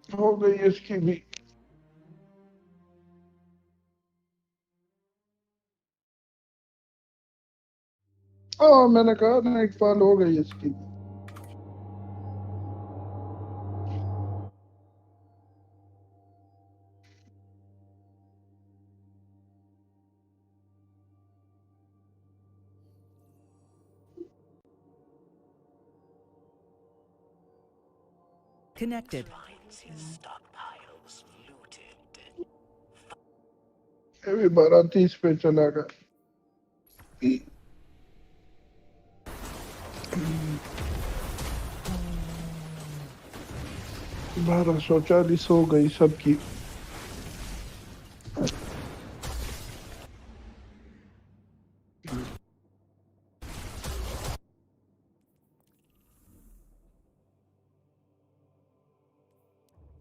हो गई इसकी भी। मैंने कहा ना इकबाल हो गई इसकी भी। Connected. ये भी 12:30 पे चला गया। 12:40 हो गई सबकी।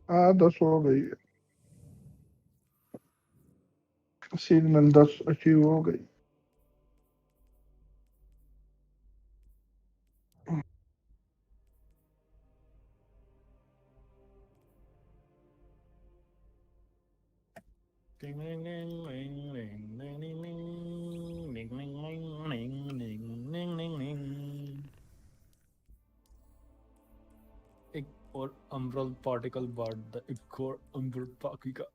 हाँ 10 हो गई है। सिग्नल 10 अचीव हो गई। एक और अम्ब्रल पार्टिकल बाट द एक और अम्ब्रल पार्टिकल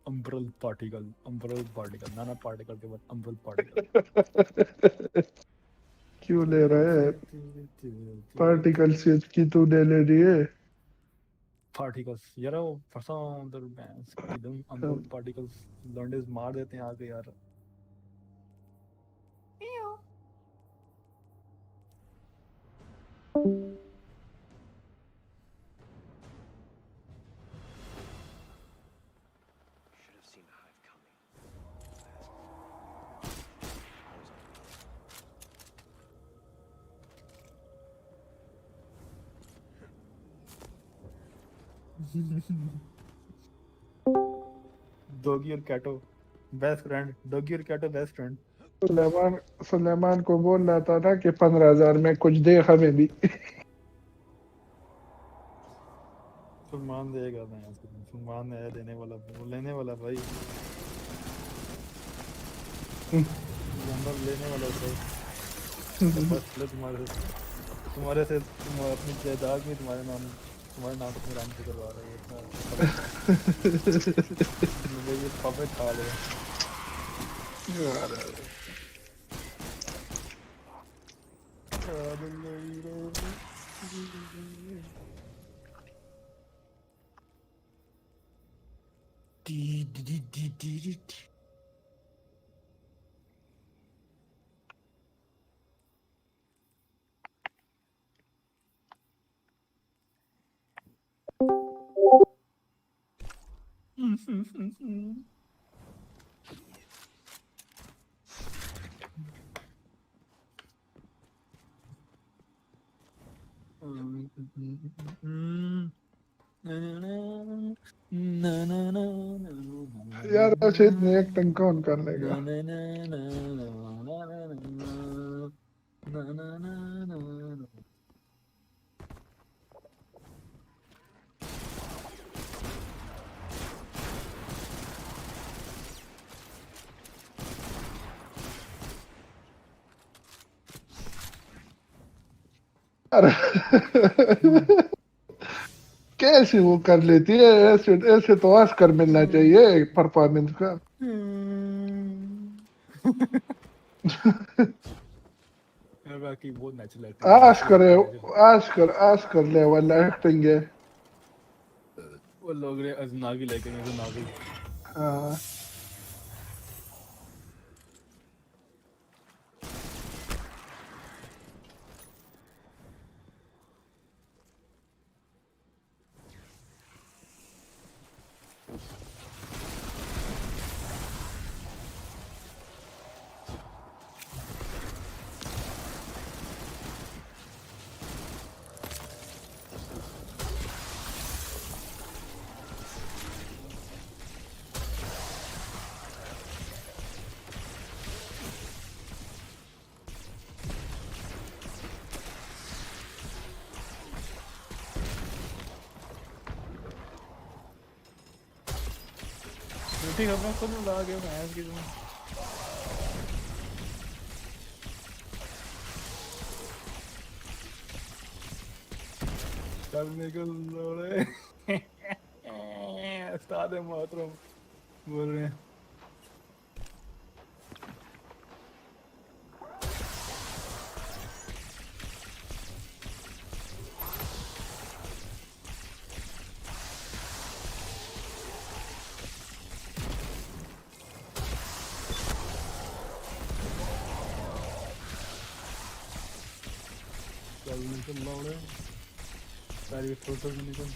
अम्ब्रल पार्टिकल नाना पार्टिकल के बाद अम्ब्रल पार्टिकल क्यों ले रहे हैं पार्टिकल से की तू ले रही है। पार्टिकल्स यार वो फंसा उधर भैंस की दम अम्ब्रल पार्टिकल्स लॉन्डेस मार देते हैं आगे यार। डॉगी और कैटो बेस्ट फ्रेंड। डॉगी और कैटो बेस्ट फ्रेंड। सुलेमान सुलेमान को बोल रहा था ना कि 15,000 में कुछ दे हमें भी। सलमान देगा मैं सलमान है देने वाला वो लेने वाला भाई नंबर लेने वाला भाई बस तुम्हारे से तुम अपनी जायदाद में तुम्हारे नाम अपने नाम से करवा रहे हो ये पापे खा ले। यार ऐसे इतने एक्टिंग कौन कर लेगा। यार कैसे वो कर लेती है। ऐसे ऐसे तो ऑस्कर मिलना चाहिए परफॉर्मेंस का। बाकी बहुत नेचुरल एक्टिंग है बाकी ऑस्कर है। नेचुरल ऑस्कर लेवल एक्टिंग है। वो लोग नागी लेके गए नागी। हाँ झूठी खबरें खुद बुला के भैंस की तुम। चल निकल लोड़े। उस्ताद मोहतरम बोल रहे हैं। चल निकल लोड़े, सारी फोटो भी निकल।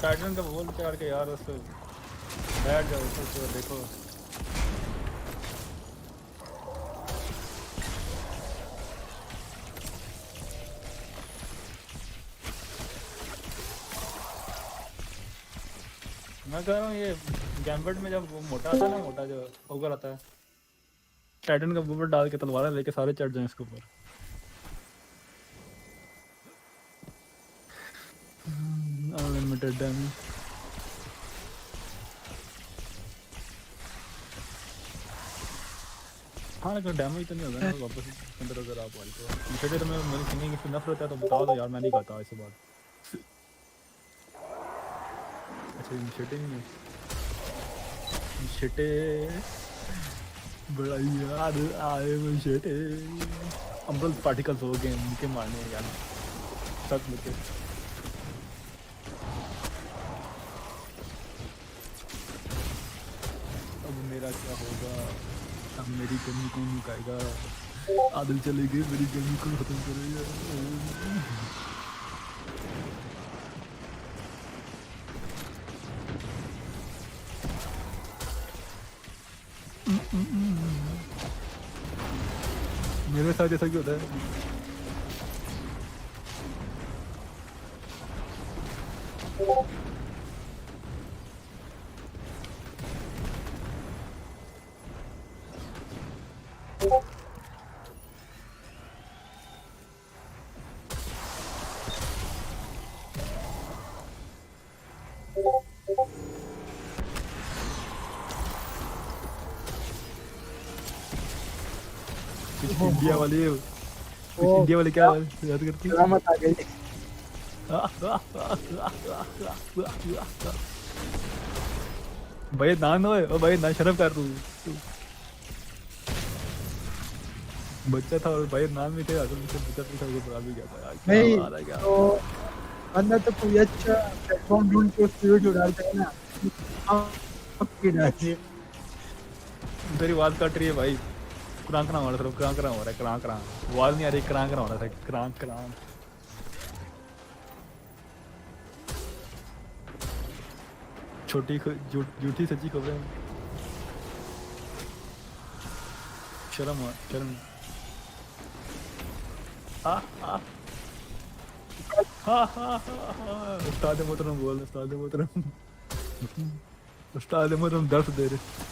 टाइटन का बोल प्यार के यार, उसको बैठ जाओ उसको देखो। मैं कह रहा हूँ ये गैम्बट में जब वो मोटा आता है ना, मोटा जो ओगर आता है, टाइटन का ऊपर डाल के तलवार लेके सारे चढ़ जाए इसके ऊपर। Unlimited damage. हाँ अगर डैमेज तो नहीं होगा ना वापस 15,000 आप वाली तो इनिशिएटिव में मेरी सिंगिंग की नफरत है तो बताओ तो यार मैं नहीं गाता ऐसे बात। अच्छा इनिशिएटिव नहीं है इनिशिएटिव बड़ा यार आए इनिशिएटिव अम्ब्रेल पार्टिकल्स हो गए उनके मारने यार सच में के अब मेरा क्या होगा अब मेरी कमी कौन मुकाएगा आदिल चले गए मेरी कमी को खत्म करेगा मेरे साथ ऐसा क्यों होता है कुछ इंडिया वाले कुछ इंडिया वाले क्या याद करती है मत आ गई। भाई नान हो ओ भाई ना शर्म कर तू बच्चा था और भाई नान में थे असल में बच्चा था वो बड़ा भी गया था यार क्या नहीं बात है क्या तो बंदा तो कोई अच्छा प्लेटफॉर्म ढूंढ के उस वीडियो डालता है ना आपकी डालती है। तेरी आवाज कट रही है भाई क्रांकना हो रहा है क्रांकना हो रहा है क्रांकना आवाज नहीं आ रही क्रांकना हो रहा है क्रांकना छोटी झूठी सच्ची खबरें शर्म शर्म उस्ताद मोहतरम बोल उस्ताद मोहतरम उस्ताद मोहतरम दर्द दे रहे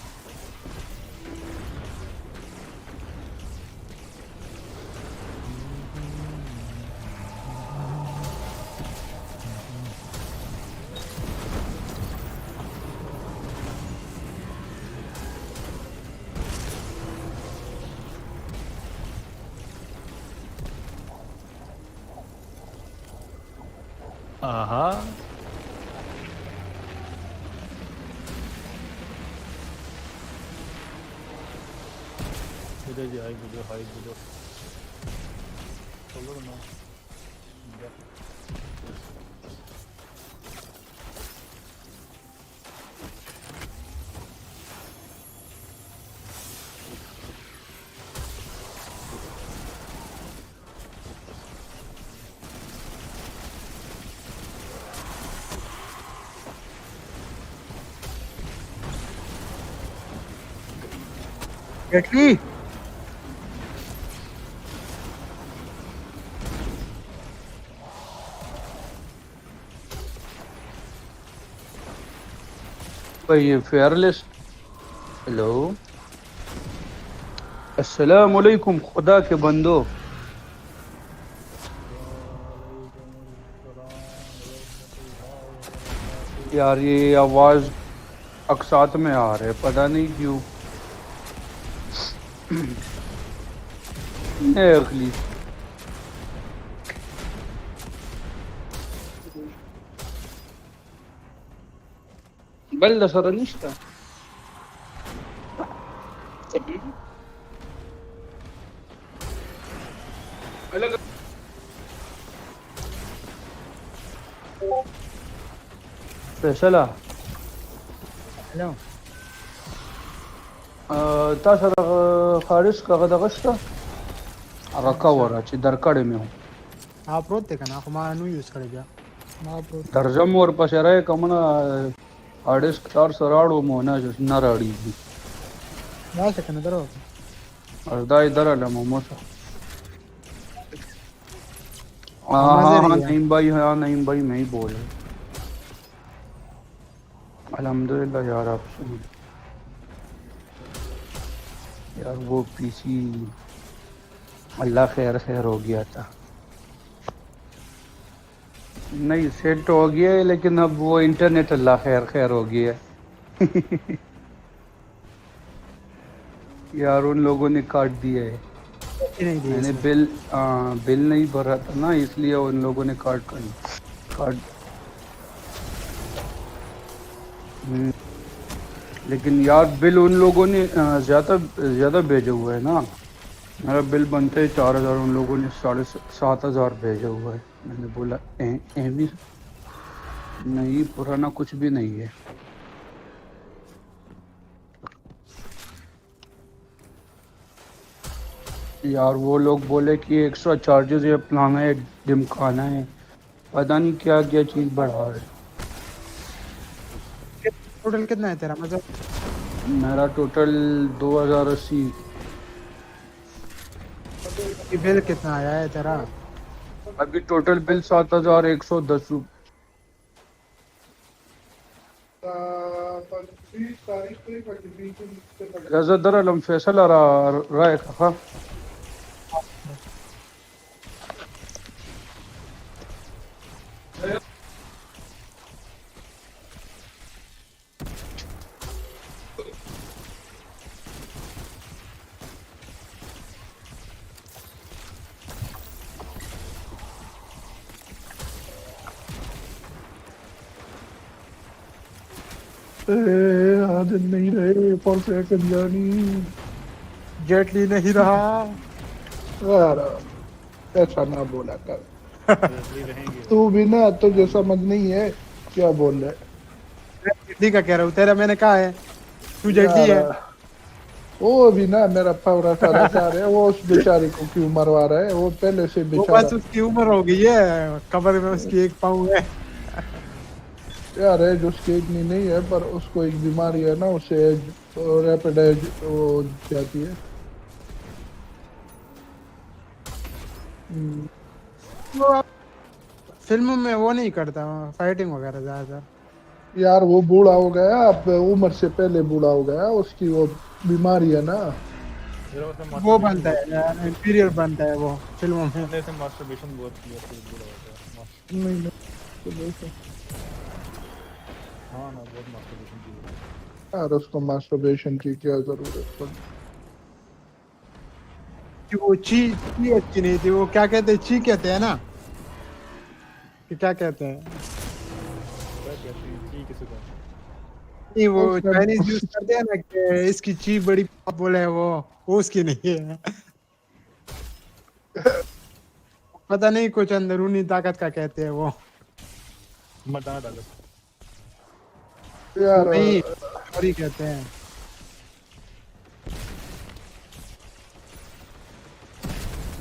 आहा इधर जी हाई वीडियो चलो ना गटली भाई ये फेयरलेस हेलो अस्सलाम वालेकुम खुदा के बंदो यार ये आवाज अकसात में आ रहा है पता नहीं क्यों अखली بلش رنشتا فیصله हेलो تاسو خارج کغه دغه شته هغه کاوره چې درکړې مې و आप रोते कना खो मा नु यूज करे जा मा प्रो ترجم ور پسې راي کومه هارډ تار سراړو مونه نه راړي या से कना दरो دا इधर आला मोमोसा हाँ नईम भाई मैं ही बोल रहा अल्हम्दुलिल्लाह यार आप सुन यार वो पीसी अल्लाह खैर हो गया था नहीं सेट हो गया है लेकिन अब वो इंटरनेट अल्लाह खैर हो गया है यार उन लोगों ने काट दिया है। पैसे नहीं दिए मैंने इसमें। बिल नहीं भरा था ना, इसलिए उन लोगों ने काट। हम्म, लेकिन यार बिल उन लोगों ने ज्यादा ज्यादा भेजा हुआ है ना। मेरा बिल बनते ही 4,000, उन लोगों ने 7,500 भेजा हुआ है। मैंने बोला भी नहीं, पुराना कुछ भी नहीं है। यार वो लोग बोले कि एक्स्ट्रा चार्जेस ये अपनाना है, डिमकाना है, पता नहीं क्या क्या चीज बढ़ा रहे। टोटल कितना है तेरा मतलब? मेरा टोटल 2,080। ये बिल कितना आया है तेरा? अभी टोटल बिल 7,110 रुपये। 25 तारीख को 25 रजत अलम फैसल राय का। आदत नहीं रहे पर सेकंड जानी। जेटली नहीं रहा। यार ऐसा ना बोला कर। जल्दी रहेंगे। तू भी ना तुझे समझ नहीं है क्या बोल रहे। जेटली का कह रहा हूँ, तेरा मैंने कहा है तू जेटली है। यार वो भी ना मेरा फेवरेट अदाकार है, वो उस बेचारी को क्यों मरवा रहा है, वो पहले से वो बेचारा। बस उसकी उम्र हो गई है, कमर में उसकी एक पाँव है। यार एज उसकी इतनी नहीं है, पर उसको एक बीमारी है ना, उसे रैपिड एज हो जाती है। वो फिल्मों में वो नहीं करता, फाइटिंग वगैरह ज्यादातर। यार वो बूढ़ा हो गया, अब उम्र से पहले बूढ़ा हो गया, उसकी वो बीमारी है ना। जरा उसने वो बनता है इंपीरियल बनता है वो फिल्मों में। जैसे मास्टरबेशन बहुत किया फिर बुरा हो गया। नहीं नहीं तो देखो। हाँ ना, बहुत मास्टरबेशन की। यार उसको मास्टरबेशन की क्या जरूरत पड़ी। कि वो ची अच्छी नहीं थी, वो क्या कहते हैं, ची कहते हैं ना, कि क्या कहते हैं? क्या कहते हैं ठीक किसी को। नहीं, वो उसने चाइनीज यूज करते हैं ना कि इसकी ची बड़ी पावरफुल है, वो उसकी नहीं है। पता नहीं, कुछ अंदरूनी ताकत का कहते हैं वो। मदाना डालो। यार नहीं, सॉरी कहते हैं।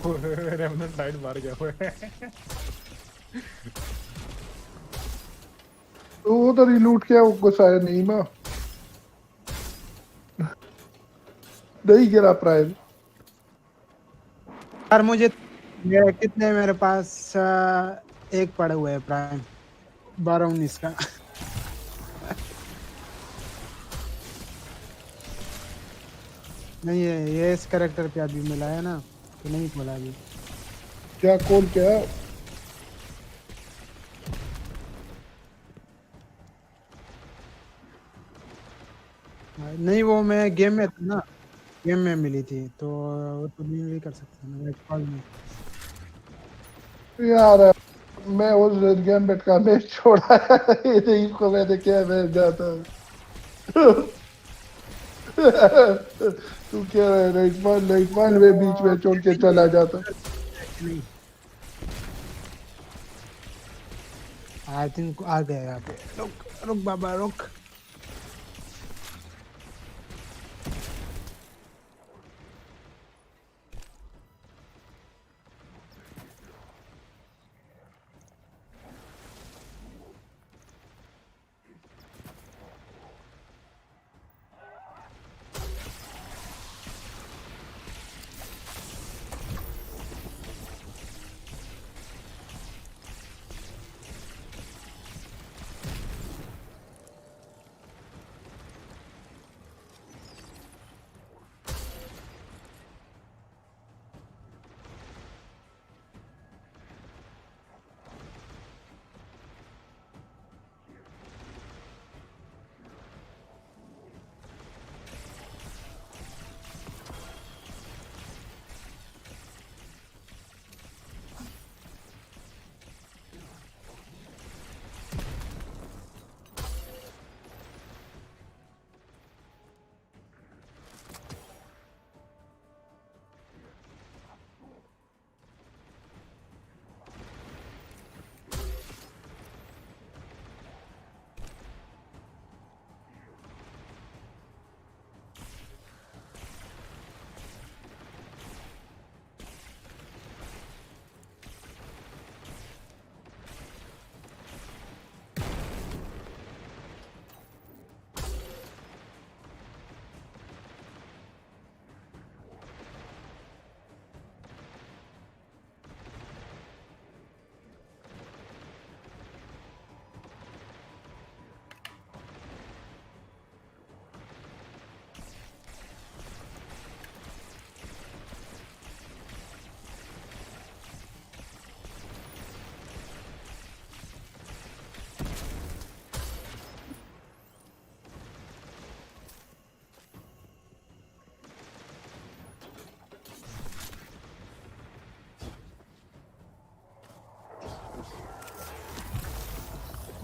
रेमनेंट नाइट मार गया हुआ है। तो उधर ही लूट के गुस्साया नहीं मैं। नहीं गिरा प्राइम। यार कितने मेरे पास एक पड़ा हुआ है प्राइम 12-19 का। नहीं है ये इस कैरेक्टर पे अभी मिला है ना, तो नहीं खोला अभी। क्या कॉल क्या। नहीं, वो मैं गेम में था ना, गेम में मिली थी, तो वो तो नहीं कर सकता ना, कॉल में। यार मैं उस गेम बेट का मैच छोड़ा है, यही को मैंने क्या मैच जाता। तू क्या राइट मान वे बीच में छोड़ के चला जाता। नहीं, आई थिंक आ गया यहाँ पे। रुक रुक बाबा रुक।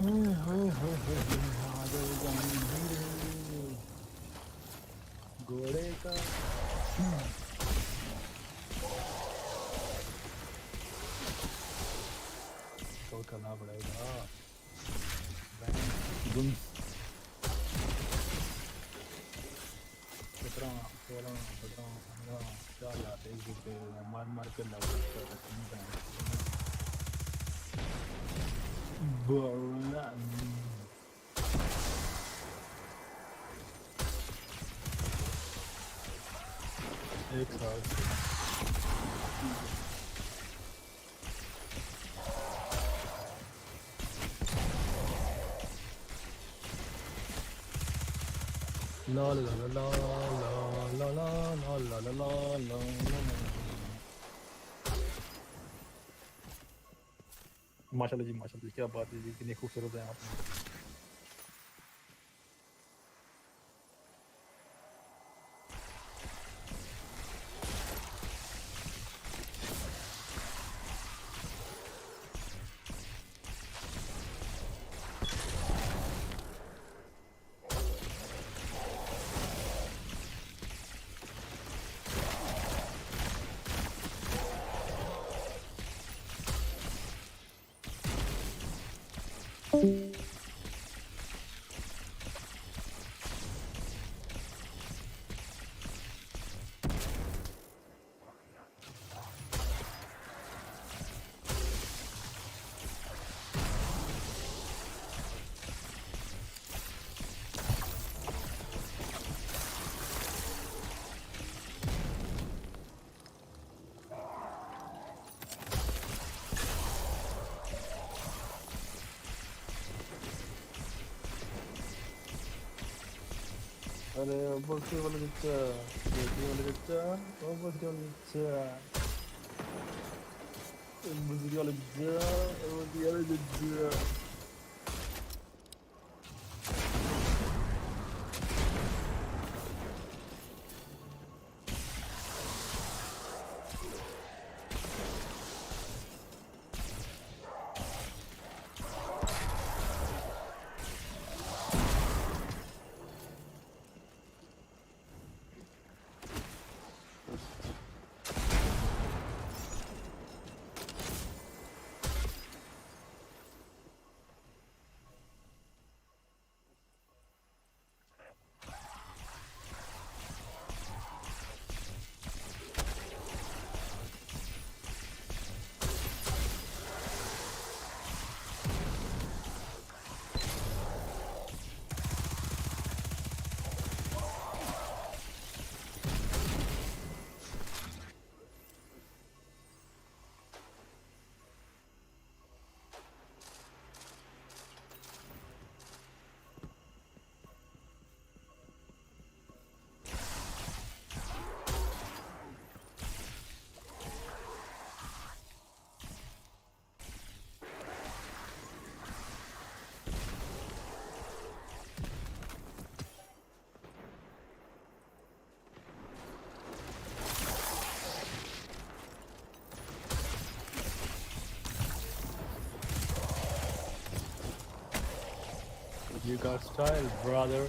घोड़े का तो करना पड़ेगा दुम 17 4 लाख एक रुपये मार मार के लग एक साल La la la la la la la la la la la la la माशाल्लाह जी माशाल्लाह क्या बात है जी कितनी खूबसूरत है आप अरे बक्से वाले बच्चा बेटी वाले बच्चा ओ बक्से वाले बच्चा बक्से वाले बच्चा ओ बक्से वाले बच्चा You got style, brother.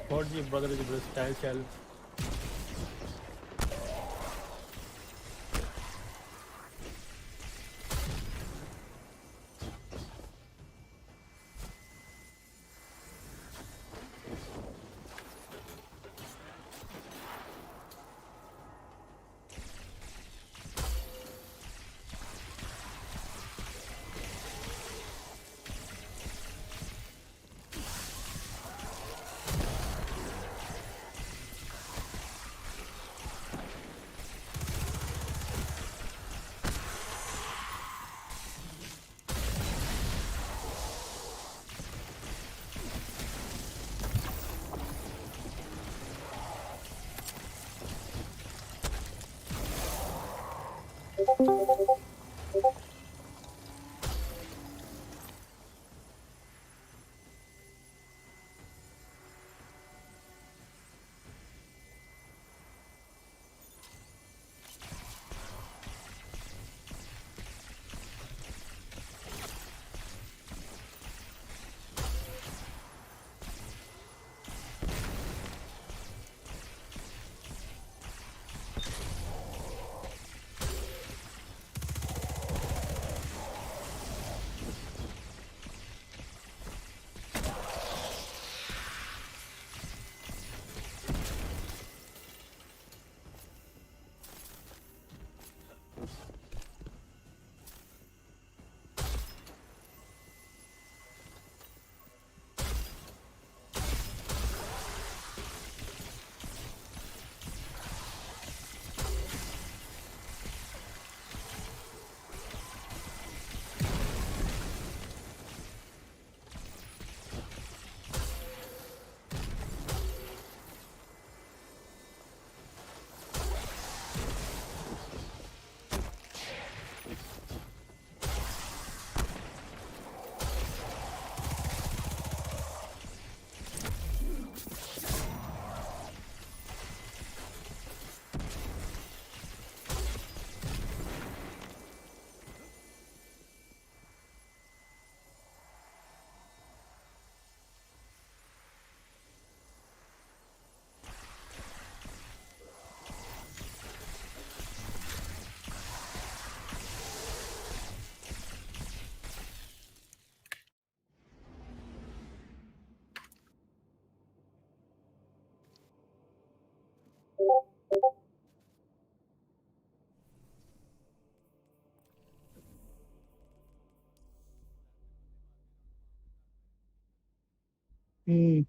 What your brother is a style. Hmm.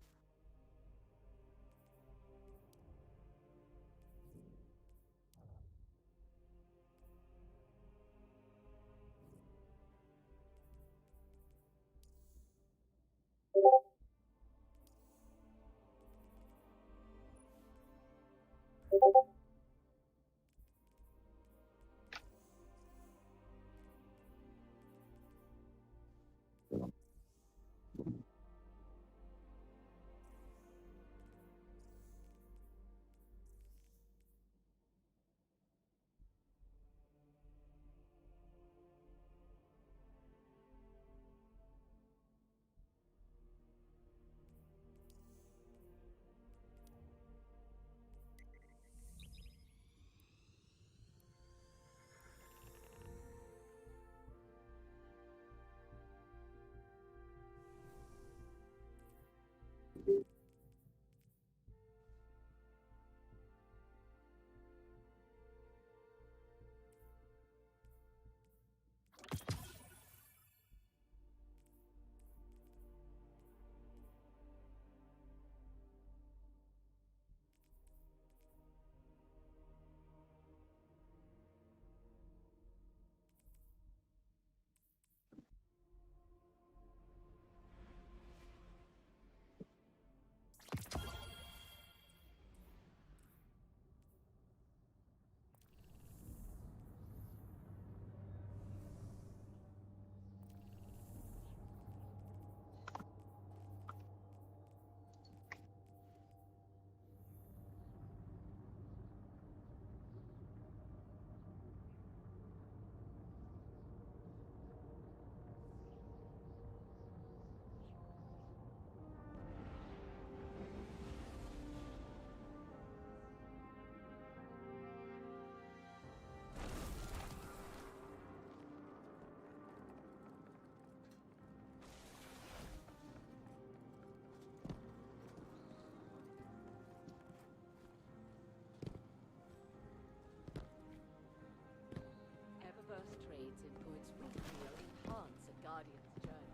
Eververse trades in goods we feel enhance a guardian's journey.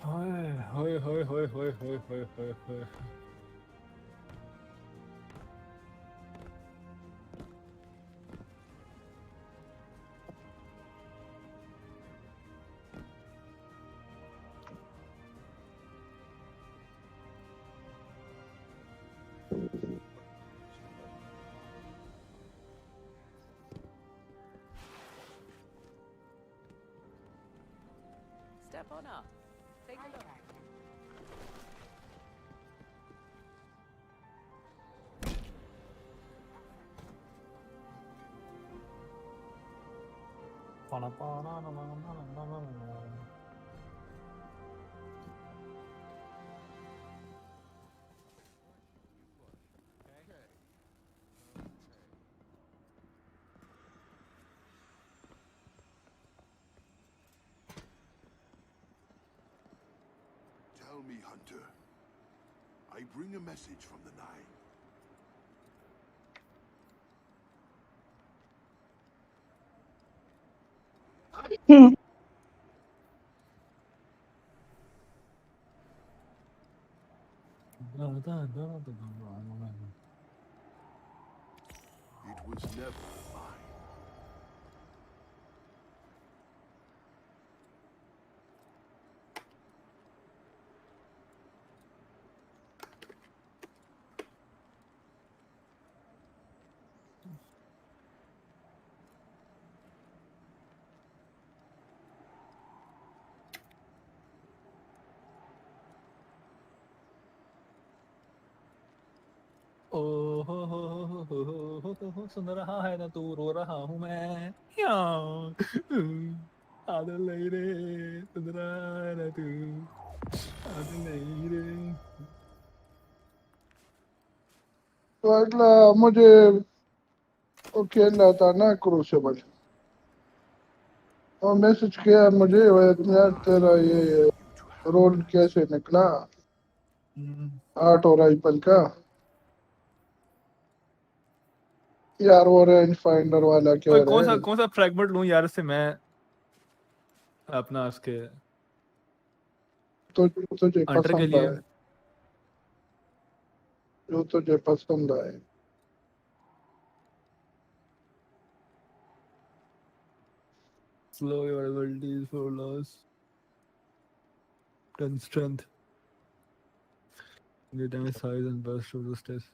Hi hi hi hi hi hi hi hi hi Step on up. Take a look. Tell me, Hunter. I bring a message from the Nine. It was never mine. ओ हो सुन रहा है ना तू रो रहा हूँ मैं यां आदल नहीं रे सुन रहा है ना तू आदल नहीं रे तो अगला मुझे वो खेलना था ना क्रूसिबल, और मैसेज किया मुझे यार तेरा ये You to have रोल कैसे निकला हम्म, 8 और राइफल का। यार वो रेंज फाइंडर वाला क्यों ओए रे? कौन सा फ्रैगमेंट लूं यार इससे मैं अपना उसके तो तुझे अंडर के पसंद लिए आए, जो तुझे पसंद आए। slow your abilities for loss 10 strength the damage size and burst of the stage.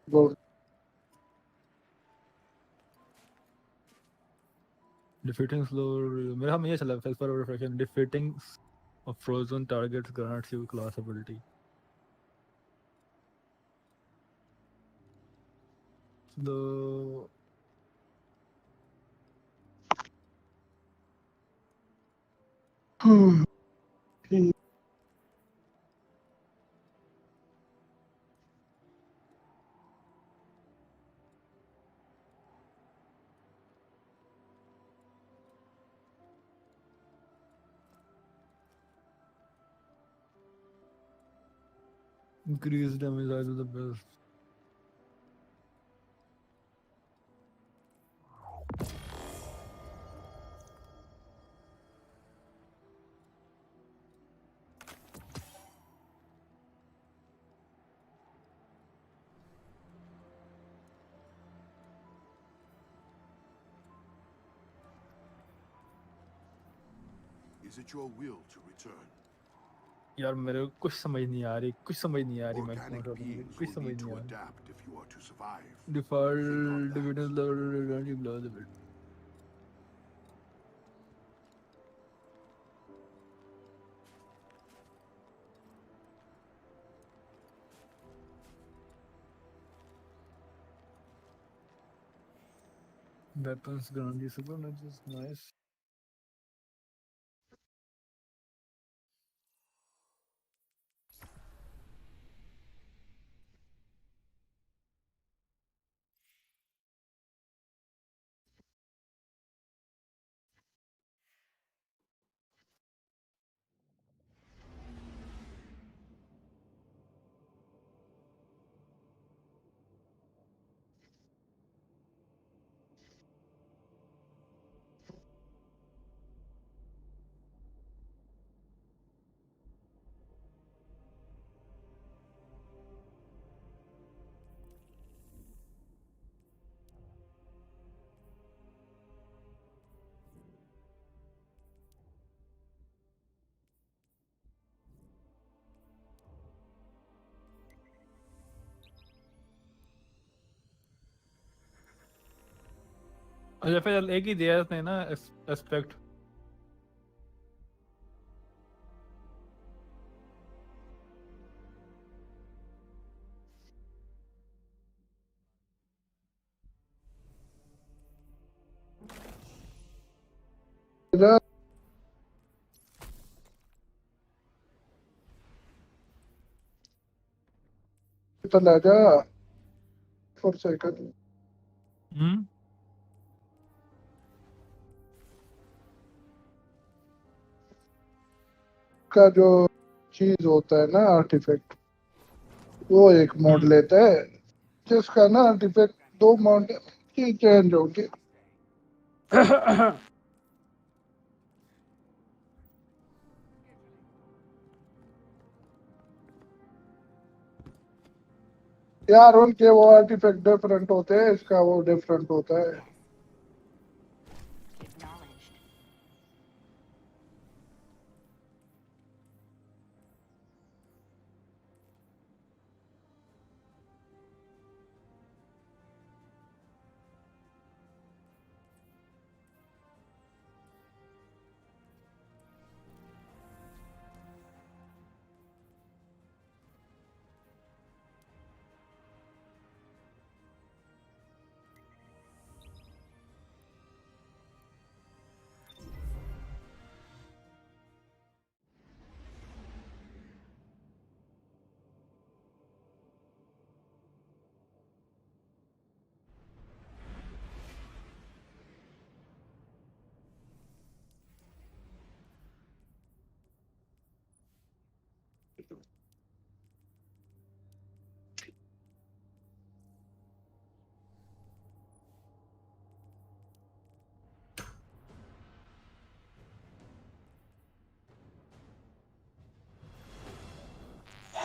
Good. Defeating slow मेरा हम ये चला फेस पर refraction defeating of frozen targets grants you class ability. Slow increase damage size of the best. Is it your will to return? यार मेरे को कुछ समझ नहीं आ रही मैं कौन Organic सा beings कुछ will समझ need नहीं to आ रही adapt if you are to survive. default Think on defeating that. slow glows a bit. Weapons grant you super nice. अच्छा फिर एक ही दिया इसने ना एस्पेक्ट इधर चला जा फॉर सेकंड हम्म का जो चीज होता है ना आर्टिफैक्ट, वो एक मोड हम्म लेता है, जिसका ना आर्टिफैक्ट दो मोड की चेंज होगी। यार उनके वो आर्टिफैक्ट डिफरेंट होते हैं, इसका वो डिफरेंट होता है। Acknowledged.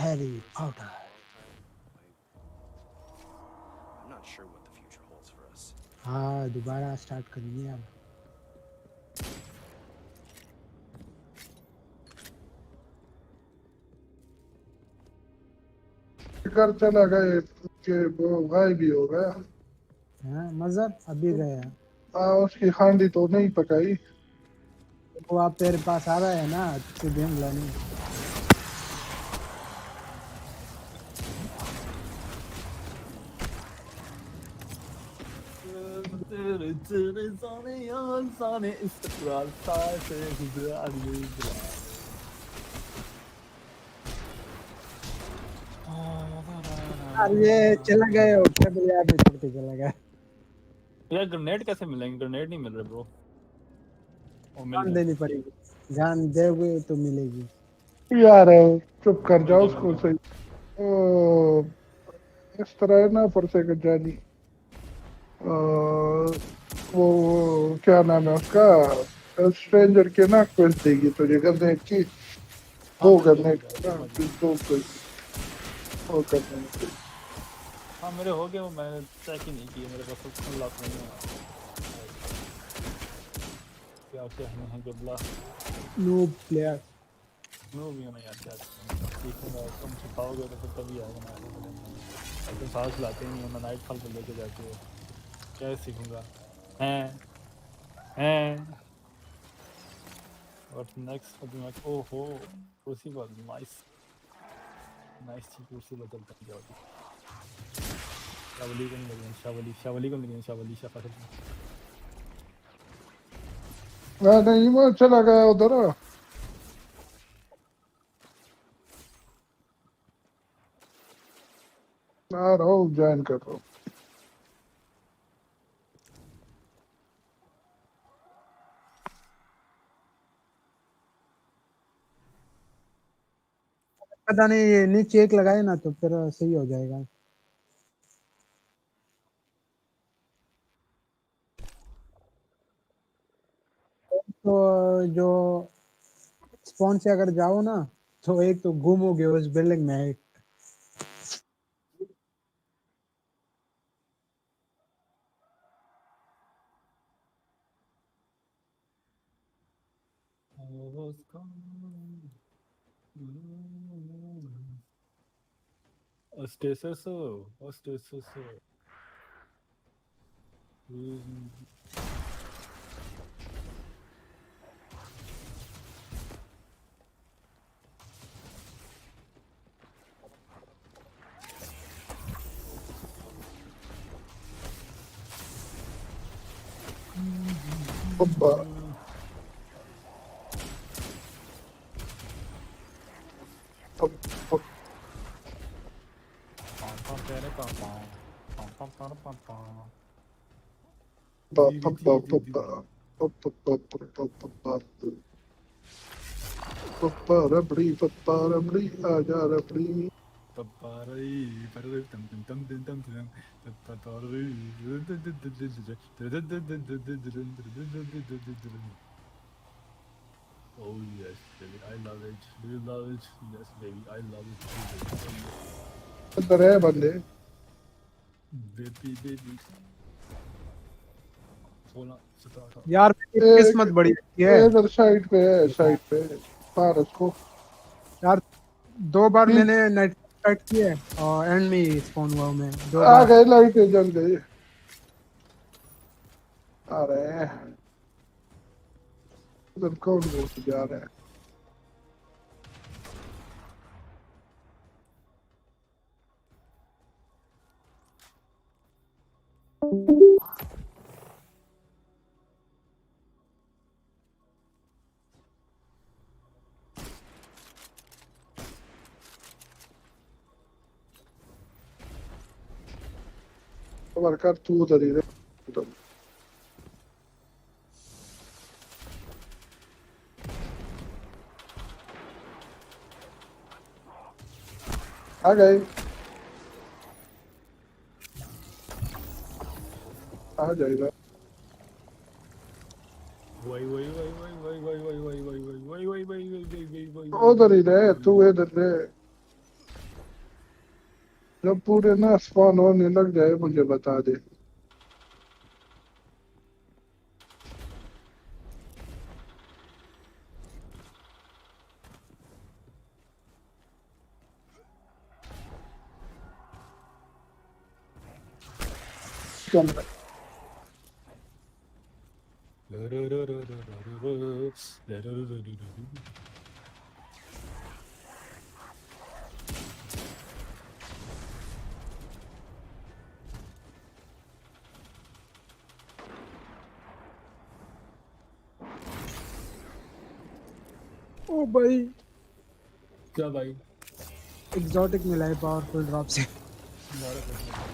Harry Potter I'm not sure what the future holds for us. हाँ दोबारा स्टार्ट करेंगे अब कर चला गए कि वो गायब ही हो गया। हाँ मजहब अभी गया उसकी हांडी तो नहीं पकाई। वो आप तेरे पास आ रहा है ना तो गेम लाने तेरे तेरे जाने यार जाने इस्तकरार से गुजरार यार ये चला गया और टेबल यार में छोड़ के चला गया यार ग्रेनेड कैसे मिलेंगे? ग्रेनेड नहीं मिल रहे ब्रो। ओ मिल जान गए। देनी पड़ेगी जान दोगे तो मिलेगी यार चुप कर जाओ मिल उसको गए। सही। ओ, इस तरह है ना परसे का जानी। वो क्या नाम है उसका, स्ट्रेंजर के ना क्वेस्ट देगी तुझे ग्रेनेड की। हाँ, वो मिल गए, ग्रेनेड मिल गए, ना समझ गया। दो quest, वो करने हाँ मेरे हो गए वो, मैंने चेक ही नहीं किए, मेरे पास तो अनलॉक नहीं है। क्या क्या है गबला नो प्लेयर नो भी मैं यार क्या सीखूंगा, तुम सिखाओगे तो फिर तभी आएगा मैं आगे। तुम साथ लाते ही नहीं हो ना, नाइट फॉल पर लेके जाते हो, क्या सीखूंगा? हैं और नेक्स्ट अभी मैं ओहो कुर्सी पर नाइस नाइस सी कुर्सी बदलता है जाओ। शावली को नहीं लगी, शावली को नहीं लगी, शावली शफा से नहीं मैं चला गया उधर। आ रहा हूँ ज्वाइन कर रहा हूँ। पता नहीं ये नीचे एक लगाए ना तो फिर सही हो जाएगा तो जो स्पॉन से अगर जाओ ना तो एक तो गुम हो गया उस बिल्डिंग में एक Osteosus. Opa. रबड़ी आजा रबड़ी। Oh yes, baby, I love it. Do you love it? Yes, baby, I love it too, अंदर है बंदे। baby. Baby. 16, 17, 18. यार मेरी किस्मत बड़ी अच्छी है इधर साइड पे है, साइड पे पारस को। यार 2 बार ठीक। मैंने नाइट फाइट की है और एंड में स्पॉन हुआ मैं 2 आ बार गए, लाइटें जल गई। आ रहे हैं उधर, कौन घुस जा रहे हैं? कवर कर तू उधर ही रहे उधर। आ गए, आ जाएगा। उधर ही रहे तू, इधर रहे। जब पूरे ना स्पॉन होने लग जाए मुझे बता दे। चल रहा ओ भाई क्या भाई? एग्जॉटिक मिला है पावरफुल ड्रॉप से। हमारा प्रश्न है।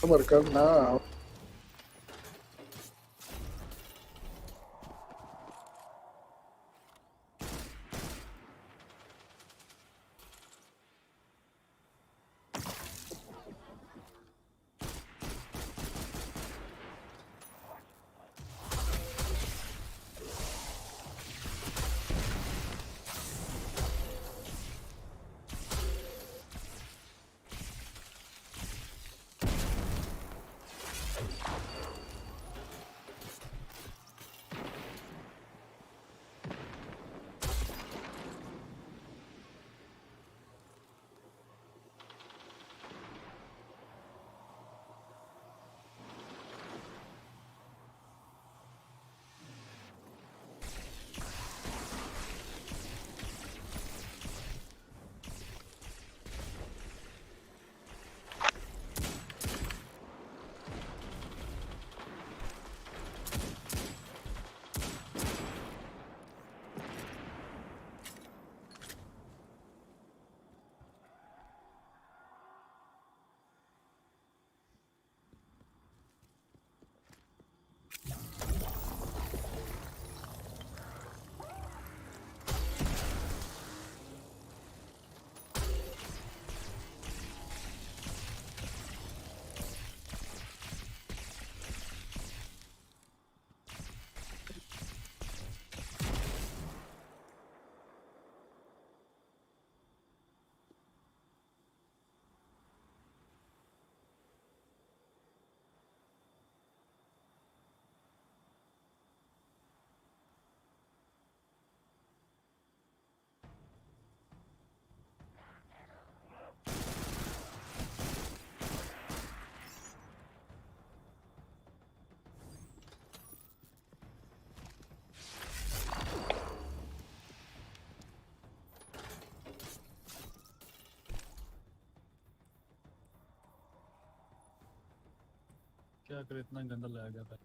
खबर करना। क्या करे, इतना गंदा लगा गया था।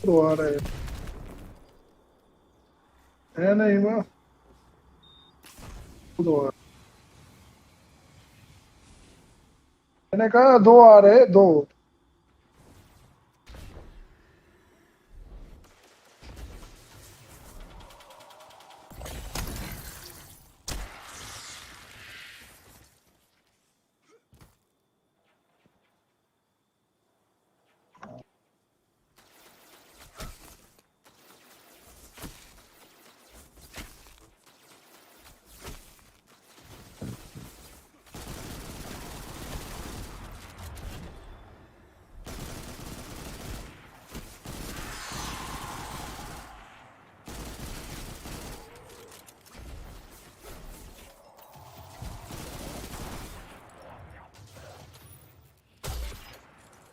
तो आ रहे है नहीं वह तो मैंने कहा दो आ रहे दो।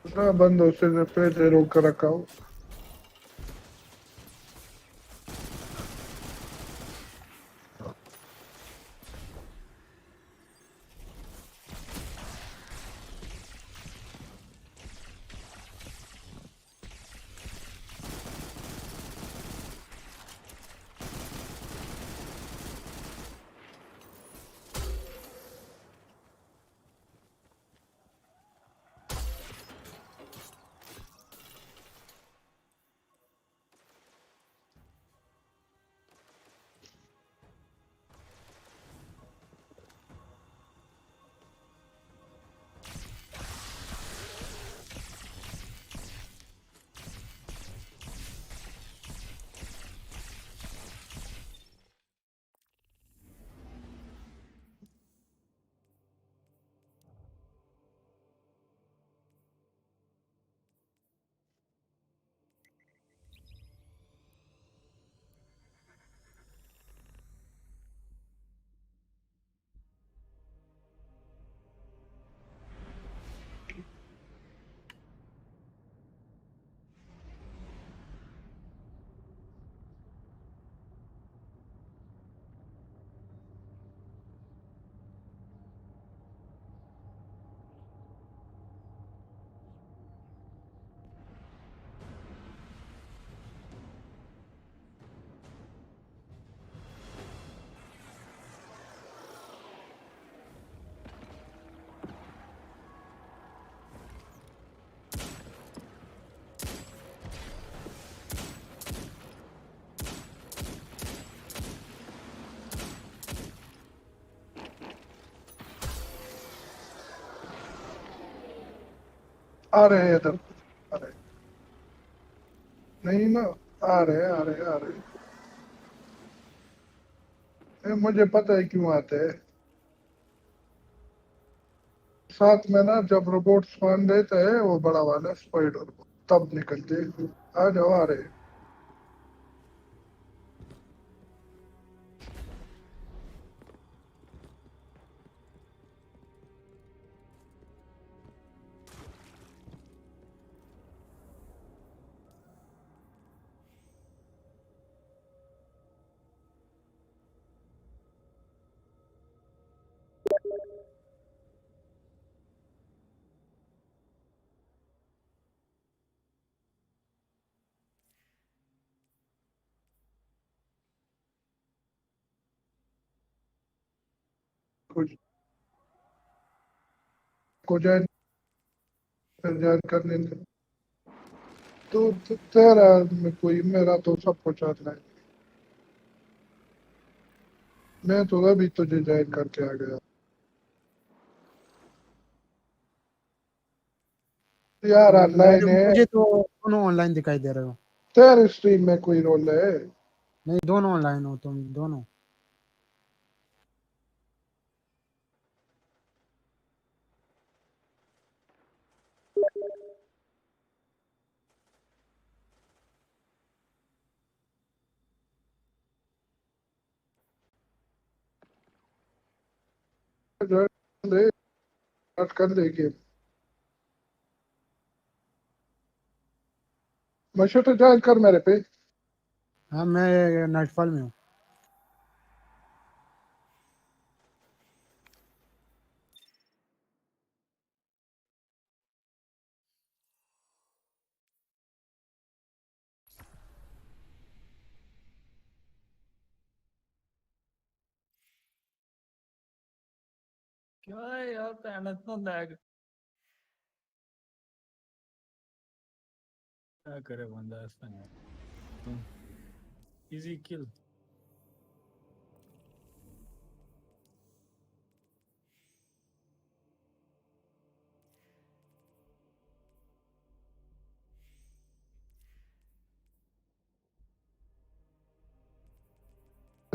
दूसरा बंद हो से फिर रोक कर रखा हो। आ रहे हैं इधर आ रहे नहीं ना आ रहे आ रहे आ रहे मुझे पता है क्यों आते हैं साथ में ना जब रोबोट spawn देते हैं वो बड़ा वाला स्पाइडर तब निकलते हैं। आ जाओ आ रहे कुछ को ज्वाइन फिर ज्वाइन करने दे। तो तेरा में कोई मेरा तो सब कुछ आता है। मैं तो अभी तुझे ज्वाइन करके आ गया यार ऑनलाइन है। मुझे तो दोनों ऑनलाइन दिखाई दे रहे हो। तेरे स्ट्रीम में कोई रोल है नहीं दोनों ऑनलाइन हो तुम दोनों। ज्वाइन दे स्टार्ट कर दे गेम। मशहूर ज्वाइन कर मेरे पे हाँ मैं नाइटफॉल में हूँ। क्या है यार पैन इतना लैग क्या करे बंदा ऐसा नहीं इजी किल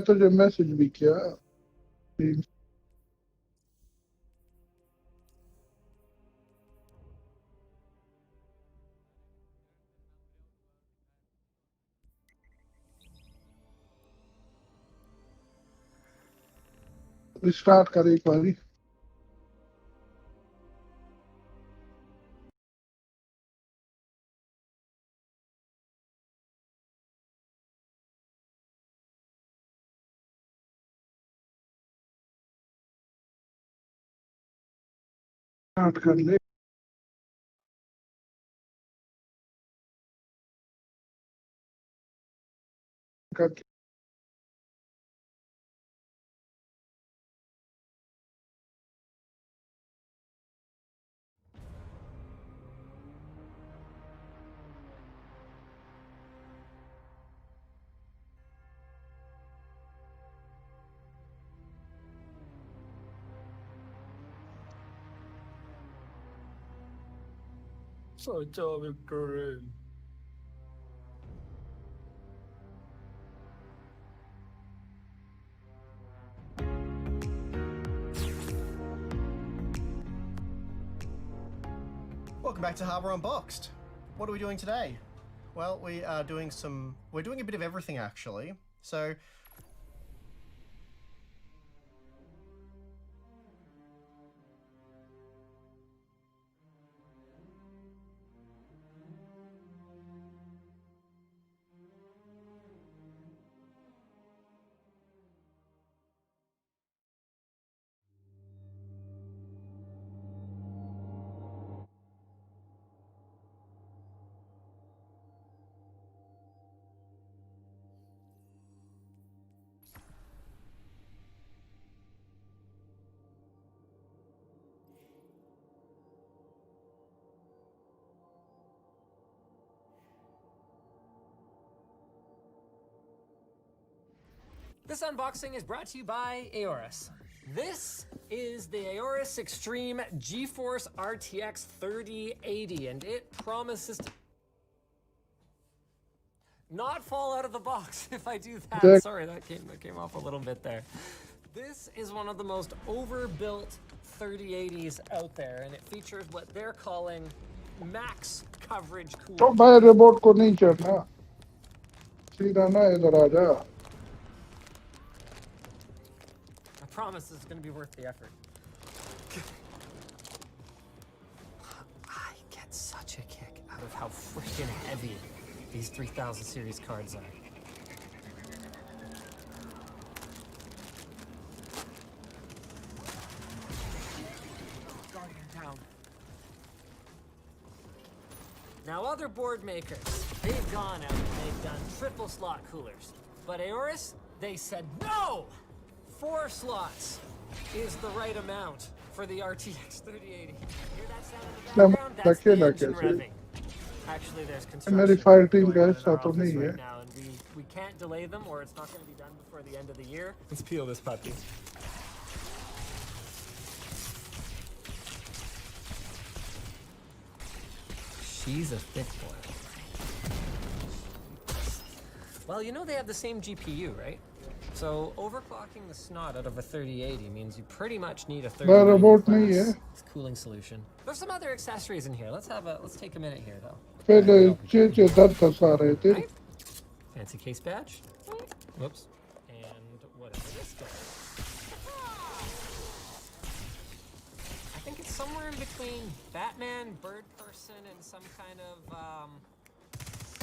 तुझे मैसेज भी किया स्टार्ट कर एक बारी स्टार्ट कर ले कर such a victory Welcome back to Harbour Unboxed. What are we doing today? Well, we're doing a bit of everything actually. So, This unboxing is brought to you by Aorus. This is the Aorus Extreme GeForce RTX 3080, and it promises to not fall out of the box if I do that. Okay. Sorry, that came off a little bit there. This is one of the most overbuilt 3080s out there, and it features what they're calling max coverage तो cooling. भाई remote को नहीं चढ़ना सीधा ना इधर आ जा I promise it's going to be worth the effort. I get such a kick out of how freaking heavy these 3000 series cards are. Guardian down. Now other board makers, they've gone out and they've done triple slot coolers. But Aorus, they said no! 4 slots is the right amount for the RTX 3080. Hear that sound in the background? That's the engine revving. Actually, there's मेरी construction fire team going का on in हिस्सा our तो office नहीं है right now, and we can't delay them, or it's not going to be done before the end of the year. Let's peel this puppy. She's a thick boy. Well, you know they have the same GPU, right? So overclocking the snot out of a 3080 means you pretty much need a 3090 class cooling solution. There's some other accessories in here. Let's take a minute here though. पहले चेचे दर्द फंसा रहे थे Right? Fancy case badge. Whoops. And whatever this does. I think it's somewhere in between Batman, Bird Person, and some kind of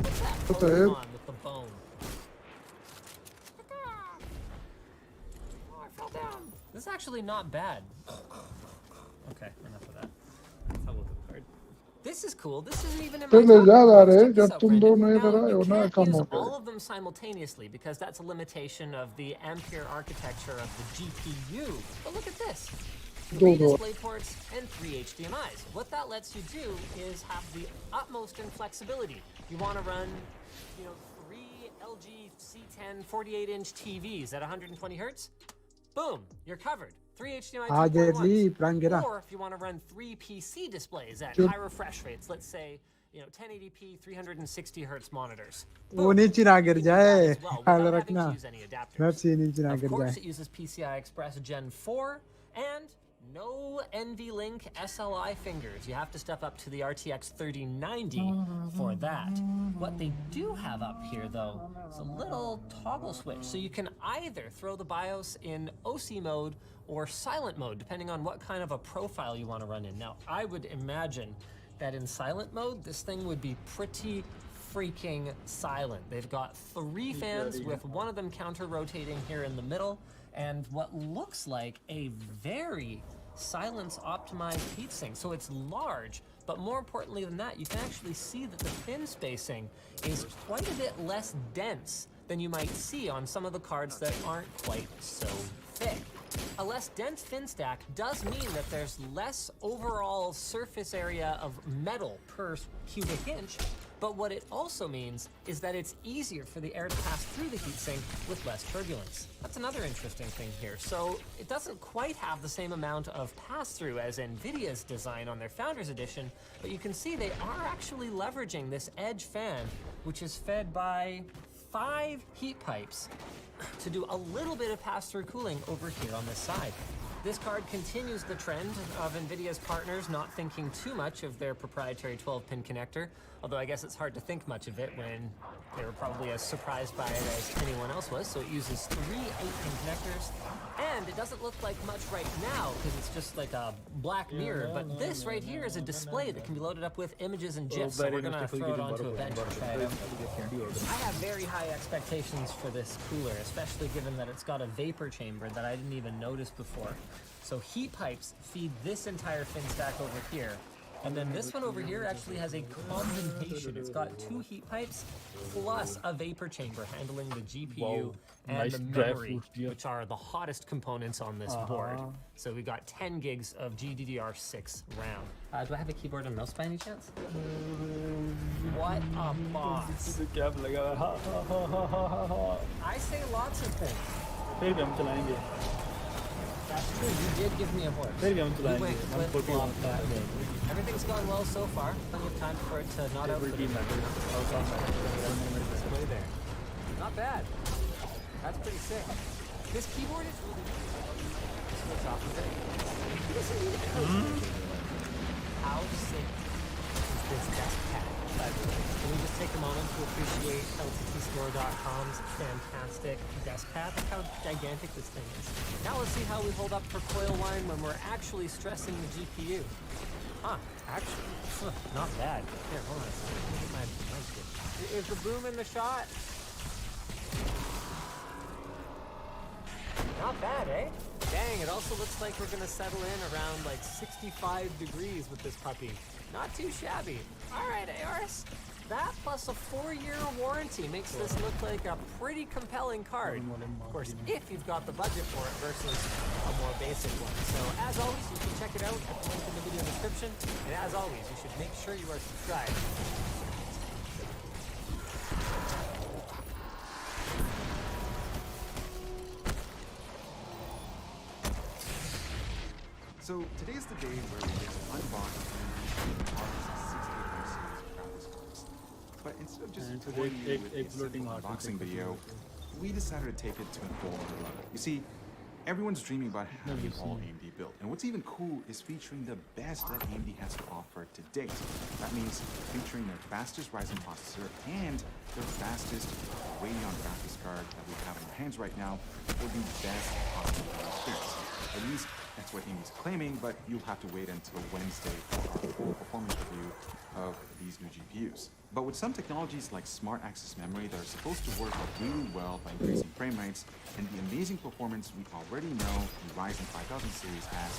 what's that What the hell? Pokemon with the bone? Oh, I fell down. This is actually not bad. Okay, enough of that. Let's have a look at the card. This is cool. This isn't even in my पहले top ज्यादा box. रहे Check this जब out, तुम Brandon. दोनों इधर Now, आए you हो ना can't कम use हो गए all of them simultaneously because that's a limitation of the Ampere architecture of the GPU. But look at this. 3 display ports, and 3 HDMIs. What that lets you do is have the utmost in flexibility. You want to run, 3 LG C10 48-inch TVs at 120 hertz? Boom, you're covered. 3 HDMI 2.1s. Or if you want to run 3 PC displays at high refresh rates, let's say, 1080p 360 hertz monitors. वो नीचे ना गिर जाए, ख्याल Without having रखना, to use any adapters. Web से नीचे ना Of गिर course, जाए. it uses PCI Express Gen 4 and no NVLink SLI fingers. You have to step up to the RTX 3090 for that. What they do have up here, though, is a little toggle switch. So you can either throw the BIOS in OC mode or silent mode, depending on what kind of a profile you want to run in. Now, I would imagine that in silent mode, this thing would be pretty freaking silent. They've got 3 fans with one of them counter-rotating here in the middle, and what looks like a very silence-optimized heatsink. So it's large, but more importantly than that, you can actually see that the fin spacing is quite a bit less dense than you might see on some of the cards that aren't quite so thick. A less dense fin stack does mean that there's less overall surface area of metal per cubic inch, but what it also means is that it's easier for the air to pass through the heatsink with less turbulence. That's another interesting thing here. So it doesn't quite have the same amount of pass-through as NVIDIA's design on their Founders Edition, but you can see they are actually leveraging this Edge fan, which is fed by 5 heat pipes to do a little bit of pass-through cooling over here on this side. This card continues the trend of NVIDIA's partners not thinking too much of their proprietary 12-pin connector, although I guess it's hard to think much of it when they were probably as surprised by it as anyone else was. So it uses 3 8-pin connectors, and it doesn't look like much right now because it's just like a black mirror, but this right here is a display that can be loaded up with images and GIFs, so we're gonna throw it onto a bench and try it out. I have very high expectations for this cooler, especially given that it's got a vapor chamber that I didn't even notice before. So heat pipes feed this entire fin stack over here. And then this one over here actually has a condensation. It's got 2 heat pipes plus a vapor chamber handling the GPU and the memory, which are the hottest components on this board. So we got 10 gigs of GDDR6 RAM. Do I have a keyboard and mouse by any chance? What a boss. I say lots of things. That's true, you did give me a horse. You went flip-flop that day. Everything's going well so far. Plenty of time for it to not out the display there. Not bad. That's pretty sick. This keyboard is really switch off of it. He doesn't need it. How sick is this desk pad? Can we just take a moment to appreciate LTTstore.com's fantastic desk pad? Look how gigantic this thing is. Now let's see how we hold up for coil line when we're actually stressing the GPU. Actually, not bad. Here, hold on a second. Let me get my mic here. Is the boom in the shot? Not bad, eh? Dang, it also looks like we're gonna settle in around like 65 degrees with this puppy. Not too shabby. All right, Aorus. That plus a 4-year warranty makes this look like a pretty compelling card. Of course, if you've got the budget for it versus a more basic one. So as always, you can check it out at the link in the video description. And as always, you should make sure you are subscribed. So today's the day where we get to unbox and series. But instead of just supporting you with a simple unboxing video, we decided to take it to a whole other level. You see, everyone's dreaming about having an all AMD build, and what's even cool is featuring the best that AMD has to offer to date. That means featuring their fastest Ryzen processor and their fastest Radeon graphics card that we have in our hands right now for the best possible experience. At least that's what AMD's claiming, but you'll have to wait until Wednesday for our full performance review of these new GPUs. But with some technologies like Smart Access Memory that are supposed to work really well by increasing frame rates, and the amazing performance we already know the Ryzen 5000 series has,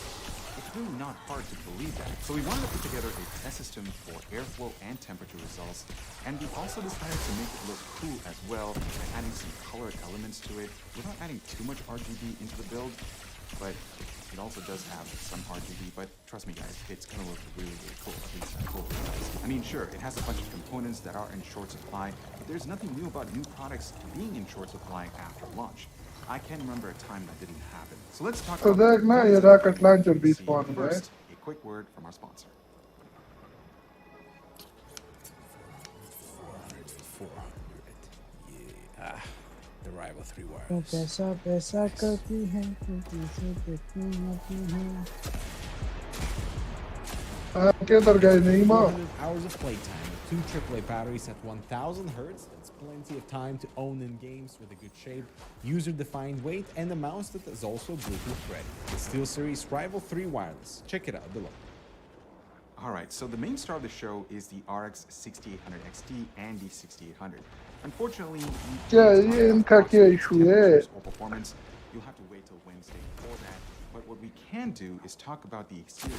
it's really not hard to believe that. So we wanted to put together a test system for airflow and temperature results, and we also decided to make it look cool as well by adding some colored elements to it without adding too much RGB into the build. but it also does have some RGB, but trust me guys, it's gonna look really, really cool, at least that cool. I mean, sure, it has a bunch of components that are in short supply, but there's nothing new about new products being in short supply after launch. I can't remember a time that didn't happen. So let's talk तो about देख ना ये rocket launcher भी spawn हुआ है first, a quick word from our sponsor. 400. Yeah. The rival 3 तो wireless. पैसा पैसा करती है तो से देखने आती है किधर गए नहीं माँ 400 hours of playtime with 2 AAA batteries at 1000 Hz. That's plenty of time to own in games with a good shape, user-defined weight, and a mouse that is also Bluetooth ready. The SteelSeries Rival 3 wireless. Check it out below. Alright, so the main star of the show is the RX 6800 XT and the 6800. Unfortunately, क्या ये इनका क्या issue है or performance, you'll have to wait till Wednesday for that. But what we can do is talk about the exterior.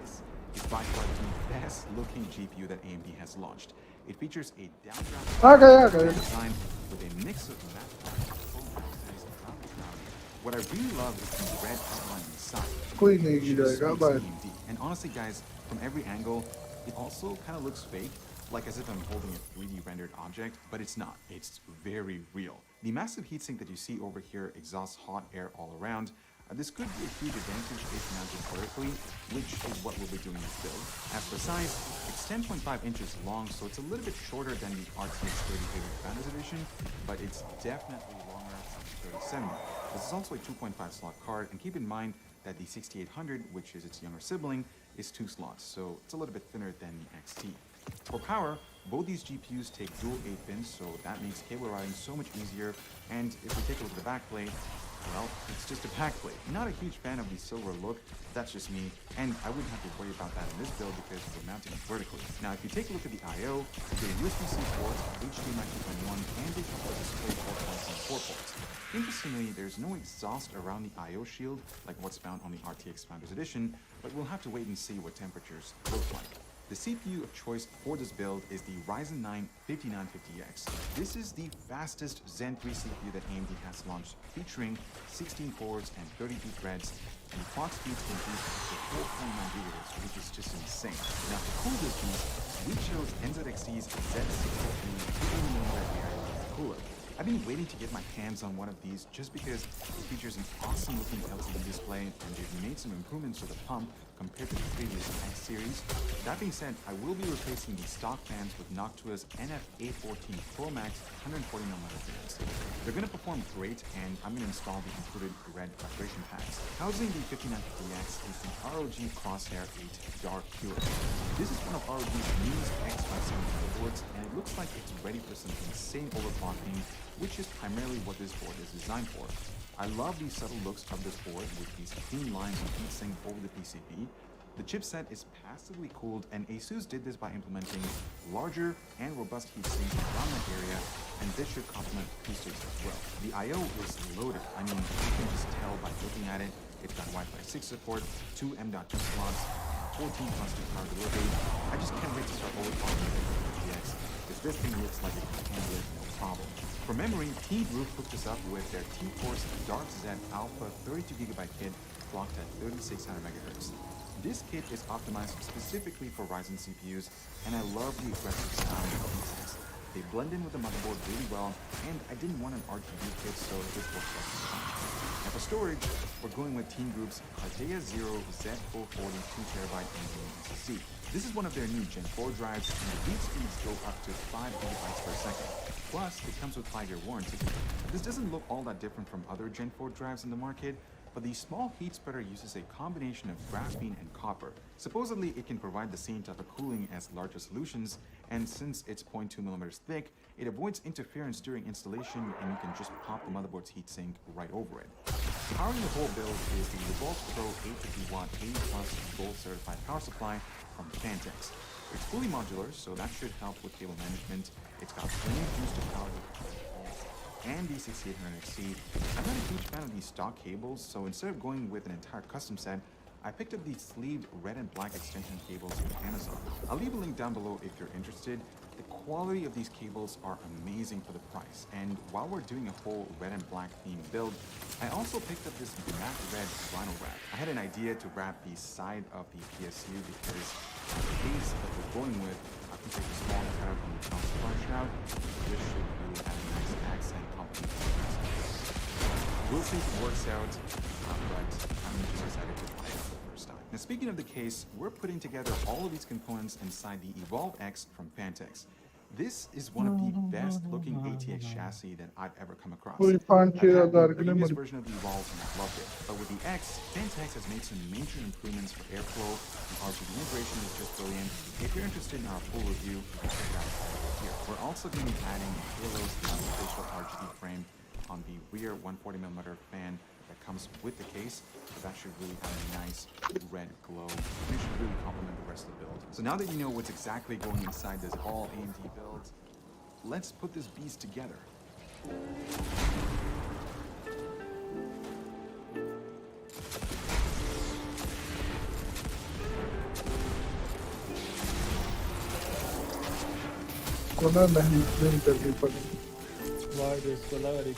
This is by far the best looking GPU that AMD has launched. It features a downdraft design with a mix of matte What I really love is the red outline inside. कोई नहीं गिरेगा भाई And honestly guys, from every angle, it also kind of looks fake, like as if I'm holding a 3D rendered object, but it's not. It's very real. The massive heatsink that you see over here exhausts hot air all around. This could be a huge advantage if mounted vertically, which is what we'll be doing in this build. As for size, it's 10.5 inches long, so it's a little bit shorter than the RTX 3080 Founders Edition, but it's definitely longer than the 3070. This is also a 2.5 slot card, and keep in mind that the 6800, which is its younger sibling, is 2 slots, so it's a little bit thinner than the XT. For power, both these GPUs take dual 8 pins, so that makes cable routing so much easier. And if we take a look at the backplate, well, it's just a backplate. Not a huge fan of the silver look, that's just me, and I wouldn't have to worry about that in this build because we're mounting it vertically. Now, if you take a look at the I/O, you get a USB-C port, HDMI 2.1, and a couple of display ports and 4 ports. Interestingly, there's no exhaust around the I/O shield like what's found on the RTX Founders Edition, but we'll have to wait and see what temperatures look like. The CPU of choice for this build is the Ryzen 9 5950X. This is the fastest Zen 3 CPU that AMD has launched, featuring 16 cores and 32 threads, and clock speeds can boost up to 4.9 GHz, which is just insane. Now, to cool this beast, we chose NZXT's Z650 2mm air cooler. I've been waiting to get my hands on one of these just because it features an awesome looking LCD display, and they've made some improvements to the pump compared to the previous X series. That being said, I will be replacing the stock fans with Noctua's NF814 Pro Max 140mm fans. They're going to perform great, and I'm going to install the included red vibration pads. Housing the 5950X is the ROG Crosshair 8 Dark Cooler. This is one of ROG's newest X570 boards, and it looks like it's ready for some insane overclocking, which is primarily what this board is designed for. I love the subtle looks of this board with these clean lines and heatsink over the PCB. The chipset is passively cooled, and ASUS did this by implementing larger and robust heatsinks around that area, and this should complement acoustics as well. The I/O is loaded. I mean, you can just tell by looking at it. It's got Wi-Fi 6 support, 2 M.2 slots, 14 constant power delivery. I just can't wait to start overclocking the 50X, because this thing looks like it can handle it no problem. For memory, Team Group hooked us up with their T-Force Dark Z Alpha 32GB kit clocked at 3600 MHz. This kit is optimized specifically for Ryzen CPUs, and I love the aggressive sound of these. They blend in with the motherboard really well, and I didn't want an RGB kit, so this works out fine. Now for storage, we're going with Team Group's Ardea Zero Z440 2TB NVMe SSD. This is one of their new Gen 4 drives, and the read speeds go up to 5 GB per second. Plus, it comes with 5-year warranty. This doesn't look all that different from other Gen 4 drives in the market, but the small heat spreader uses a combination of graphene and copper. Supposedly, it can provide the same type of cooling as larger solutions, and since it's 0.2mm thick, it avoids interference during installation, and you can just pop the motherboard's heatsink right over it. Powering the whole build is the Revolt Pro 850W 80+ Gold certified power supply from Fantex. It's fully modular, so that should help with cable management. It's got plenty of juice to power and the 6800XT. I'm not a huge fan of these stock cables, so instead of going with an entire custom set, I picked up these sleeved red and black extension cables from Amazon. I'll leave a link down below if you're interested. The quality of these cables are amazing for the price. And while we're doing a whole red and black theme build, I also picked up this matte red vinyl wrap. I had an idea to wrap the side of the PSU because the case that we're going with, I can take a small tab on the top splash shroud. This should really have a nice accent complement. We'll see if it works out, but I'm just excited to try it out the first time. Now, speaking of the case, we're putting together all of these components inside the Evolve X from Fantex. This is one of the best looking ATX chassis that I've ever come across. कोई I've 5-6 had the हजार के लिए previous मर version of the Evolve and I've loved it. But with the X, Fantex has made some major improvements for airflow, and RGB integration is just brilliant. If you're interested in our full review, you can check it out here. We're also going to be adding Halo's official RGB frame on the rear 140mm fan that comes with the case. So that should really have a nice red glow, and it should really complement the rest of the build. So now that you know what's exactly going inside this all AMD build, let's put this beast together. कोना नहीं करनी पड़ेगी Virus, Colavari.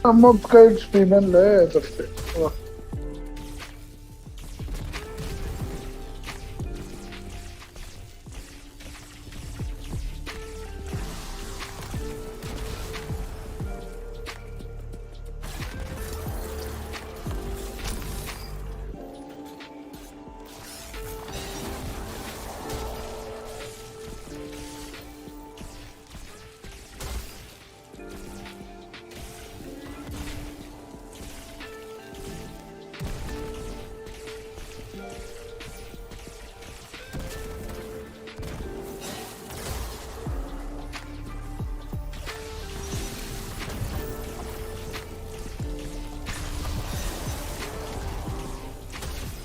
हम उसका experience है इधर से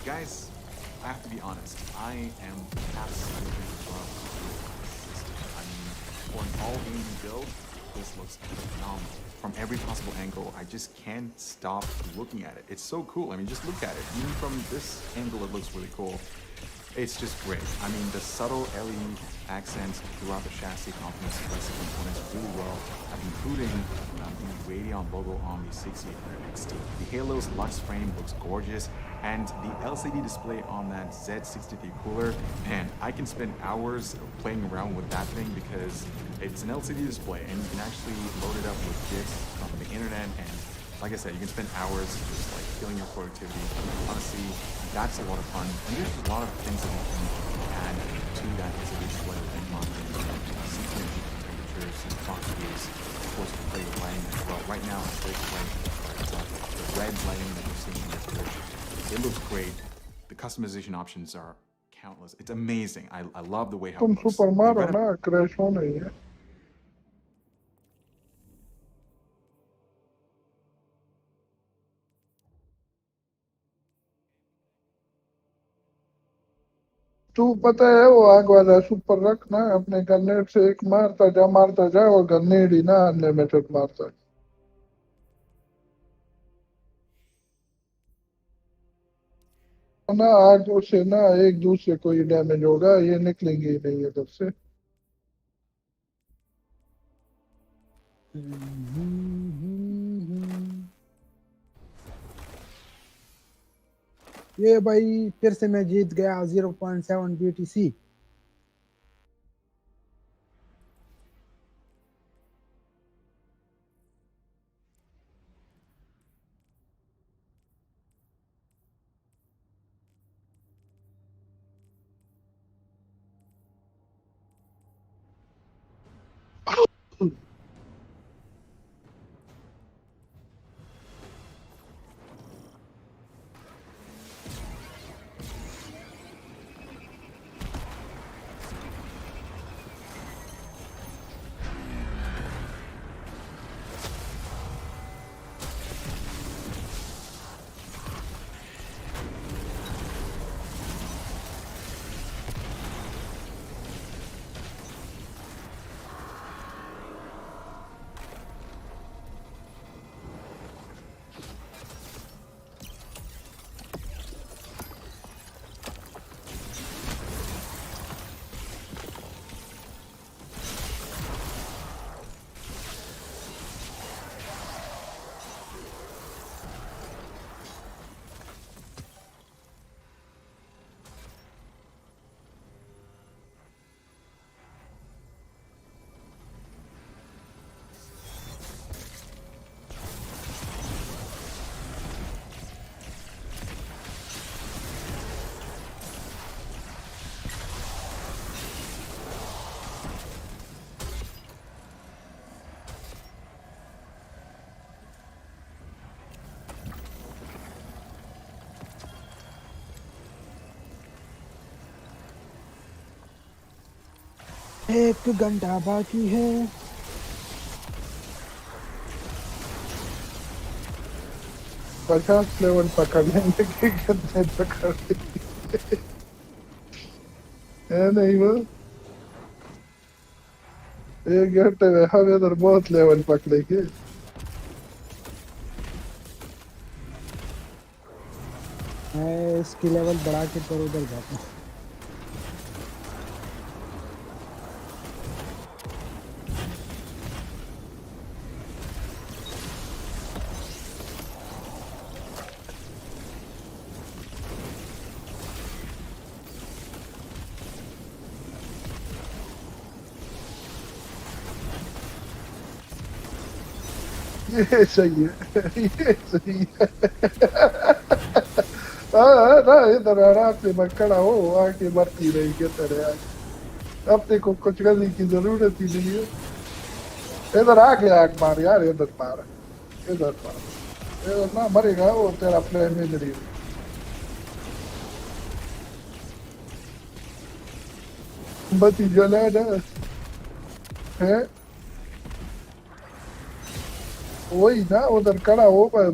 Guys, I have to be honest, I am absolutely in love with this system. I mean, for an all AMD build, this looks phenomenal. From every possible angle, I just can't stop looking at it. It's so cool. I mean, just look at it. Even from this angle, it looks really cool. It's just great. I mean, the subtle LED accents throughout the chassis complements the rest of the components really well, including the Radeon logo on the 6800 XT. The Halo's Lux frame looks gorgeous, and the LCD display on that Z63 cooler, man, I can spend hours playing around with that thing because it's an LCD display, and you can actually load it up with GIFs from the internet, and like I said, you can spend hours just like feeling your productivity. Honestly, that's a lot of fun. And there's a lot of things that you can add to that LCD display, like monitoring temperatures and clock views. Of course, you can play with lighting as well. Right now, it's very bright. The red lighting that you're seeing in this bridge, it looks great. The customization options are countless. It's amazing. I love the way how तुम it looks. Super मारो We've got ना crash हो नहीं है तू पता है वो आग वाला सुपर रख ना अपने गन्नेट से एक मारता जा और गन्नेट ही ना अनलिमिटेड मारता ना आग से ना एक दूसरे को ही डैमेज होगा ये निकलेंगे ही नहीं इधर से ये भाई फिर से मैं जीत गया 0.7 BTC एक घंटा बाकी है। 50 लेवल पकड़ लेंगे कि कितने पकड़ लेंगे है नहीं वो एक घंटे में हम इधर बहुत लेवल पकड़ेंगे। मैं इसकी लेवल बढ़ा के पर उधर जाता हूँ। ये सही है ये सही है ना इधर आराम से मक्खड़ा हो आके मरती रहेगी तेरे आज अब देखो कुछ करने की जरूरत ही नहीं है। इधर आके आग मार यार इधर मार इधर ना मरेगा वो तेरा प्लेन में नहीं बत्ती जला ना है वही ना उधर खड़ा हो पर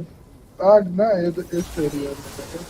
आग ना इस एरिया में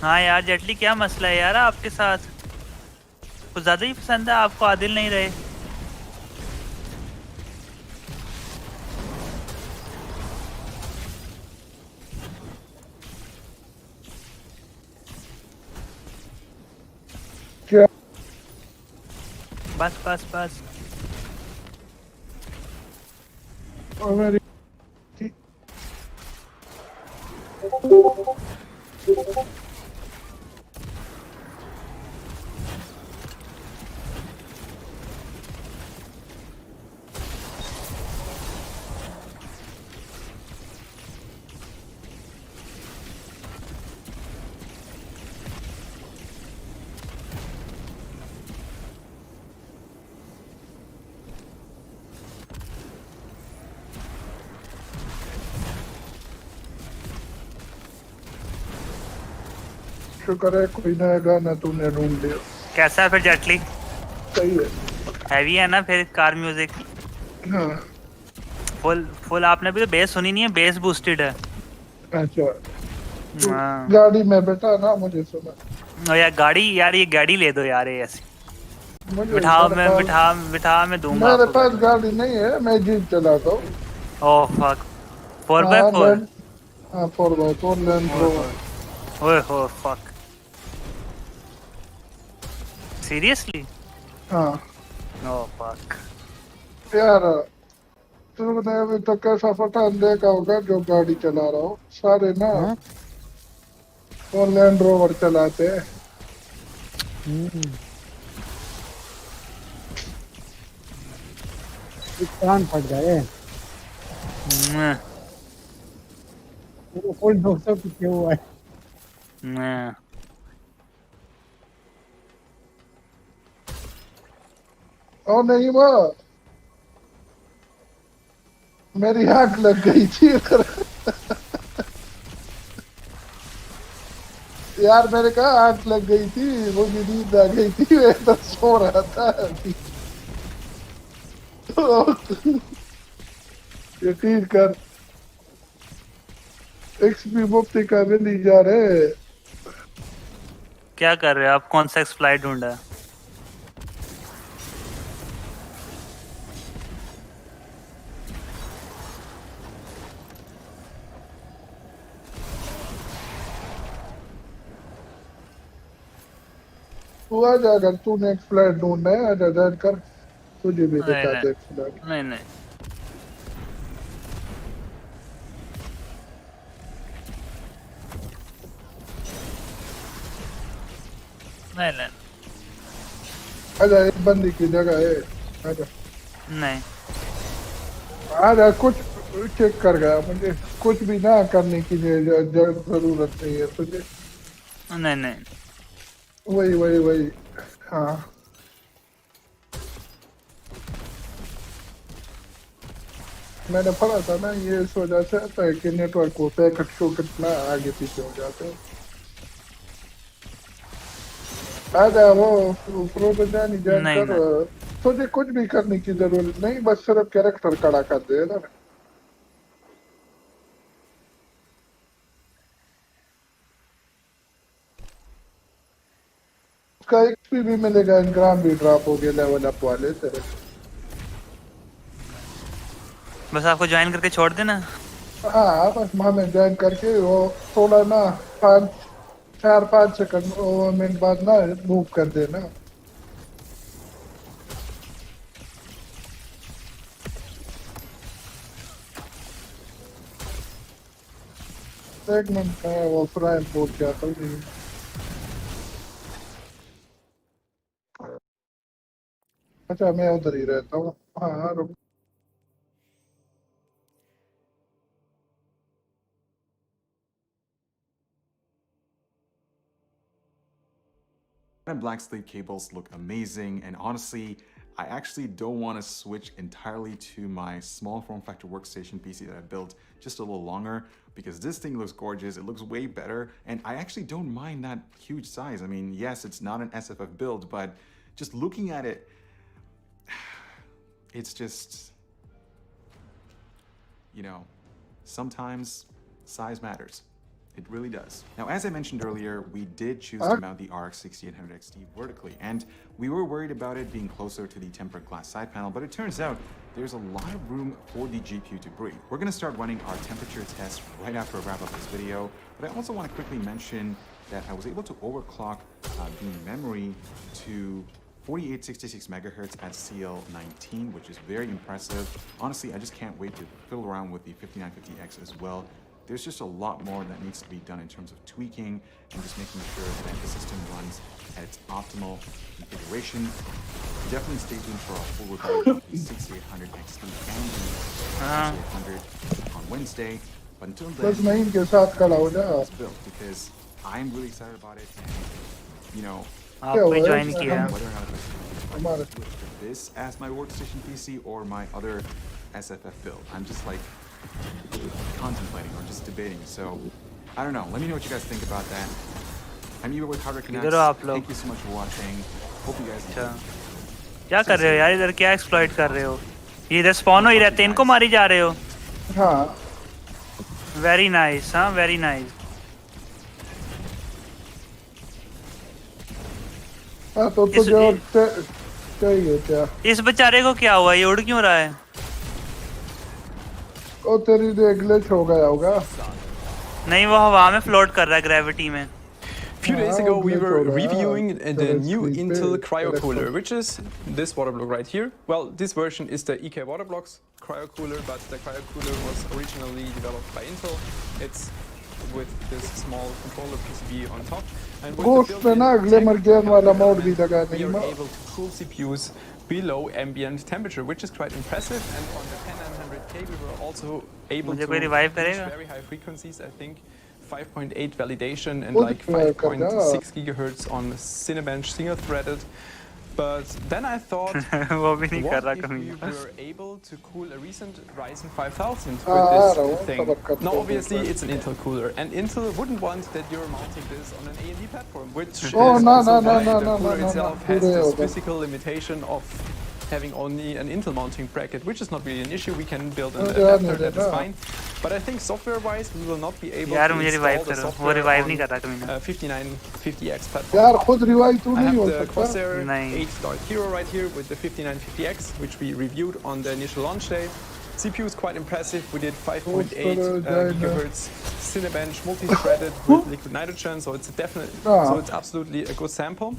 हाँ यार जेटली क्या मसला है यार आपके साथ? कुछ ज्यादा ही पसंद है आपको, आदिल नहीं रहे। क्या? बस बस बस। और मेरी शुक्र है कोई नया गाना तूने ढूंढ लिया। कैसा है फिर जेटली? सही है। हैवी है ना फिर कार म्यूजिक? हाँ। फुल आपने भी तो बेस सुनी नहीं है, बेस बूस्टेड है। अच्छा हाँ। गाड़ी में बैठा ना मुझे सुना। और यार गाड़ी, यार ये गाड़ी ले दो यार, ये ऐसी मुझे बिठाओ, मेरे मैं पास- बिठा मैं दूंगा मेरे आपको पास गाड़ी। गाड़ी नहीं है, मैं जीप चलाता हूँ। Oh fuck, 4x4? हाँ 4x4 लैंड रोवर। ओए हो फक, सीरियसली? हाँ ओह फक। यार तुमने अभी तो कैसा पठान देखा होगा जो गाड़ी चला रहा हो, सारे ना वो लैंड रोवर चलाते हैं। कान फट गए। फुल 200 कितने हुआ है? ओ नहीं वो मेरी आंख लग गई थी। यार मैंने कहा आंख लग गई थी, मुझे नींद आ गई थी, मैं तो सो रहा था अभी। यकीन कर एक्सपी मुफ्ती का मिल जा रहे। क्या कर रहे हो आप? कौन सा एक्सप्लाइट ढूंढा है? तू आ जा, अगर तूने एक फ्लैट ढूंढना है आजा ज्वाइन कर, तुझे भी नहीं दिखाते एक फ्लैट। नहीं नहीं नहीं नहीं आजा, एक बंदी की जगह है, आजा नहीं। आजा। कुछ चेक कर गया, मुझे कुछ भी ना करने की जरूरत नहीं है तुझे। नहीं नहीं वही वही वही। हाँ मैंने पढ़ा था ना, ये इस वजह से आता है कि नेटवर्क को पैकेट शो कितना आगे पीछे हो जाते हैं। आजा वो प्रो पे जानी जान नहीं, कर। तुझे कुछ भी करने की जरूरत नहीं, बस सिर्फ कैरेक्टर खड़ा कर दे ना। उसका एक्सपी भी मिलेगा, इंग्राम भी ड्रॉप हो गया लेवल अप वाले तेरे। बस आपको ज्वाइन करके छोड़ देना। हाँ बस हमें ज्वाइन करके वो थोड़ा ना 4-5 सेकंड मिनट बाद ना मूव कर देना। एक मिनट में वो फ्राई पोर्ट क्या था। अच्छा मैं उधर ही रहता हूँ। हाँ रुक। And black slate cables look amazing, and honestly, I actually don't want to switch entirely to my small form factor workstation PC that I built just a little longer, because this thing looks gorgeous, it looks way better, and I actually don't mind that huge size. I mean, yes, it's not an SFF build, but just looking at it, it's just, you know, sometimes size matters. It really does. Now, as I mentioned earlier, we did choose to mount the RX 6800 XT vertically, and we were worried about it being closer to the tempered glass side panel, but it turns out there's a lot of room for the GPU to breathe. We're going to start running our temperature test right after I wrap up this video, but I also want to quickly mention that I was able to overclock the memory to 4866 megahertz at CL19, which is very impressive. Honestly, I just can't wait to fiddle around with the 5950X as well. There's just a lot more that needs to be done in terms of tweaking and just making sure that the system runs at its optimal configuration. Definitely stay tuned for a full review of the 6800 XT and the 6800 on Wednesday. But until then, बस मैं इनके साथ खड़ा हो जा it's built because I'm really excited about it. And, you know, आपने join किया whether or not I switch to this as my workstation PC or my other SFF build. I'm just like contemplating or just debating. So I don't know. Let me know what you guys think about that. I'm Eva with Hardware Connects. Thank you so much for watching. Hope you guys enjoy. क्या कर रहे हो यार इधर क्या exploit कर रहे हो ये इधर स्पॉन हो ही रहते हैं इनको मारी जा रहे हो हाँ वेरी नाइस हाँ वेरी नाइस हाँ तो जो चाहिए क्या इस बेचारे को क्या हुआ ये उड़ क्यों रहा है ओ तेरी ग्लिच हो गया होगा नहीं वो हवा में फ्लोट कर रहा है ग्रेविटी में A few days ago, we were reviewing the new Intel Cryocooler, which is this water block right here. Well, this version is the EK Waterblocks Cryocooler, but the Cryocooler was originally developed by Intel. It's with this small controller PCB on top. And with the built-in we are able to cool CPUs below ambient temperature, which is quite impressive. And on the 10900K, we were also able to reach very high frequencies, I think. 5.8 validation and like 5.6 gigahertz on Cinebench single-threaded. But then I thought, what if we were able to cool a recent Ryzen 5000 with this thing? Now, obviously, it's an Intel cooler, and Intel wouldn't want that you're mounting this on an AMD platform, which is also why the cooler itself has this physical limitation of having only an Intel mounting bracket, which is not really an issue. We can build an adapter, that is fine. But I think software-wise, we will not be able to install the software on 5950X platform. I have the Corsair 8 Dark Hero right here with the 5950X, which we reviewed on the initial launch day. CPU is quite impressive. We did 5.8 gigahertz Cinebench multi-threaded with liquid nitrogen, so it's so it's absolutely a good sample.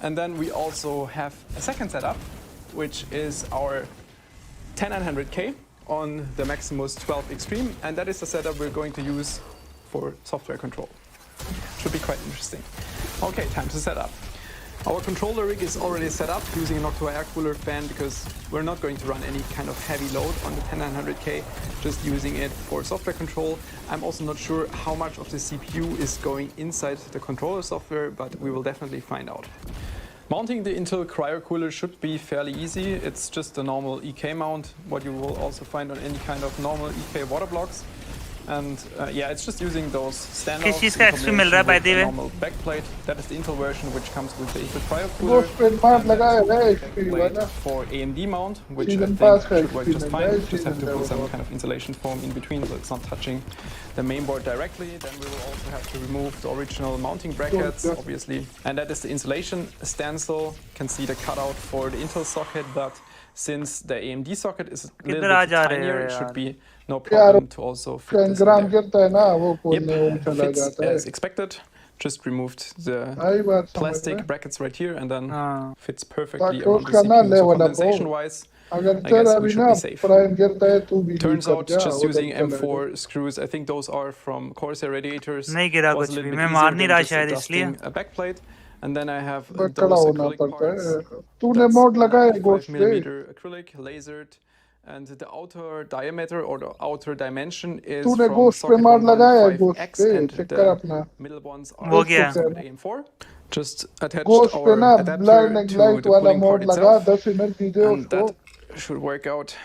And then we also have a second setup, which is our 10900K on the Maximus 12 Extreme, and that is the setup we're going to use for software control. Should be quite interesting. Okay, time to set up. Our controller rig is already set up using an Noctua air cooler fan because we're not going to run any kind of heavy load on the 10900K, just using it for software control. I'm also not sure how much of the CPU is going inside the controller software, but we will definitely find out. Mounting the Intel Cryocooler should be fairly easy. It's just a normal EK mount, what you will also find on any kind of normal EK water blocks. And yeah, it's just using those standoffs in combination with the normal backplate. That is the Intel version, which comes with the Intel Cryocooler. For AMD mount, which I think should work just fine. You just have to put some kind of insulation foam in between, so it's not touching the mainboard directly. Then we will also have to remove the original mounting brackets, obviously. And that is the insulation stencil. You can see the cutout for the Intel socket, but since the AMD socket is a little bit tinier, it should be no problem to also fit this in there. Yep, fits as expected. Just removed the plastic brackets right here and then fits perfectly around the CPU. So condensation-wise, I guess we should be safe. Turns out just using M4 screws, I think those are from Corsair radiators, was a little bit easier than just adjusting a backplate. And then I have those acrylic parts. That's 5mm acrylic, lasered, and the outer diameter or the outer dimension is from socket 1.5X, and the middle ones are from AM4. Just attached our adapter to the cooling port itself, and that should work out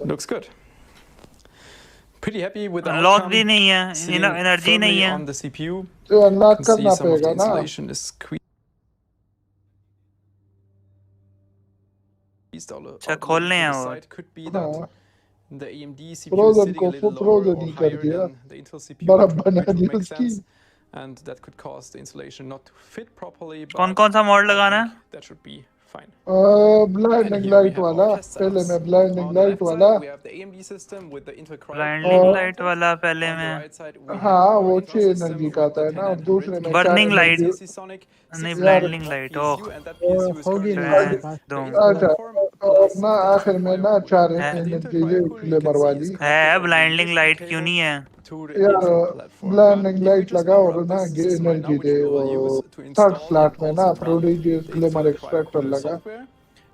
looks good. Pretty happy with the outcome. Sitting firmly on the CPU. You can see some of the insulation is squeezed अच्छा खोलने हैं वो side could be that हाँ the AMD CPU is frozen sitting को a little lower frozen or ही कर higher दिया than the Intel CPU, बर्फ बना which would दी make उसकी sense, and that could cause the installation not to fit properly. कौन But कौन सा mod I लगाना think है that should be fine. Blinding here we light have our वाला test पहले setups. मैं blinding On the light left वाला side, we have the AMD system with the Intel Cryo blinding cooler light mounted. वाला पहले On the में right side, we have हाँ our वो Intel 6 system energy का with आता the है ना और 10 दूसरे में 4 burning light energy AC Sonic नहीं 6 यार ब्लाइंडिंग लाइट ओ PSU, and that PSU is होगी currently ना running मेरे the पास Intel अच्छा platform और plus ना the Intel आखिर में Cryo ना cooler. 4 And the Intel energy Cryo cooler, you glamour can see, वाली is है connected over the blinding USB light क्यों cable नहीं है to the यार Intel platform. But blinding if we light just लगा power और up ना the system right now, energy which दे we वो will use to third install slot and में ना also run prodigious the glamour Intel Cryo extractor cooler लगा software,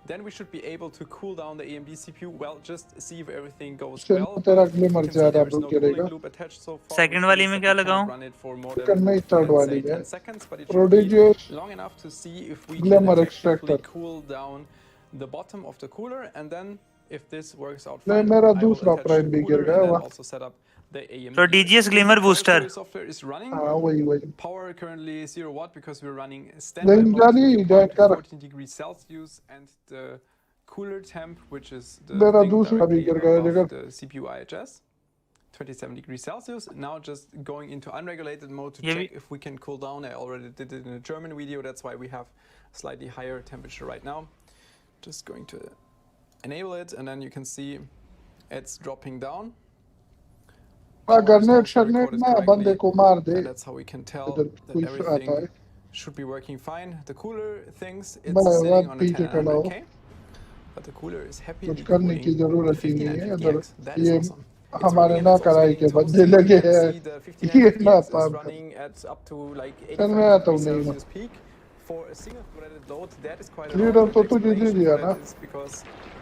then we should be able to cool down the AMD CPU. Well, just see if everything goes उससे well. तेरा But you glamour can see ज्यादा there is blue no cooling करेगा loop attached so far, second which वाली means में that क्या we लगाऊं cannot run it for more second than, में third let's वाली say, में 10 seconds. But it should be prodigious long enough to see if we can glamour effectively extractor cool down the bottom of the cooler. And then if this works out नहीं fine, मेरा I will दूसरा attach prime the भी गिर cooler गया and then वहाँ also set up the AMD. तो DGS glimmer Cryo booster cooler software is running. हाँ वही वही Power currently 0 watt because we're running standby नहीं mode. जानी Dew जॉइन point कर 14 degrees Celsius, and the cooler temp, which is the मेरा thing दूसरा भी directly गिर गया above जगह the CPU IHS, 27 degrees Celsius. Now just going into unregulated mode to ये check if we can cool down. I already did it in a German video, that's why we have slightly higher temperature right now. Just going to enable it, and then you can see it's dropping down. अगर net शटनेट ना बंदे को मार दे And that's how we can tell इधर that कोई आता everything है should be working fine. The cooler thinks it's bar sitting on a पीछे खड़ा हो 1000K, but the cooler is happily कुछ करने cooling की the जरूरत ही नहीं है इधर 1550X. That is ये awesome. It's हमारे running ना and it's also कराई getting के बंदे toasty. लगे You can हैं see the ये ना 1550X is पाप running at up to like चल 85 मैं आता हूँ degrees नहीं Celsius peak. For a single threaded load, that is quite a leader lot. तो And the तुझे दे explanation दिया for ना that is because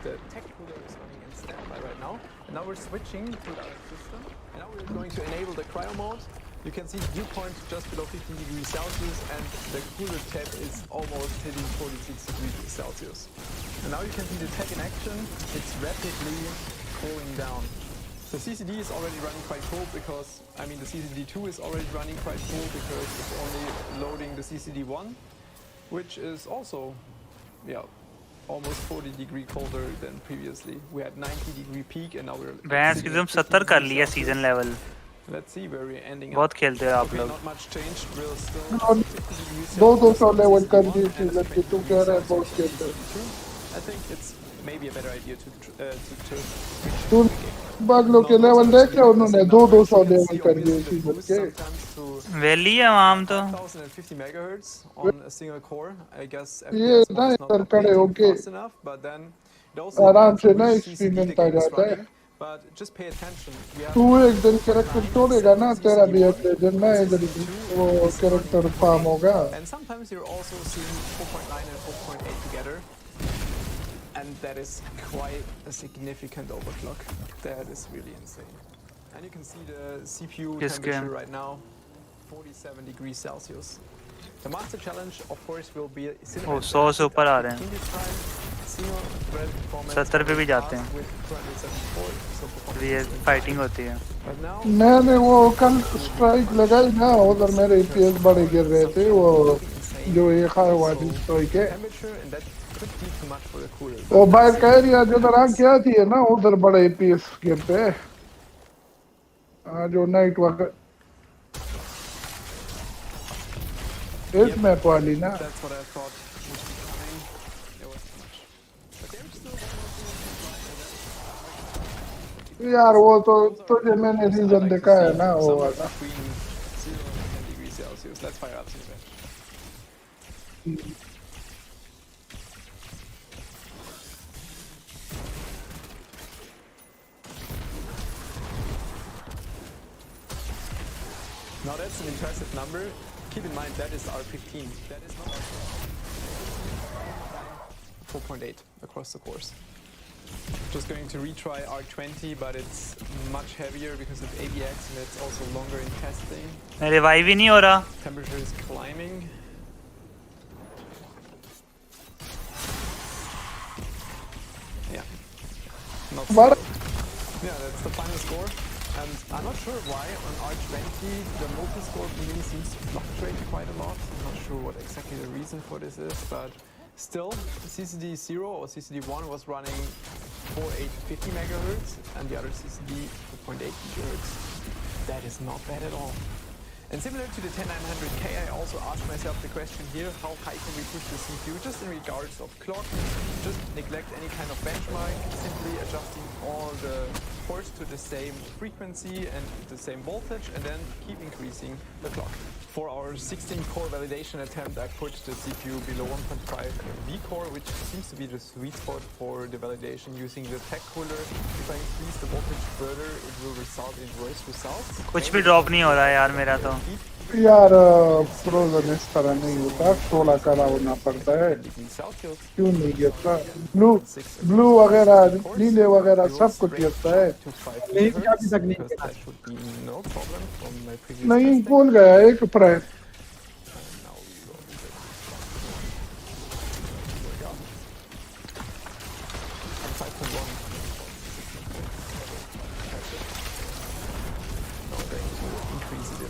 the tech cooler is running in standby right now. And now we're switching to the other system. And now we're going to enable the cryo mode. You can see the dew point just below 15 degrees Celsius, and the cooler tab is almost hitting 46 degrees Celsius. And now you can see the tech in action. It's rapidly cooling down. The CCD is already running quite full because, I mean, the CCD2 is already running quite full because it's only loading the CCD1, which is also, yeah, almost 40 degree colder than previously. We had 90 degree peak and now we're भैंस की तुम 70 कर लिया season level Let's see where we're ending बहुत up. खेलते हो आप Okay, लोग not much changed. We're still दो सौ लेवल कर दिए सीजन की तू कह रहा है बहुत खेलते I think it's maybe a better idea to तू बागलों के लेवल देखे उन्होंने 200 लेवल कर दिए सीजन के वेली है वहाँ तो 1050 megahertz on a single core. I guess ये FPS ना mode is not इधर खड़े updating होके fast enough, but then it also आराम depends से on ना which CCD the एक्सपीरियंस आ game is जाता है running. But just pay attention. We have तू एक दिन कैरेक्टर छोड़ेगा ना तेरा भी अगले दिन ना इधर वो कैरेक्टर फार्म होगा And sometimes you're also seeing 4.9 and 4.8 together. And that is quite a significant overclock. That is really insane. And you can see the CPU Yes, temperature game. right now, 47 degrees Celsius. The master challenge, of course, will be ओ 100 से ऊपर आ रहे हैं 70 पे भी जाते हैं ये fighting होती है मैंने वो कल स्ट्राइक लगाई ना उधर मेरे ईपीएस बड़े गिर रहे थे वो जो एक है वाली स्ट्राइक है वो बाहर कह रही है जिधर आग क्या थी है ना उधर बड़े ईपीएस गिरते हैं जो नाइट वक्त इस मैप वाली ना यार वो तो तुझे मैंने रीजन देखा है ना वो वाला Now that's an impressive number. Keep in mind that is R15. That is not 4.8 across the course. Just going to retry R20, but it's much heavier because of AVX and it's also longer in testing. Revive ही नहीं हो रहा Temperature is climbing. Yeah. Not so. Yeah, that's the final score. And I'm not sure why on R20 the multi-score really seems to fluctuate quite a lot. I'm not sure what exactly the reason for this is, but Still, CCD 0 or CCD 1 was running 4850 megahertz, and the other CCD 2.8 gigahertz. That is not bad at all. And similar to the 10900K, I also asked myself the question here, how high can we push the CPU just in regards of clock? Just neglect any kind of benchmark, simply adjusting all the ports to the same frequency and the same voltage, and then keep increasing the clock. For our 16-core validation attempt, I put the CPU below 1.5 V-core, which seems to be the sweet spot for the validation using the tech cooler. If I increase the voltage further, it will result in worse results. कुछ भी drop नहीं हो रहा है यार मेरा तो यार फ्रोजन इस तरह नहीं होता 16 का होना पड़ता है क्यों नहीं गिरता ब्लू वगैरह नीले वगैरह सब कुछ गिरता है नहीं भूल गया एक price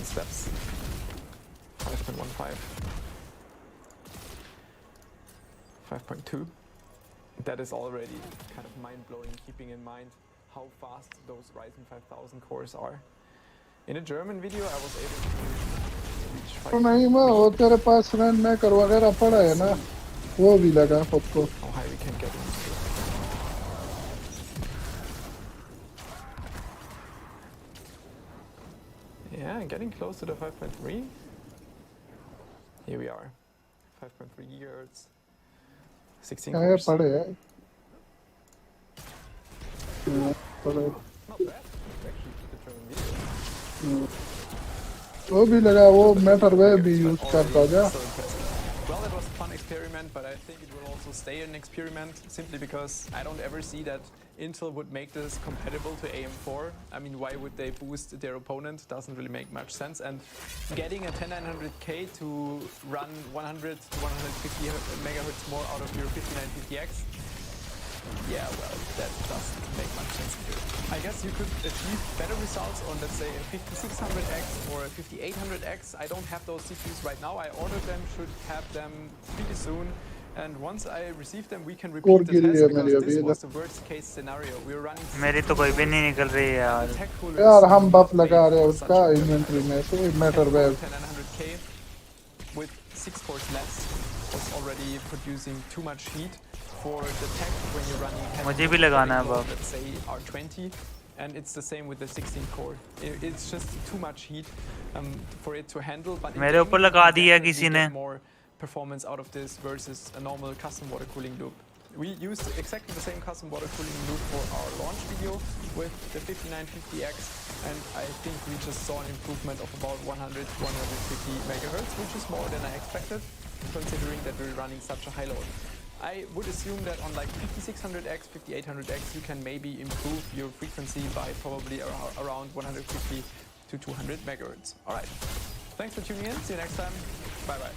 steps. 5.15. 5.2. That is already kind of mind-blowing, keeping in mind how fast those Ryzen 5000 cores are. In a German video, I was able to reach 5. नहीं मैं वो तेरे पास रन मेकर वगैरह पड़ा है ना वो भी लगा खुद को How high we can get into. Yeah, getting close to the 5.3. Here we are. 5.3 gigahertz. 16 cores. पड़े हैं Not bad. Actually, the German video. वो भी लगा वो मैटर वे भी यूज करता जा Well, it was a fun experiment, but I think it will also stay an experiment simply because I don't ever see that Intel would make this compatible to AM4. I mean, why would they boost their opponent? Doesn't really make much sense. And getting a 10900K to run 100 to 150 megahertz more out of your 5950X, yeah, well, that doesn't make much sense here. I guess you could achieve better results on, let's say, a 5600X or a 5800X. I don't have those CPUs right now. I ordered them, should have them pretty soon. And once I receive them, we can repeat the test because this was the worst case scenario. We were running. मेरी तो कोई भी नहीं निकल रही है यार यार हम बफ लगा रहे हैं उसका इन्वेंटरी में से matter wave 10900K with 6 cores less was already producing too much heat for the tech when you're running मुझे भी लगाना है बफ let's say R20, and it's the same with the 16 core. It's just too much heat for it to handle. But मेरे ऊपर लगा दिया किसी ने more performance out of this versus a normal custom water cooling loop. We used exactly the same custom water cooling loop for our launch video with the 5950X, and I think we just saw an improvement of about 100 to 150 megahertz, which is more than I expected, considering that we're running such a high load. I would assume that on like 5600X, 5800X, you can maybe improve your frequency by probably around 150 to 200 megahertz. All right. Thanks for tuning in. See you next time. Bye-bye.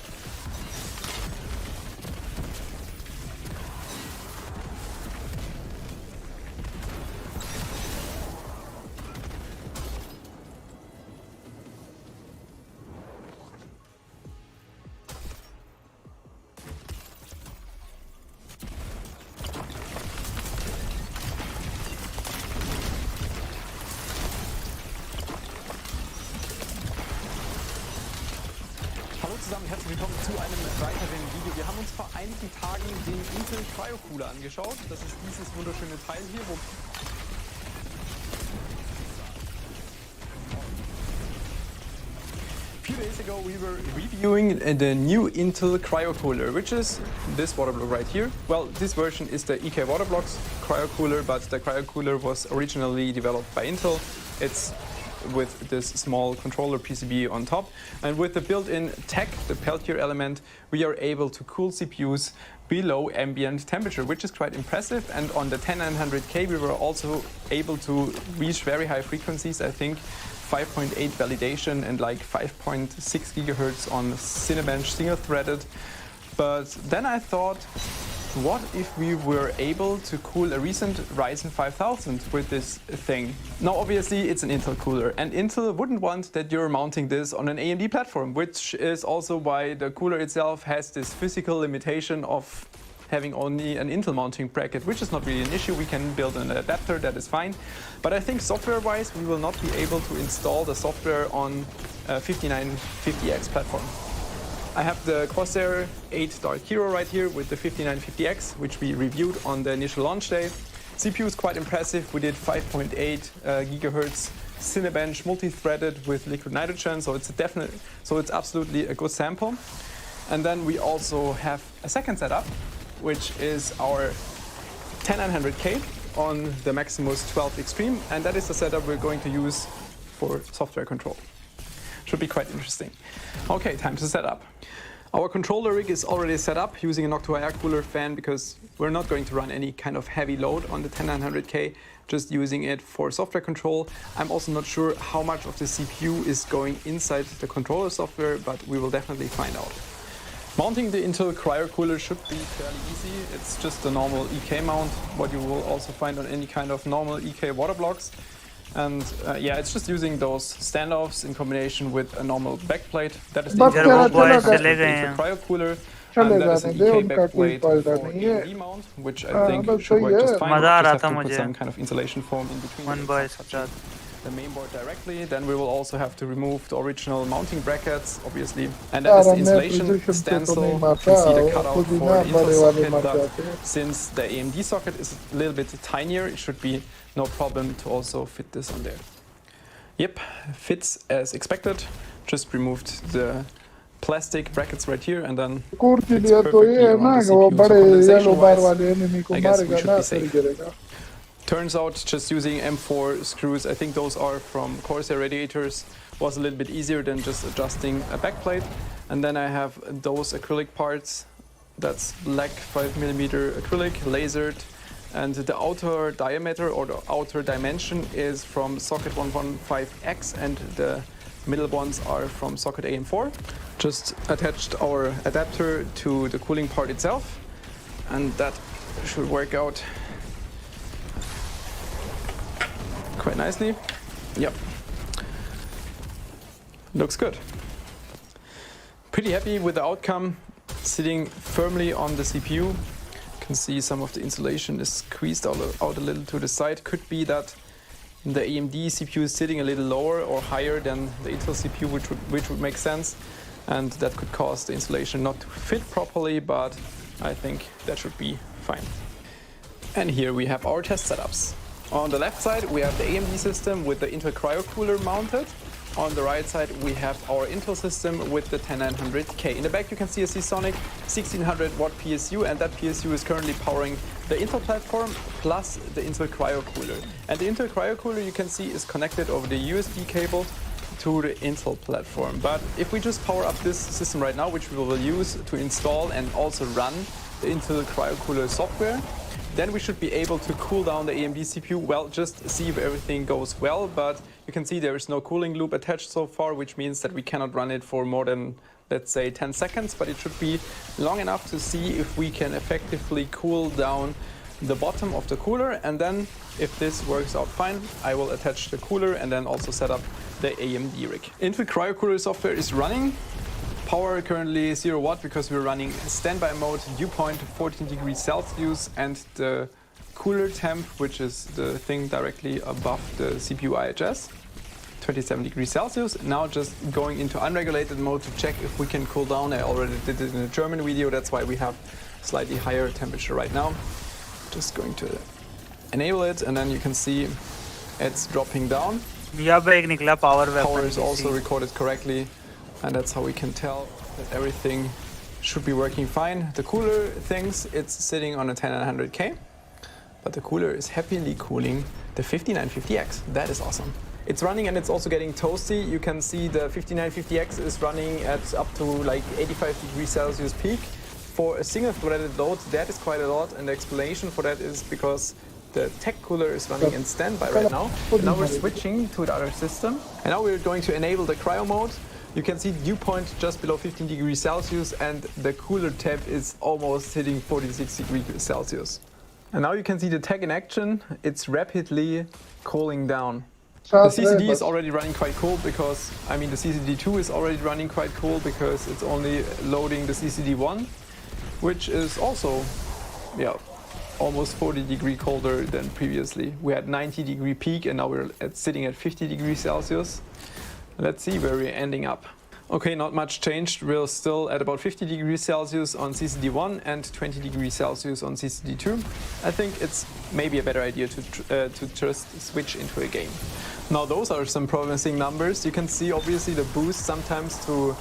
Zusammen, herzlich willkommen zu einem weiteren Video. Wir haben uns vor einigen Tagen den Intel Cryo Cooler angeschaut. Das ist dieses wunderschöne Teil hier, wo a few days ago we were reviewing the new Intel Cryo Cooler, which is this water block right here. Well, this version is the EK Waterblocks Cryo Cooler, but the Cryo Cooler was originally developed by Intel. It's with this small controller PCB on top, and with the built-in tech, the Peltier element, we are able to cool CPUs below ambient temperature, which is quite impressive. And on the 10900K we were also able to reach very high frequencies. I think 5.8 validation and like 5.6 gigahertz on Cinebench single-threaded. But then I thought, what if we were able to cool a recent Ryzen 5000 with this thing? Now obviously it's an Intel cooler, and Intel wouldn't want that you're mounting this on an AMD platform, which is also why the cooler itself has this physical limitation of having only an Intel mounting bracket, which is not really an issue. We can build an adapter, that is fine. But I think software-wise, we will not be able to install the software on 5950X platform. I have the Corsair 8 Dark Hero right here with the 5950X, which we reviewed on the initial launch day. CPU is quite impressive. We did 5.8 gigahertz Cinebench multi-threaded with liquid nitrogen, so it's absolutely a good sample. And then we also have a second setup, which is our 10900K on the Maximus 12 Extreme, and that is the setup we're going to use for software control. Should be quite interesting. Okay, time to set up. Our controller rig is already set up using a Noctua air cooler fan because we're not going to run any kind of heavy load on the 10900K, just using it for software control. I'm also not sure how much of the CPU is going inside the controller software, but we will definitely find out. Mounting the Intel Cryo Cooler should be fairly easy. It's just a normal EK mount, what you will also find on any kind of normal EK water blocks. And yeah, it's just using those standoffs in combination with a normal backplate. That is the Intel Cryo Cooler. And that is an EK backplate for AMD mount, which I think should work just fine. We just have to put some kind of insulation foam in between the main board directly. Then we will also have to remove the original mounting brackets, obviously. And that is the installation stencil. You can see the cutout for the Intel socket, but since the AMD socket is a little bit tinier, it should be no problem to also fit this on there. Yep, fits as expected. Just removed the plastic brackets right here, and then it's perfectly on the CPU. So condensation-wise, I guess we should be safe. Turns out just using M4 screws, I think those are from Corsair radiators, was a little bit easier than just adjusting a backplate. And then I have those acrylic parts. That's black 5mm acrylic, lasered. And the outer diameter or the outer dimension is from socket 115X, and the middle ones are from socket AM4. Just attached our adapter to the cooling part itself, and that should work out quite nicely. Yep. Looks good. Pretty happy with the outcome. Sitting firmly on the CPU. You can see some of the insulation is squeezed out a little to the side. Could be that the AMD CPU is sitting a little lower or higher than the Intel CPU, which would make sense. And that could cause the insulation not to fit properly, but I think that should be fine. And here we have our test setups. On the left side, we have the AMD system with the Intel Cryo Cooler mounted. On the right side, we have our Intel system with the 10900K. In the back, you can see a Seasonic 1600 watt PSU, and that PSU is currently powering the Intel platform plus the Intel Cryo Cooler. And the Intel Cryo Cooler, you can see, is connected over the USB cable to the Intel platform. But if we just power up this system right now, which we will use to install and also run the Intel Cryo Cooler software, then we should be able to cool down the AMD CPU. Well, just see if everything goes well, but you can see there is no cooling loop attached so far, which means that we cannot run it for more than, let's say, 10 seconds, but it should be long enough to see if we can effectively cool down the bottom of the cooler. And then if this works out fine, I will attach the cooler and then also set up the AMD rig. Intel Cryo Cooler software is running. Power currently 0 watt because we're running standby mode, dew point 14 degrees Celsius, and the cooler temp, which is the thing directly above the CPU IHS, 27 degrees Celsius. Now just going into unregulated mode to check if we can cool down. I already did it in a German video, that's why we have slightly higher temperature right now. Just going to enable it, and then you can see it's dropping down. Power is also recorded correctly. And that's how we can tell that everything should be working fine. The cooler thinks it's sitting on a 10900K, but the cooler is happily cooling the 5950X. That is awesome. It's running and it's also getting toasty. You can see the 5950X is running at up to like 85 degrees Celsius peak. For a single threaded load, that is quite a lot, and the explanation for that is because the tech cooler is running in standby right now. And now we're switching to the other system. And now we're going to enable the cryo mode. You can see dew point just below 15 degrees Celsius, and the cooler temp is almost hitting 46 degrees Celsius. And now you can see the tech in action. It's rapidly cooling down. The CCD is already running quite cool because, I mean, the CCD2 is already running quite cool because it's only loading the CCD1, which is also yeah, almost 40 degree colder than previously. We had 90 degree peak and now we're sitting at 50 degrees Celsius. Let's see where we're ending up. Okay, not much changed. We're still at about 50 degrees Celsius on CCD1 and 20 degrees Celsius on CCD2. I think it's maybe a better idea to just switch into a game. Now those are some promising numbers. You can see obviously the boost sometimes to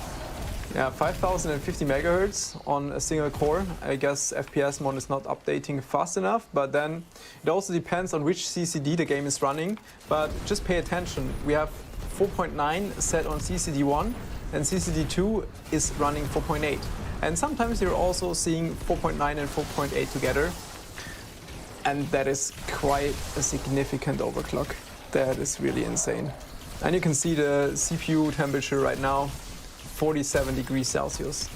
5050 megahertz on a single core. I guess FPSmon is not updating fast enough, but then it also depends on which CCD the game is running. But just pay attention, we have 4.9 set on CCD1 and CCD2 is running 4.8. And sometimes you're also seeing 4.9 and 4.8 together. And that is quite a significant overclock. That is really insane. And you can see the CPU temperature right now, 47 degrees Celsius.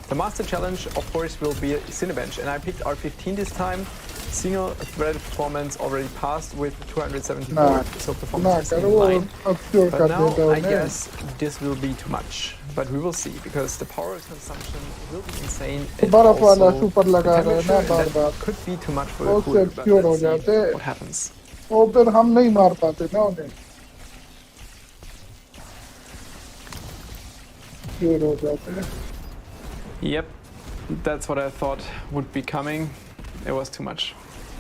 The master challenge, of course, will be Cinebench, and I picked R15 this time. Single thread performance already passed with 274, so performance is in line. But now I guess this will be too much. But we will see, because the power consumption will be insane. And also the temperature, and that could be too much for the cooler, but let's see what happens. वो फिर हम नहीं मार पाते ना उन्हें क्यों हो जाते हैं Yep, that's what I thought would be coming. It was too much.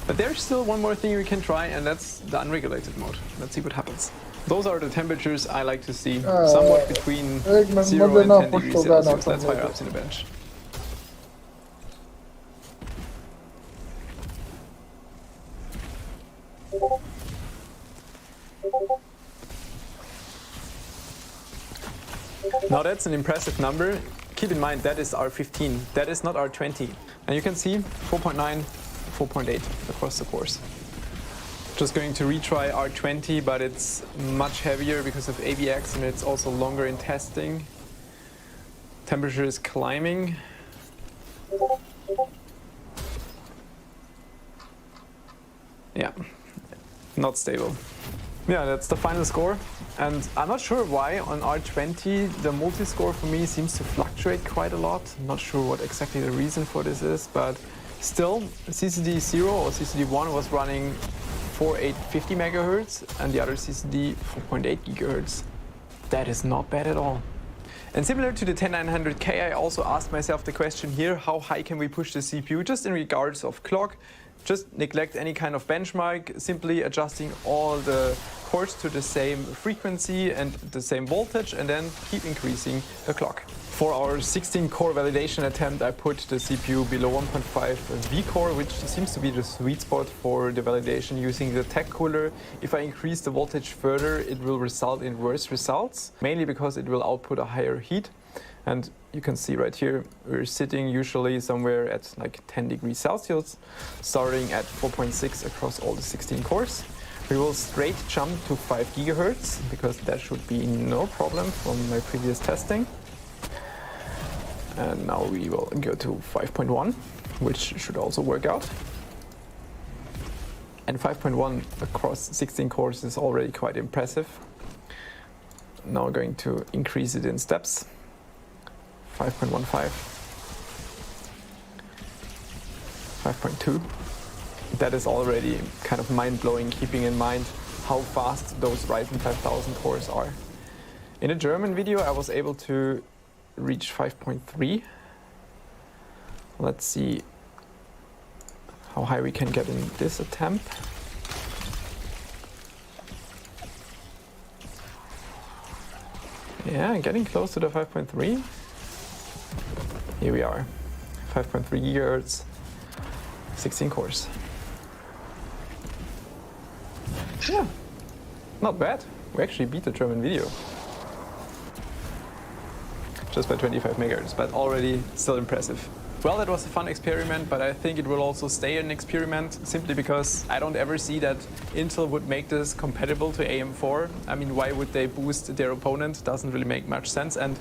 But there's still one more thing we can try, and that's the unregulated mode. Let's see what happens. Those are the temperatures I like to see, somewhat between 0 and 10 degrees Celsius. That's why I'm in the bench. Now that's an impressive number. Keep in mind that is R15, that is not R20. And you can see 4.9, 4.8 across the course. Just going to retry R20, but it's much heavier because of AVX and it's also longer in testing. Temperature is climbing. Yeah, not stable. Yeah, that's the final score. And I'm not sure why on R20 the multi-score for me seems to fluctuate quite a lot. I'm not sure what exactly the reason for this is, but still CCD0 or CCD1 was running 4850 megahertz and the other CCD 4.8 gigahertz. That is not bad at all. And similar to the 10900K, I also asked myself the question here, how high can we push the CPU just in regards of clock? Just neglect any kind of benchmark, simply adjusting all the cores to the same frequency and the same voltage, and then keep increasing the clock. For our 16-core validation attempt, I put the CPU below 1.5 V-core, which seems to be the sweet spot for the validation using the tech cooler. If I increase the voltage further, it will result in worse results, mainly because it will output a higher heat. And you can see right here, we're sitting usually somewhere at like 10 degrees Celsius, starting at 4.6 across all the 16 cores. We will straight jump to 5 gigahertz, because that should be no problem from my previous testing. And now we will go to 5.1, which should also work out. And 5.1 across 16 cores is already quite impressive. Now we're going to increase it in steps. 5.15, 5.2. That is already kind of mind-blowing, keeping in mind how fast those Ryzen 5000 cores are. In a German video, I was able to reach 5.3. Let's see how high we can get in this attempt. Yeah, getting close to the 5.3. Here we are, 5.3 gigahertz, 16 cores. Yeah, not bad. We actually beat the German video. Just by 25 megahertz, but already still impressive. Well, that was a fun experiment, but I think it will also stay an experiment simply because I don't ever see that Intel would make this compatible to AM4. I mean, why would they boost their opponent? Doesn't really make much sense. And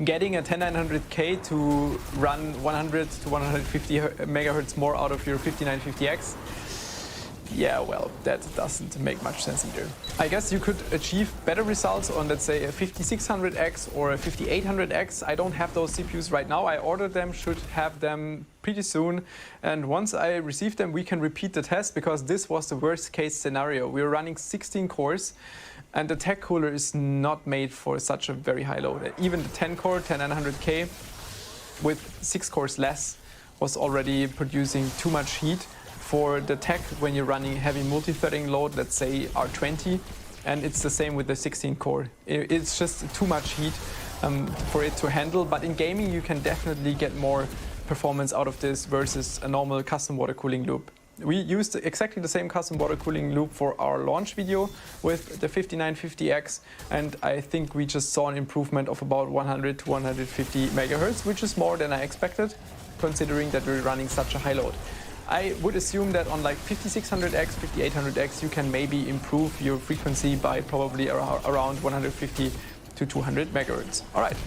getting a 10900K to run 100 to 150 megahertz more out of your 5950X, yeah, well, that doesn't make much sense either. I guess you could achieve better results on, let's say, a 5600X or a 5800X. I don't have those CPUs right now. I ordered them, should have them pretty soon. And once I receive them, we can repeat the test, because this was the worst case scenario. We were running 16 cores. And the tech cooler is not made for such a very high load. Even the 10-core 10900K with 6 cores less was already producing too much heat for the tech when you're running heavy multi-threading load, let's say R20. And it's the same with the 16-core. It's just too much heat for it to handle. But in gaming, you can definitely get more performance out of this versus a normal custom water cooling loop. We used exactly the same custom water cooling loop for our launch video with the 5950X, and I think we just saw an improvement of about 100 to 150 megahertz, which is more than I expected, considering that we're running such a high load. I would assume that on like 5600X, 5800X, you can maybe improve your frequency by probably around 150 to 200 megahertz. All right,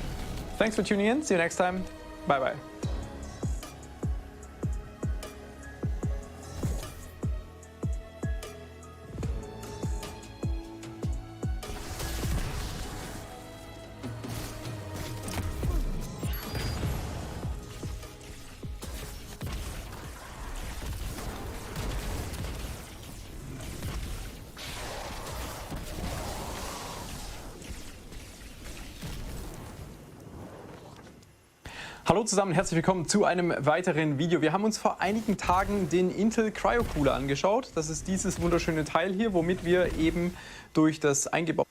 thanks for tuning in. See you next time. Bye-bye. Hallo zusammen, herzlich willkommen zu einem weiteren Video. Wir haben uns vor einigen Tagen den Intel Cryo Cooler angeschaut. Das ist dieses wunderschöne Teil hier, womit wir eben durch das eingebaute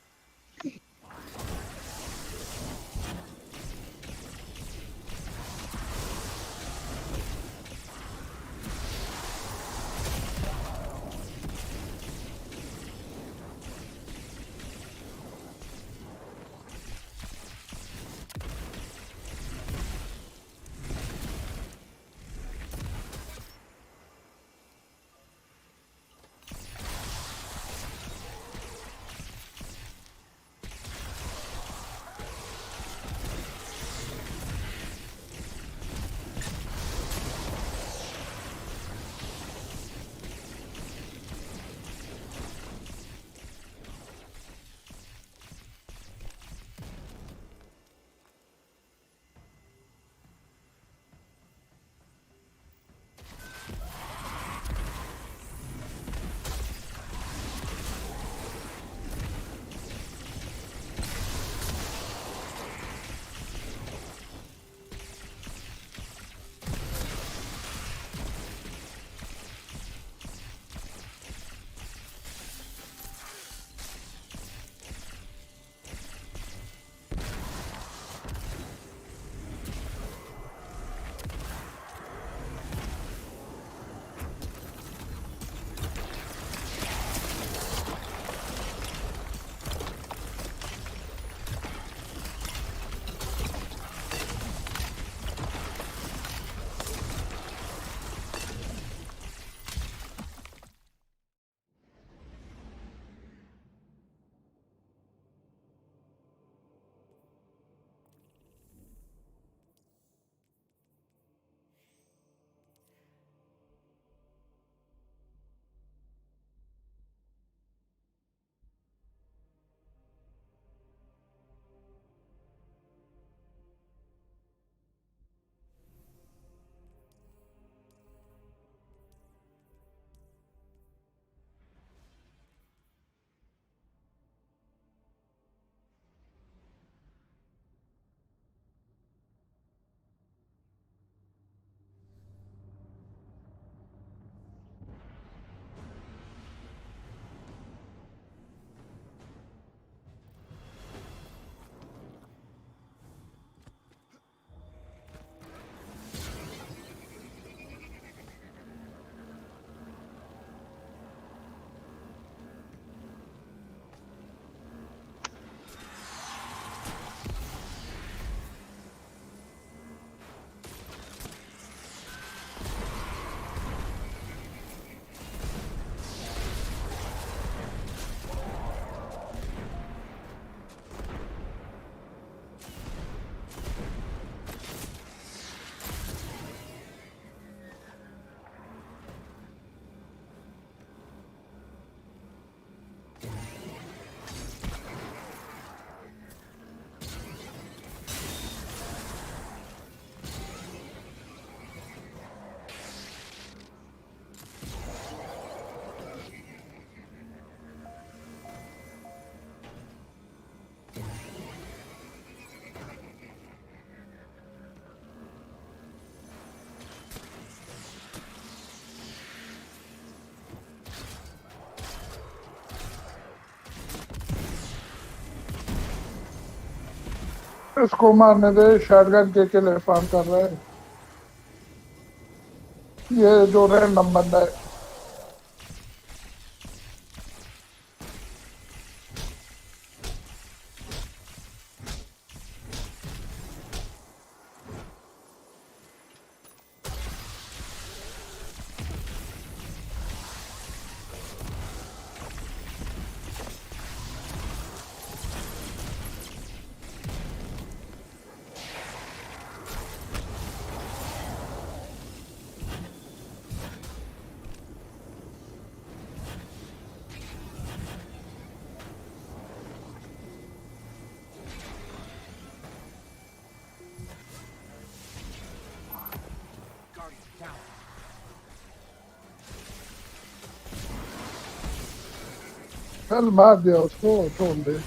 इसको मारने दे, shotgun के लिए farm कर रहा है ये जो random बंदा है। चल मार दिया उसको, छोड़ दे।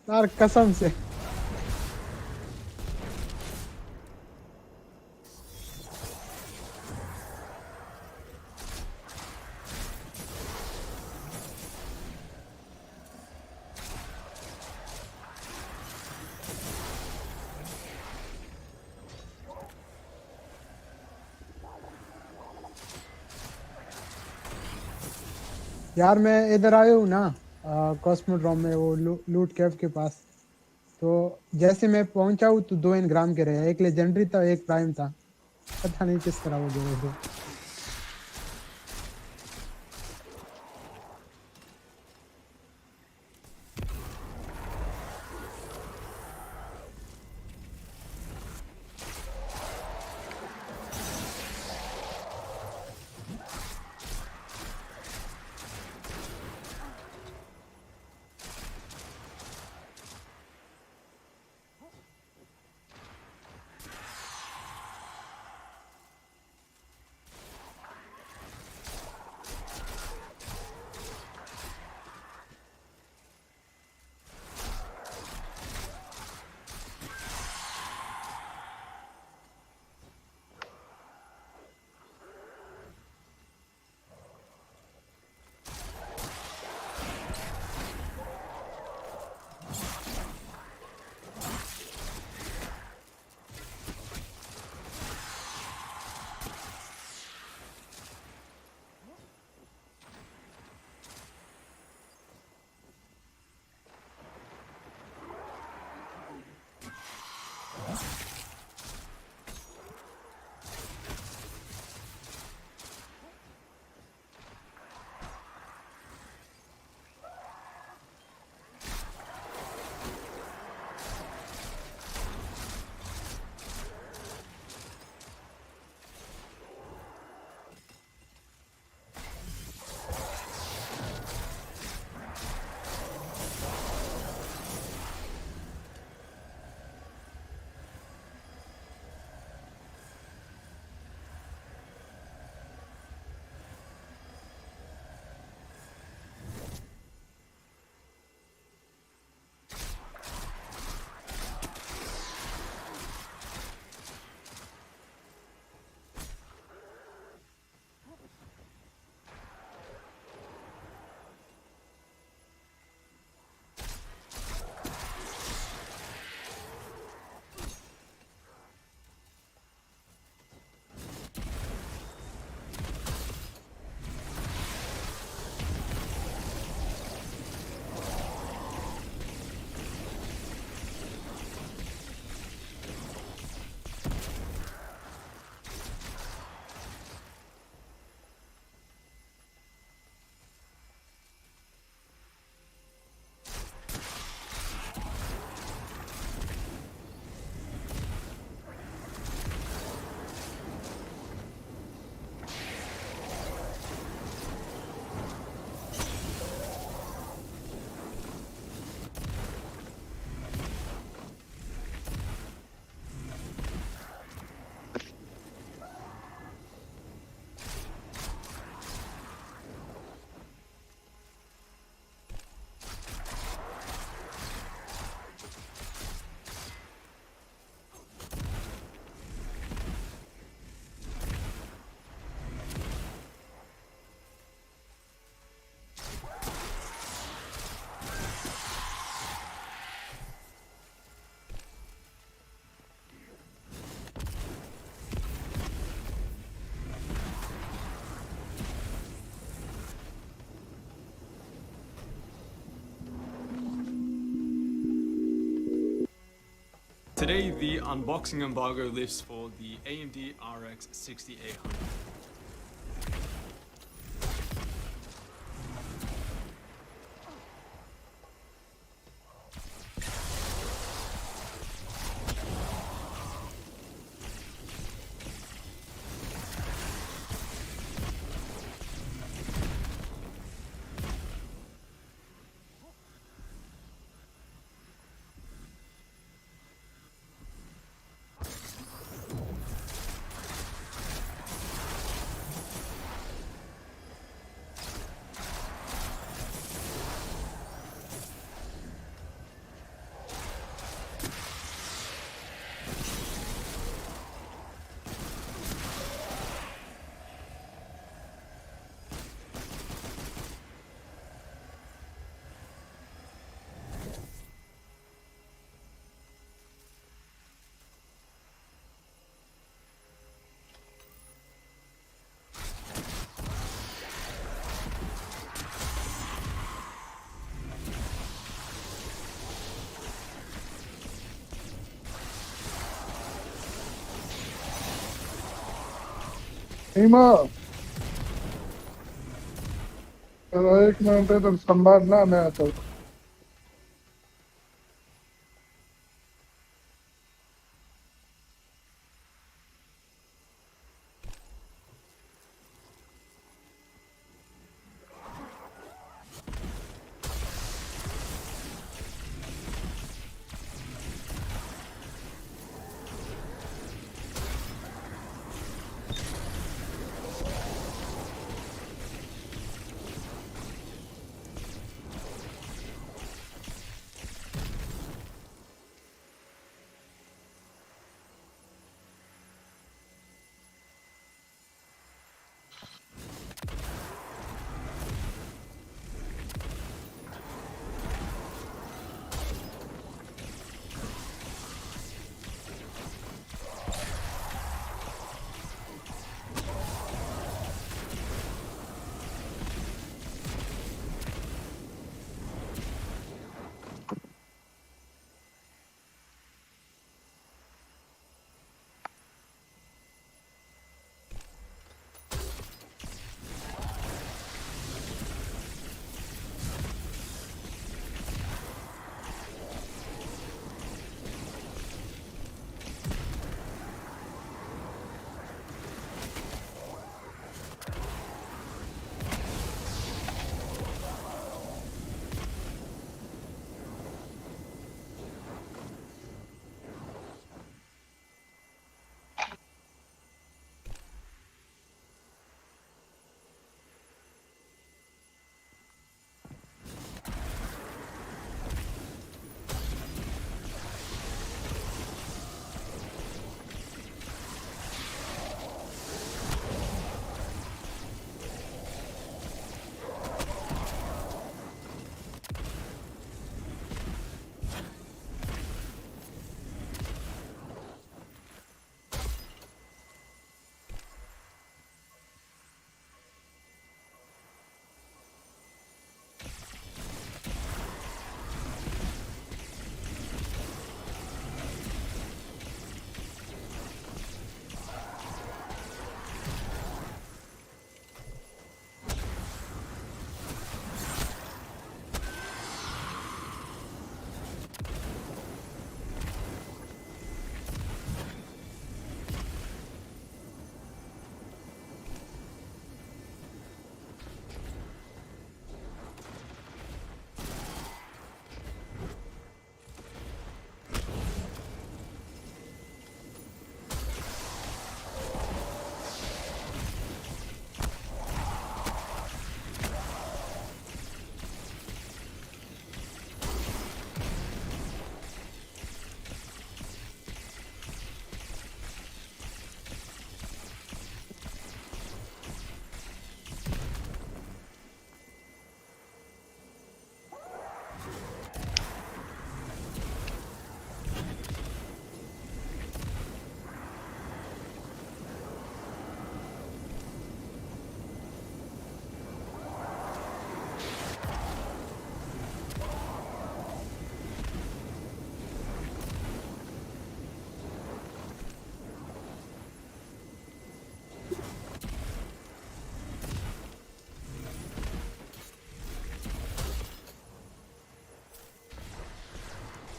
यार कसम से यार मैं इधर आया हूँ ना कॉस्मोड्रोम में, वो लूट केव के पास। तो जैसे मैं पहुंचा हूँ तो 2 एनग्राम के रहे, एक लेजेंडरी था एक प्राइम था, पता नहीं किस तरह वो गए थे। Today, the unboxing embargo lifts for the AMD RX 6800. Hima एक मिनट इधर संभालना, मैं आता हूँ।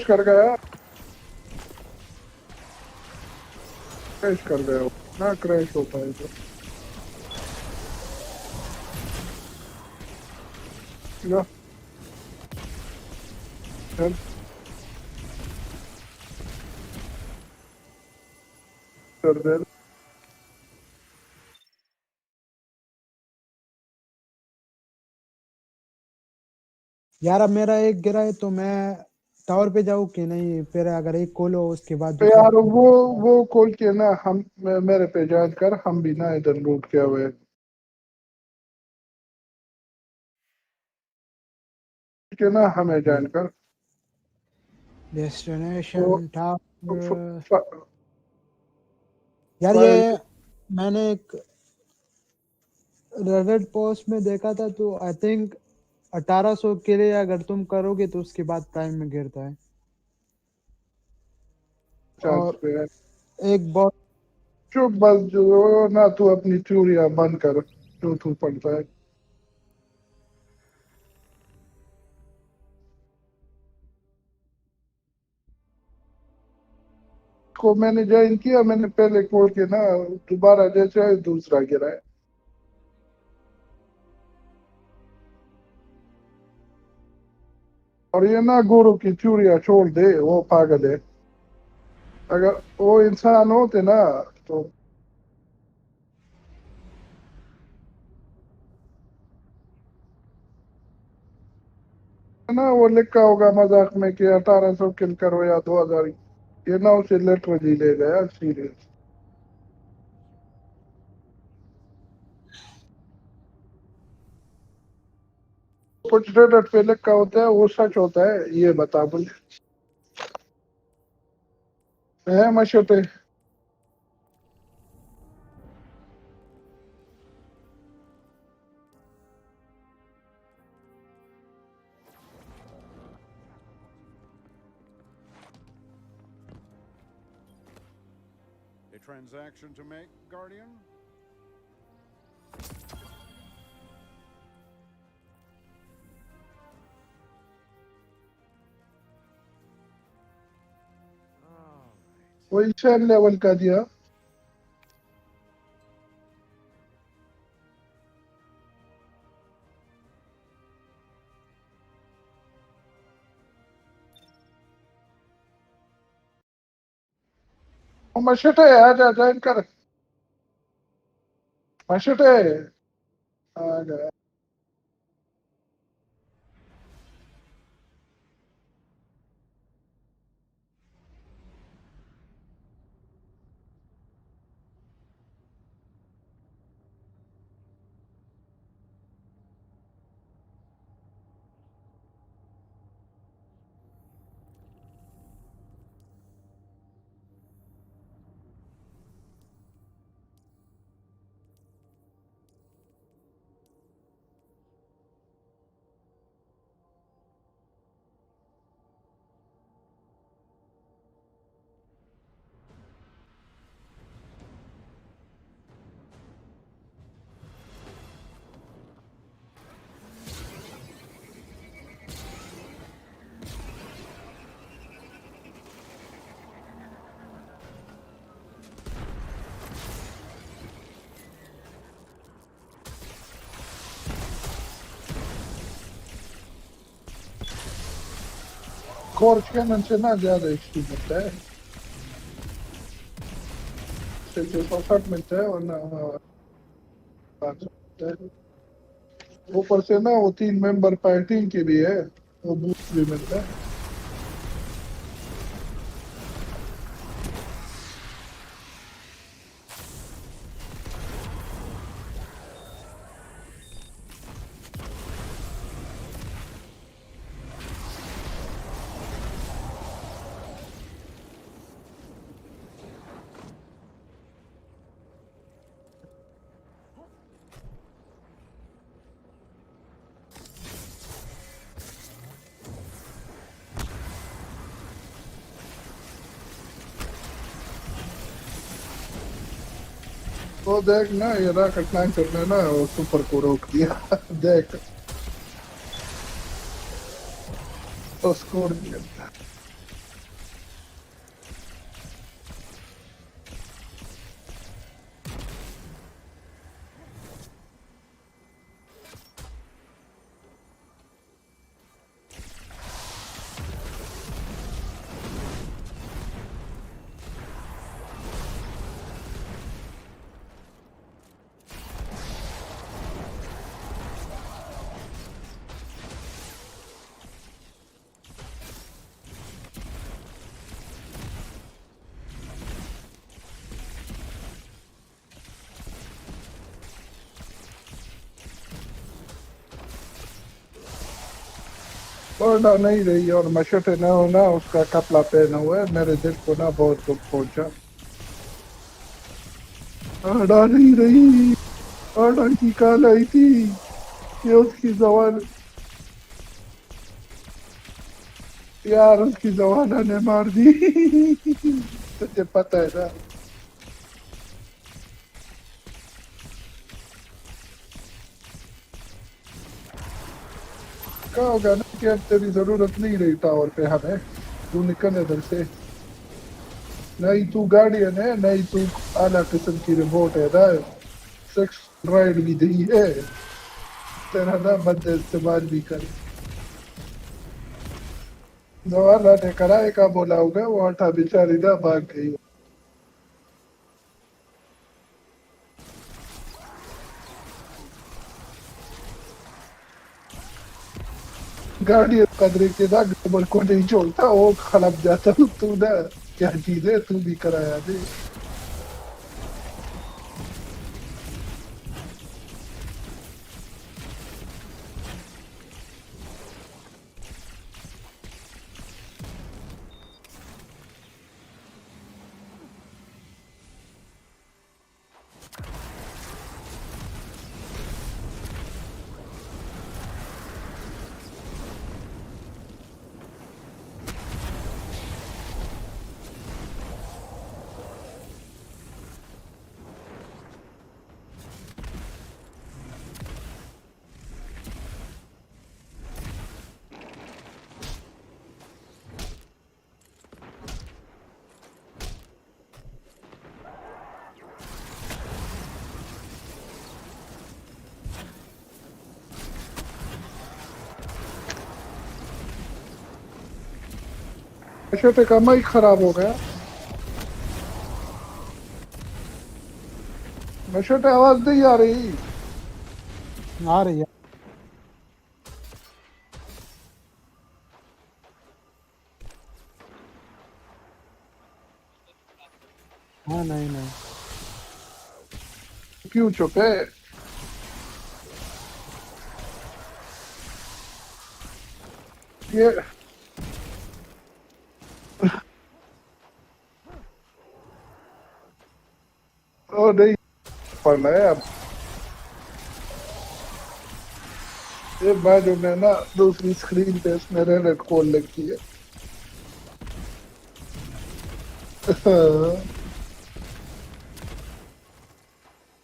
कर गया, क्रैश कर गया ना, क्रैश होता है तो या चल कर दे। यार अब मेरा एक गिरा है तो मैं टावर पे जाऊँ कि नहीं? फिर अगर एक कॉल हो उसके बाद तो दूसरा यार वो कॉल के ना, हम मेरे पे ज्वाइन कर, हम भी ना इधर लूट के हुए के ना, हमें ज्वाइन कर। Destination tower. फ- यार ये मैंने एक रेडिट पोस्ट में देखा था, तो आई थिंक 1800 के लिए अगर तुम करोगे तो उसके बाद प्राइम में गिरता है। चांस और पे है। एक बहुत चुप बस जो ना, तू अपनी चूड़ियां बंद कर जो तू पड़ता है। को मैंने ज्वाइन किया, मैंने पहले खोल के ना दोबारा जैसे है दूसरा गिरा है। और ये ना गुरु की चूड़ियां छोड़ दे, वो पागल है। अगर वो इंसान होते ना तो ना वो लिखा होगा मजाक में कि 1800 किल करो या 2000। ये ना उसे लिटरली ले गया सीरियस। कुछ रेडिट पे लिखा होता है वो सच होता है, ये बता मुझे। है मशोटे A transaction to make, Guardian? वही 6 लेवल का दिया। मशोटे आ जा, ज्वाइन कर मशोटे। आ गया। कोर्स कैनन से ना ज्यादा एक्सपी मिलता है, 660 मिलता है, और ना 500 मिलता है। ऊपर से ना वो 3 मेंबर पार्टी के भी है, वो बूस्ट भी मिलता है। वो देख ना, ये रॉकेट लॉन्चर ने ना वो सुपर को रोक दिया। देख तो स्कोर दिया। और ना नहीं रही, और मशटे ना हो ना उसका कपड़ा पहना हुआ है, मेरे दिल को ना बहुत दुख पहुंचा। आड़ा नहीं रही, आड़ा की काल आई थी, ये उसकी जवान यार, उसकी जवाना ने मार दी। तुझे पता है ना। कहा होगा ना कि अब तेरी जरूरत नहीं रही टावर पे हमें, तू निकल इधर से। नहीं तू गार्डियन है, नहीं तू आला किस्म की रिमोट है ना, सेक्स ड्राइड भी दी है तेरा ना, बंदे इस्तेमाल भी कर। जवाना ने कराए का बोला होगा, वो हटा बेचारी ना भाग गई। गार्डियन कदरे के ना ग्लोबल को नहीं छोड़ता, वो खलप जाता। तू ना क्या चीज है, तू भी कराया दे। छोटे का माइक खराब हो गया। छोटे आवाज नहीं आ रही। आ रही है। हाँ नहीं नहीं क्यों चुप है? ये ओ नहीं पढ़ना है अब। ये बाजू में ना दूसरी स्क्रीन पे इसमें रेड कॉल लगती है।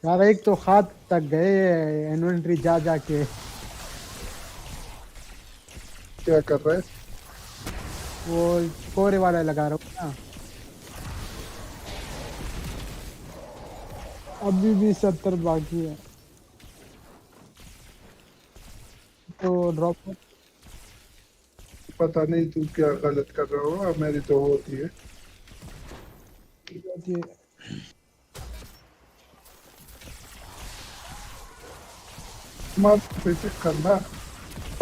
यार एक तो हाथ तक गए इन्वेंटरी जा जाके। क्या कर रहे हैं? वो कोरे वाला लगा रहा हूँ ना। अभी भी 70 बाकी है तो ड्रॉप। पता नहीं तू क्या गलत कर रहा हो, मेरी तो होती है। मत पे चेक करना।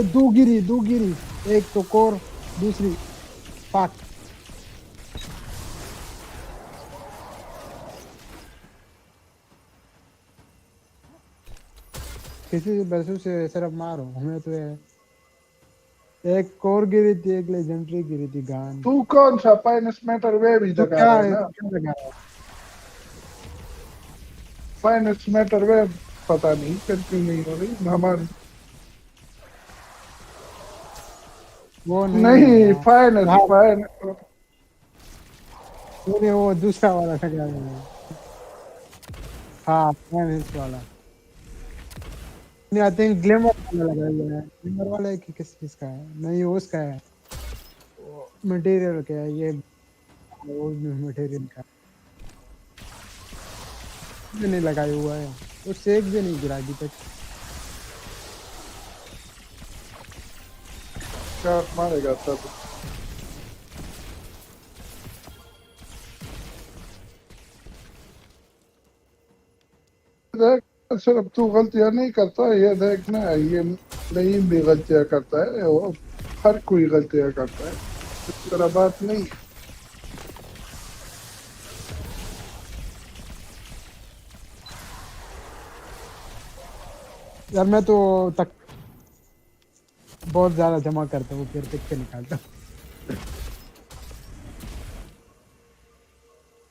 दो गिरी एक तो कोर दूसरी पाक। किसी बसु से सिर्फ मारो हमें तो एक कोर गिरी थी, एक लेजेंडरी गिरी थी गान। तू कौन सा फाइनेंस मैटर वे भी तो लगा क्या रहा है है ना? तो क्या लगा रहा है? फाइनेंस मैटर वे पता नहीं फिर क्यों नहीं हो रही हमारी। वो नहीं फाइनेंस वो दूसरा वाला लगा रहा है। हाँ फाइनेंस वाला नहीं, आई थिंक ग्लैमर वाला लगा हुआ है। ग्लैमर वाला है कि किस चीज का है? नहीं वो उसका है, मटेरियल का है ये, वो मटेरियल का भी नहीं लगाया हुआ है। वो सेक भी नहीं गिरा अभी तक। क्या मारेगा तब? देख सिर्फ तू गलतियां नहीं करता, ये देखना ये नहीं भी गलतियां करता है, वो हर कोई गलतियां करता है, इस तरह बात नहीं। यार मैं तो तक बहुत ज्यादा जमा करता हूँ फिर टिक के निकालता हूँ।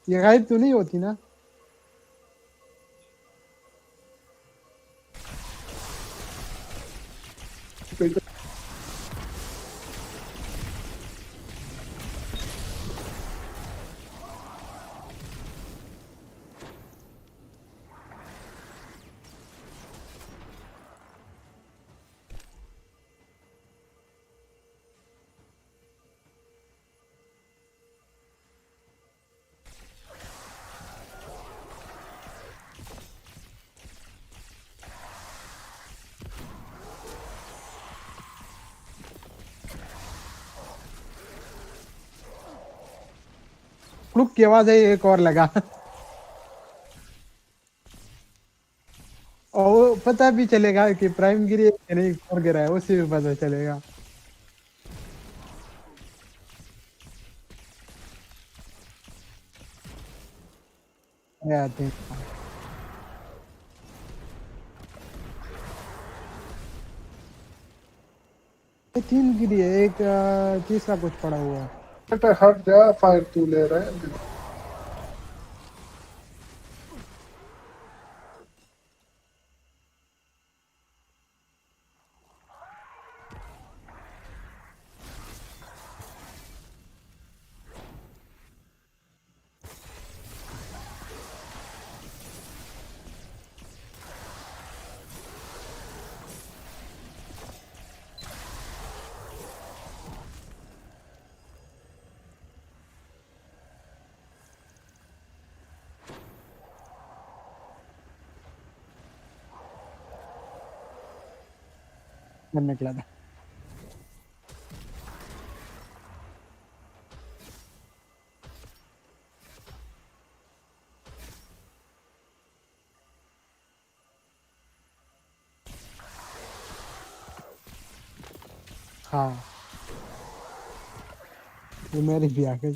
ये गायब तो नहीं होती ना? क्लुक की आवाज है, एक और लगा। और वो पता भी चलेगा कि प्राइम गिरी है कि नहीं, कौन गिरा है उसी में पता चलेगा। आई थिंक 3 गिरी है, एक तीसरा कुछ पड़ा हुआ है। बेटा हट जा, फायर तू ले रहा है। मन निकला था। हाँ वो मेरी भी आ गई।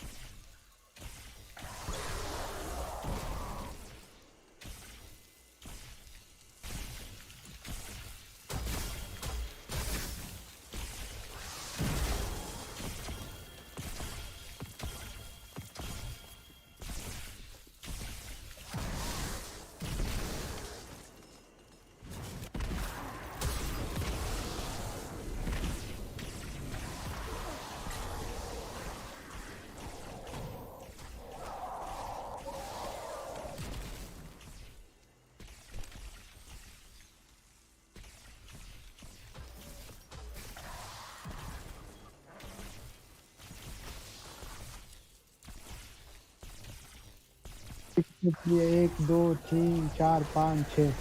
इसलिए 1 2 3 4 5 6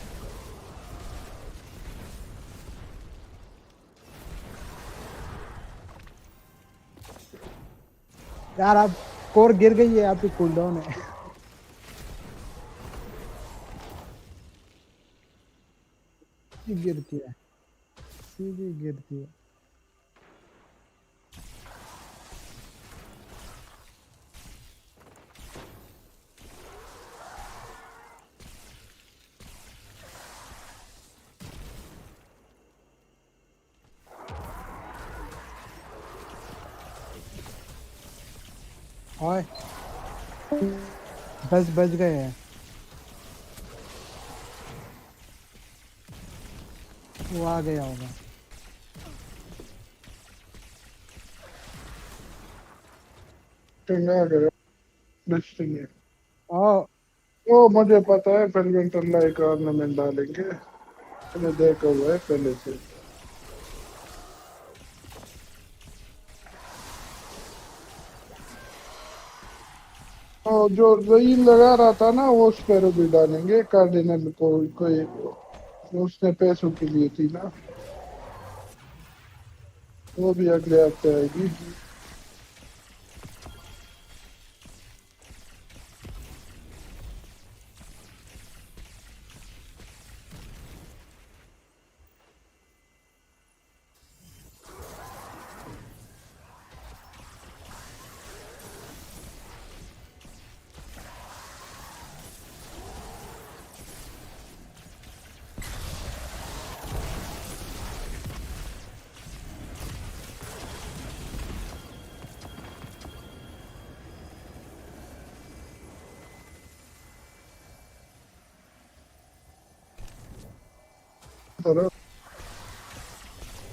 यार अब कोर गिर गई है, आपकी कूलडाउन है। गिरती है, सीधी गिरती है। ओए 10 बज गए हैं। वो आ गया होगा। आ गया डिस्टिंग है। ओ वो मुझे पता है, पेलवेंटर लाइक ऑर्नामेंट डालेंगे, मैंने देखा हुआ है पहले से। और जो रही लगा रहा था ना, वो उस पर भी डालेंगे कार्डिनल को, कोई उसने पैसों के लिए थी ना, वो भी अगले हफ्ते आएगी।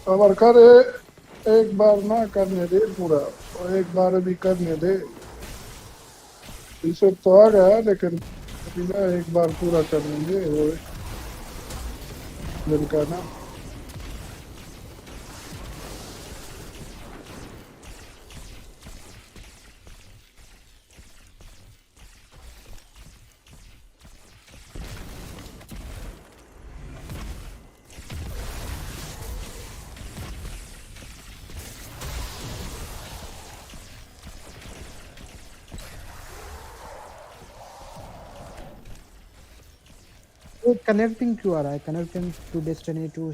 कवर करे, एक बार ना करने दे पूरा, और एक बार अभी करने दे। इसे तो आ गया, लेकिन अभी ना एक बार पूरा कर लेंगे वो मिलकर ना। तो कनेक्टिंग क्यों आ रहा है? कनेक्टिंग टू डेस्टिनी टू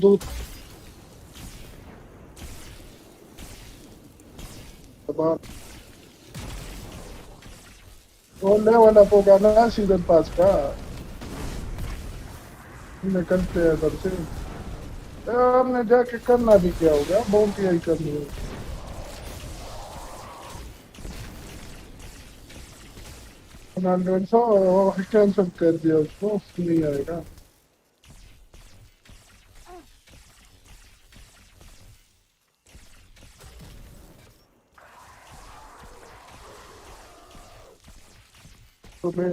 दूध बोलने वाला होगा ना सीजन पास का निकलते हैं इधर से। हमने जाके करना भी क्या होगा, बहुत यही करनी है। कैंसिल कर दिया उसको, नहीं आएगा। तो मैं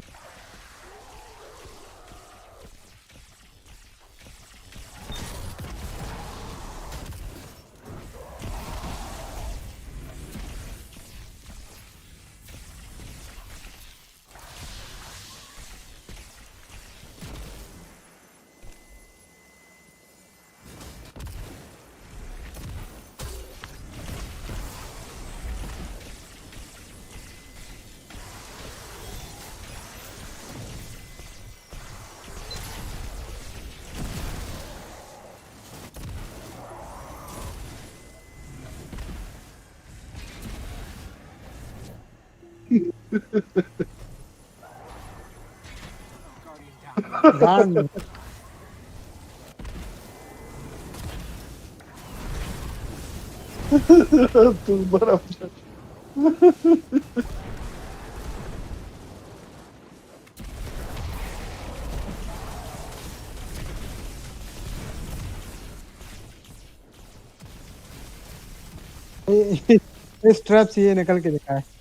गान तू बराबर इस ट्रैप से ये निकल के दिखा है।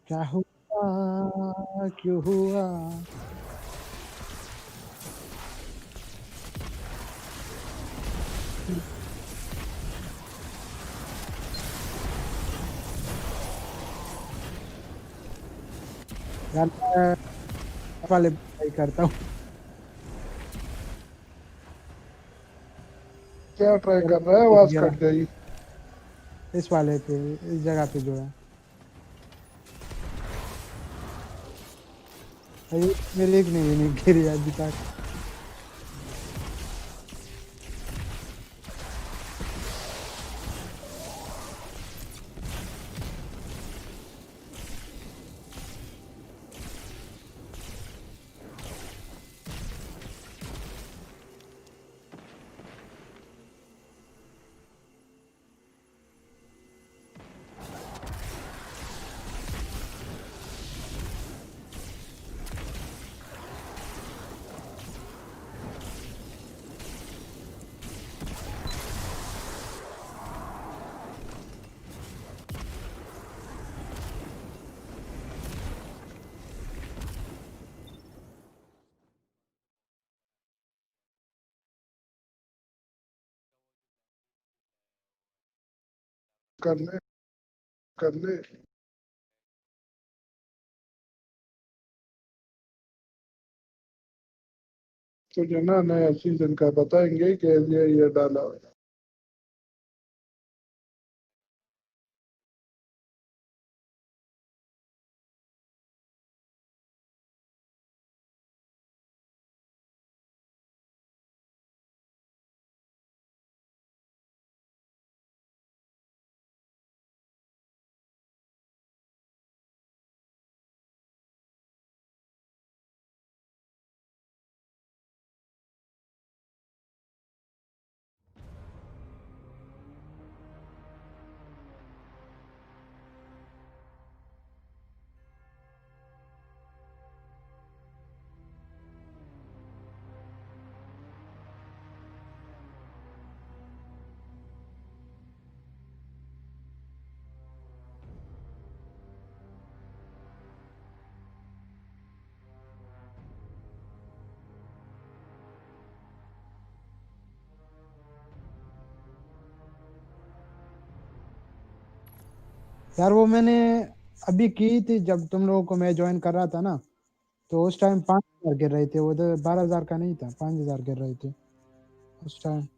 क्या हुआ क्यों हुआ? यार मैं वाले ट्राई करता हूँ। क्या ट्राई कर रहा है? आवाज कट गई। इस वाले पे, इस जगह पे जो है अरे मेरे एक नहीं गिरी अभी तक। कर ले तो जो ना नया सीजन का बताएंगे कि ये डाला। यार वो मैंने अभी की थी जब तुम लोगों को मैं ज्वाइन कर रहा था ना, तो उस टाइम 5,000 गिर रहे थे, वो तो 12,000 का नहीं था, 5,000 गिर रहे थे उस टाइम।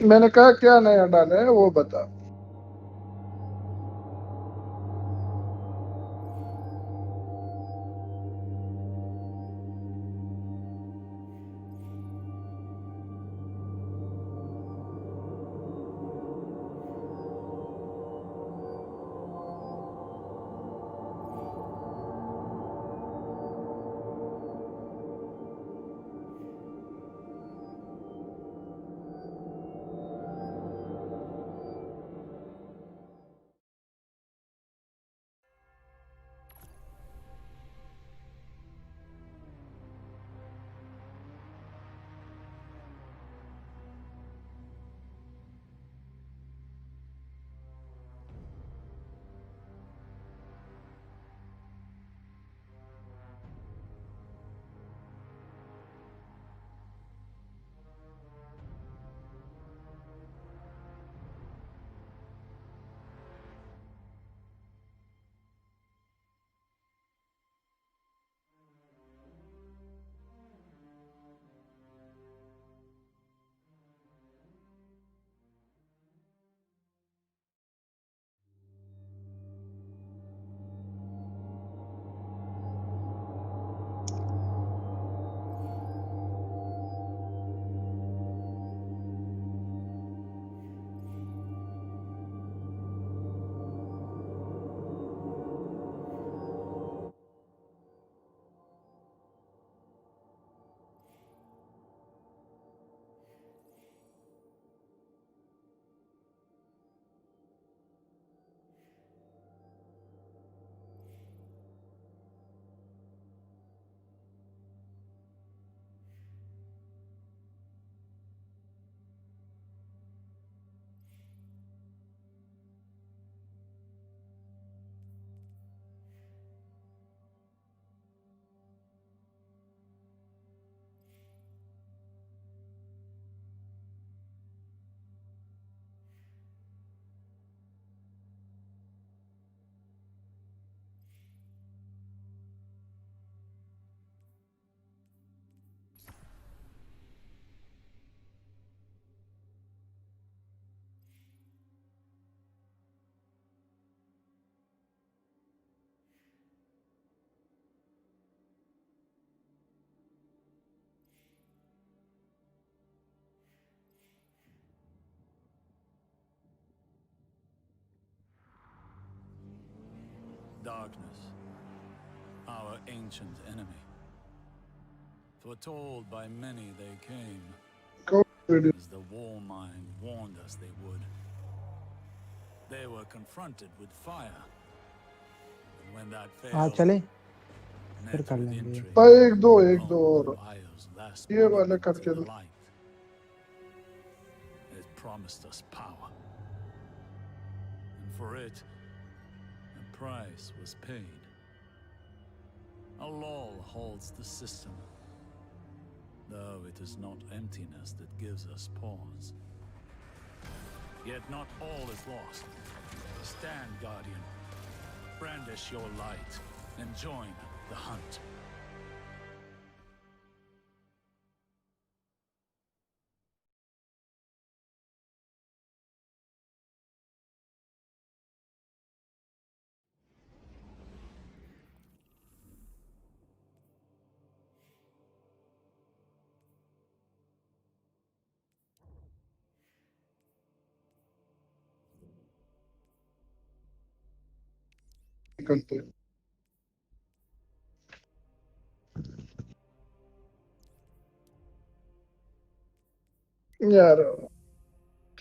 मैंने कहा क्या नया डाले है वो बता। Darkness, our ancient enemy. Foretold by many they came, as the war mind warned us they would. They were confronted with fire, and when that हाँ failed, चले फिर met कर with लेंगे। intrigue, भाई एक दो और Empire's last ये वाले monument करके to दो। the light. It promised us power, and for it, a price was paid. A lull holds the system, though it is not emptiness that gives us pause. Yet not all is lost. Stand, Guardian. Brandish your light and join the hunt. निकलते हैं। यार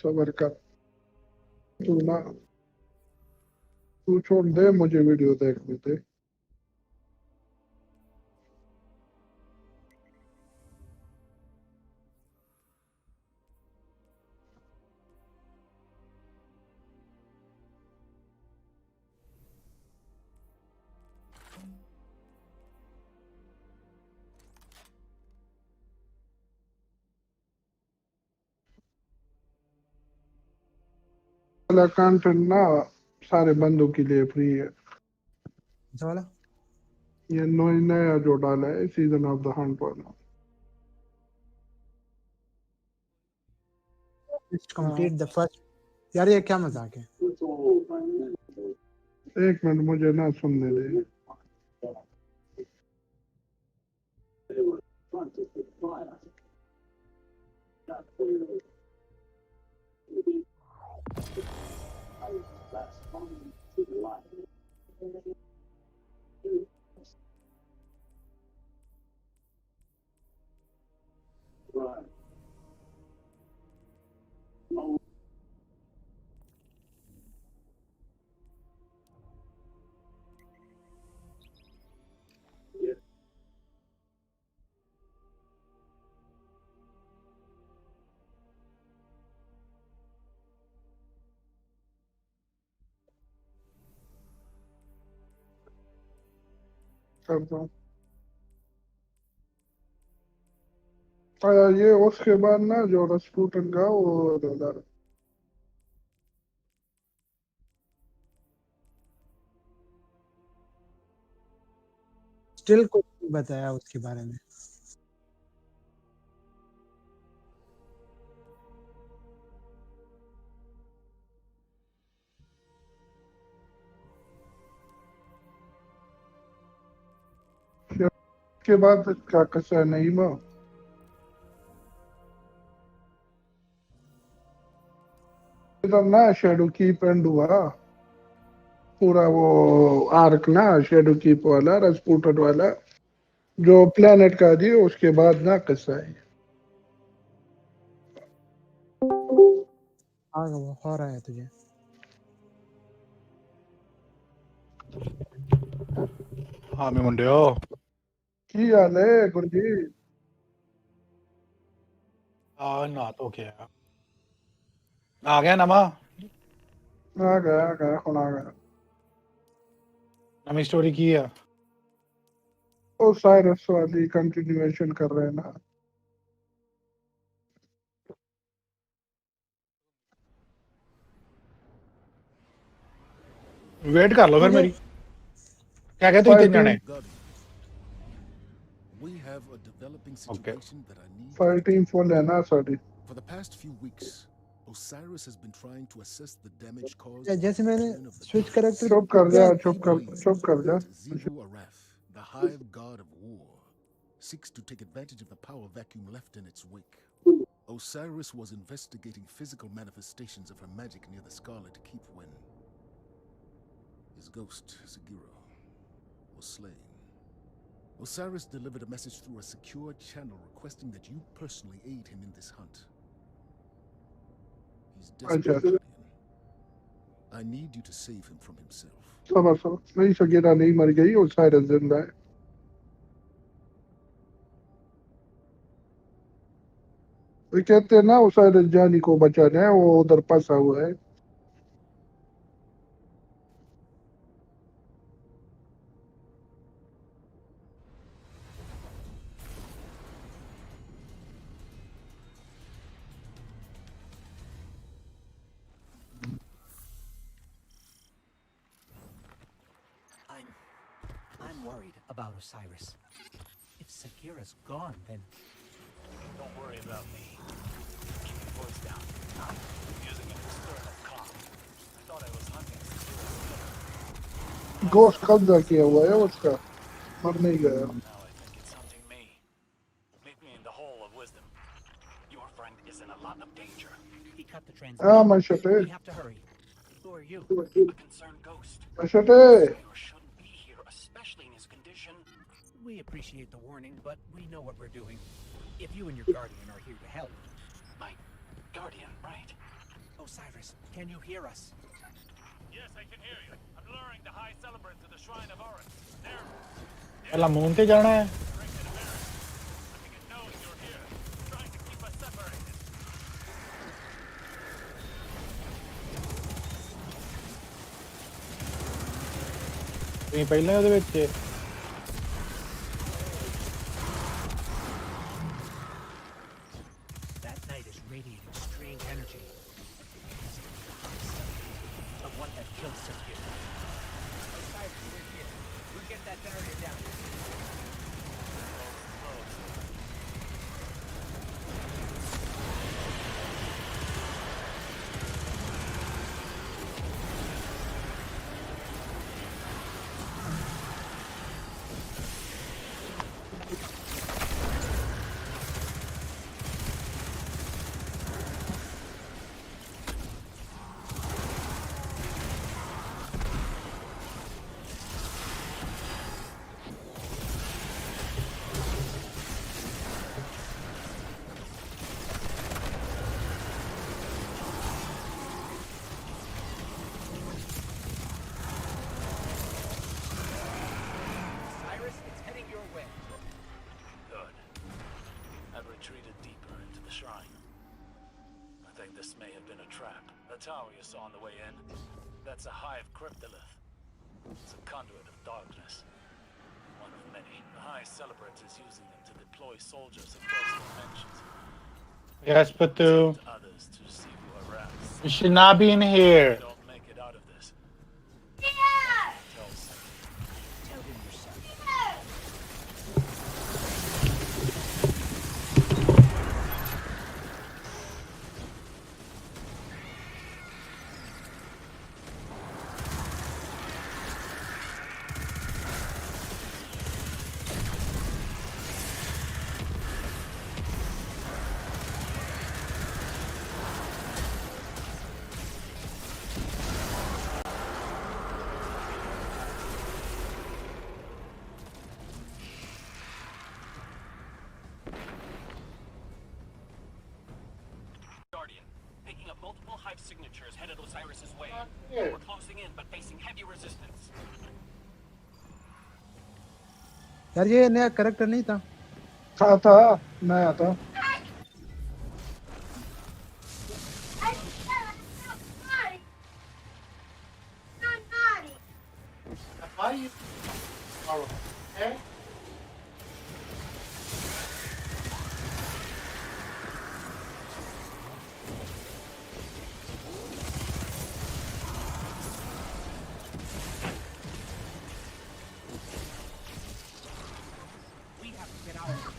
सबर कर तू ना, तू छोड़ दे मुझे वीडियो देखने दे। वाला कंटेंट ना सारे बंदों के लिए फ्री है। अच्छा वाला ये नया जो डाला है सीजन ऑफ द हंट वाला। Complete the first. यार ये क्या मजाक है? एक मिनट मुझे ना सुनने दे। करता हूँ। ये उसके बाद ना जो रस्पुटन का वो डाला। स्टिल कुछ नहीं बताया उसके बारे में। के बाद क्या कसा नहीं माँ इधर ना शेडो कीप एंड हुआ पूरा वो आर्क ना शेडो कीप वाला रस्पुटन वाला जो प्लेनेट का थी उसके बाद ना कसा है। वो हो रहा है तुझे। हाँ मैं मुंडियो की हाल है गुरजी? ना तो क्या आ गया नमा आ गया कौन आ गया? नमी स्टोरी की है वो साइरस वाली कंटिन्यूएशन कर रहे हैं ना। वेट कर लो फिर मेरी क्या कहते हो तीन जने? We have a developing Okay. situation that I need. File team full है ना सारी। For the past few weeks, Osiris has been trying to assess the damage caused. जैसे मैंने स्विच कैरेक्टर चुप कर जा चुप कर जा। Zibu Arath, the hive god of war, seeks to take advantage of the power vacuum left in its wake. Osiris was investigating physical manifestations of her magic near the Scarlet Keep when his ghost, Segiro, was slain. Osiris delivered a message through a secure channel requesting that you personally aid him in this hunt. He's desperate, Guardian. I need you to save him from himself. सब नहीं सगीरा नहीं मर गई और Cyrus जिंदा है। वो कहते हैं ना साइरस जानी को बचाना है वो उधर फंसा हुआ है। I'm worried about Osiris. If Sagira's gone, then... Don't worry about me. Keep your voice down. I'm using an external comm. I thought I was hunting Sagira's. गोश्त कब्जा किया हुआ है उसका मर नहीं गया। Now I think it's hunting me. Meet me in the Hall of Wisdom. Your friend is in a lot of danger. He cut the हाँ transmission. मशटे We have to hurry. Who are you? A concerned ghost. मशटे Shouldn't be here, especially in his condition. We appreciate the warning, but we know what we're doing. If you and your guardian are here to help. My guardian, right? Osiris, can you hear us? Yes, I can hear you. I'm luring the High Celebrant to the Shrine of Oryx. There. पहला moon पे जाना है। ਤੁਸੀਂ ਪਹਿਲਾਂ ਉਹਦੇ ਵਿੱਚ That night is radiating strange energy. close to you. Osiris, we're here. We'll get that barrier down. Osiris, it's heading your way. Good. I've retreated deeper into the shrine. I think this may have been a trap. The tower you saw on the way in, that's a hive cryptolith. It's a conduit of darkness. One of many. The Hive celebrates is using them to deploy soldiers across dimensions. Yes, Patu. Send others to see who arrives. You should not be in here. Don't make it out of this. Tell Saki. Tell him yourself. Guardian, picking up multiple hive signatures headed Osiris's way. We're closing in, but facing heavy resistance. यार ये नया character नहीं था था नया था We have to get out of here.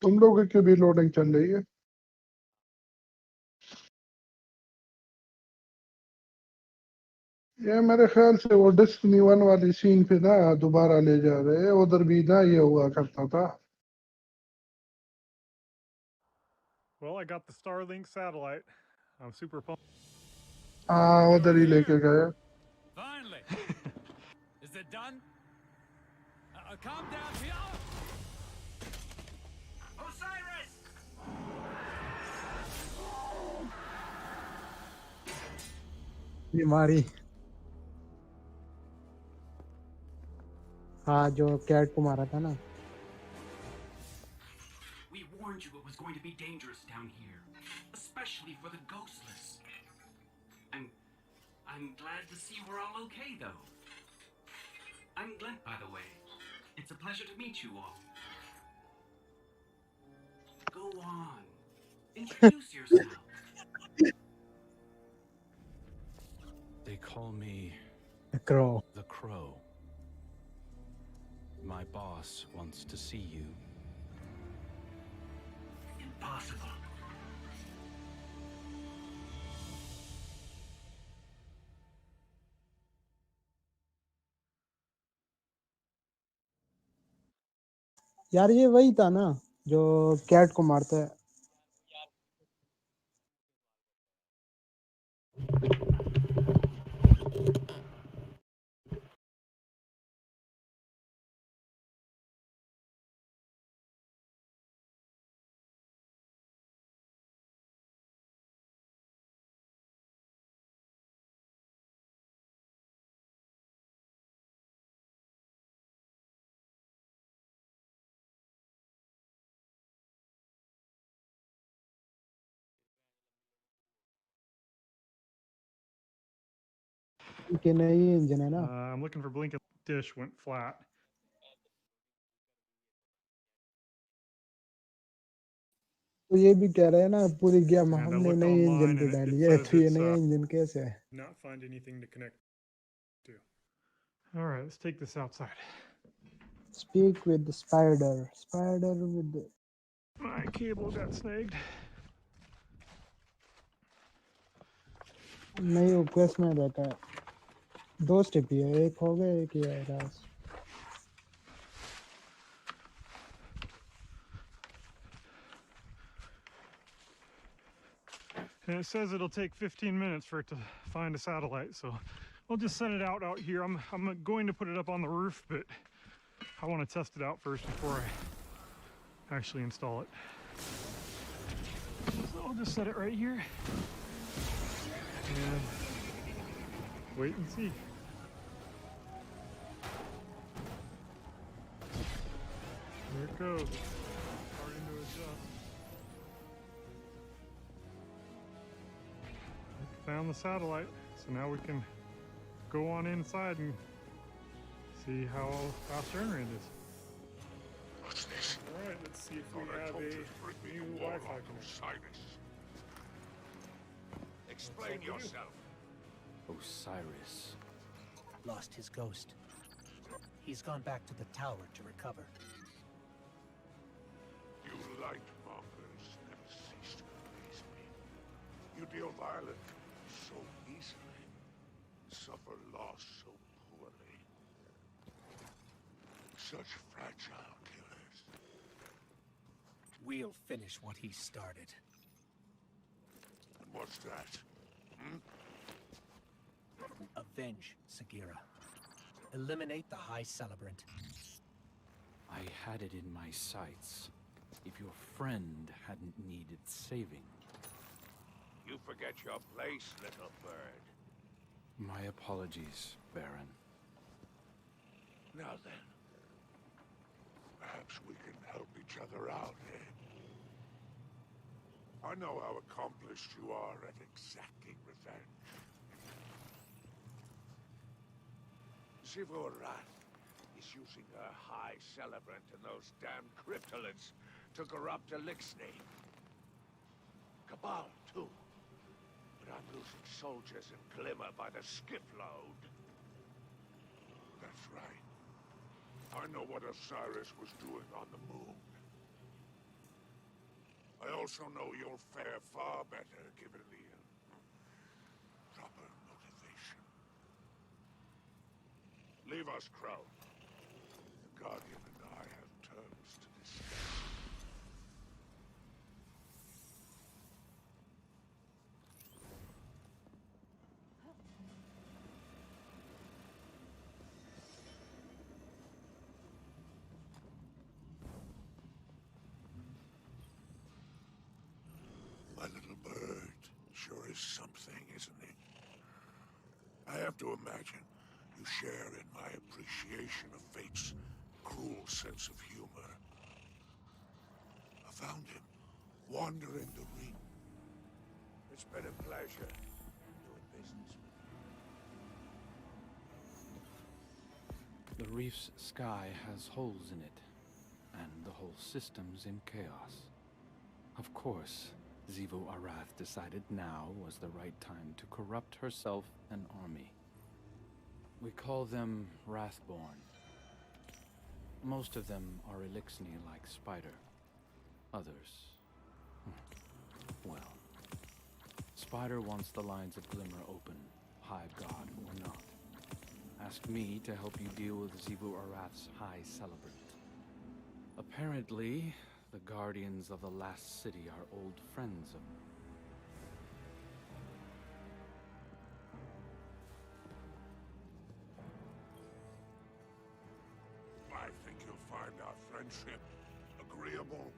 तुम लोगों की भी लोडिंग चल रही है ये मेरे ख्याल से वो डिस्कनी 1 वाली सीन पे ना दोबारा ले जा रहे हैं उधर भी ना ये हुआ करता था Well, I got the Starlink satellite. I'm super pumped. हाँ उधर ही लेके गए Finally! Is it done? Calm down, Fiala! Osiris! बीमारी हाँ जो कैट को मारा था ना We warned you it was going to be dangerous down here, especially for the ghostless. I'm glad to see we're all okay, though. I'm Glent, by the way. It's a pleasure to meet you all. Go on. Introduce yourself. They call me The Crow. the Crow. My boss wants to see you. Impossible. यार ये वही था ना जो cat को मारता है कि नई इंजन है ना I'm looking for blinking dish went flat. तो ये भी कह रहे हैं ना पूरी गेम And I हमने looked नई इंजन online पे and it डाली है says तो ये it's नया इंजन कैसे है not find anything to connect to. All right, let's take this outside. Speak with the spider. Spider with the... My cable got snagged. नहीं वो quest में रहता है 2 स्टेप ही है एक हो गया एक ही है रास And it says it'll take 15 minutes for it to find a satellite, so we'll just send it out here. I'm going to put it up on the roof, but I want to test it out first before I actually install it. So I'll just set it right here and wait and see. There it goes. Starting to adjust. Found the satellite, so now we can go on inside and see how fast Ernrand is. What's this? All right, let's see if we have a new Wi-Fi connection. Explain yourself. Osiris. Lost his ghost. He's gone back to the tower to recover. You light mongers never cease to amaze me. You deal violence so easily, suffer loss so poorly. Such fragile killers. We'll finish what he started. And what's that? Avenge Sagira. Eliminate the High Celebrant. I had it in my sights. If your friend hadn't needed saving. You forget your place, little bird. My apologies, Baron. Now then, perhaps we can help each other out, eh? I know how accomplished you are at exacting revenge. Zivu Arath is using her High Celebrant and those damn cryptoliths to corrupt Elixni. Cabal, too. But I'm losing soldiers in Glimmer by the skipload. That's right. I know what Osiris was doing on the moon. I also know you'll fare far better given the proper motivation. Leave us, Crow. The Guardian and I have terms to discuss. My little bird sure is something, isn't it? I have to imagine you share in my appreciation of fate's cruel sense of humor. I found him, wandering the ring. It's been a pleasure doing business with you. The reef's sky has holes in it, and the whole system's in chaos. Of course, Zivu Arath decided now was the right time to corrupt herself and army. We call them Wrathborn. Most of them are Elixni like Spider. Others... well... Spider wants the lines of Glimmer open, Hive God or not. Asked me to help you deal with Zivu Arath's High Celebrant. Apparently, the Guardians of the Last City are old friends of... I think you'll find our friendship agreeable.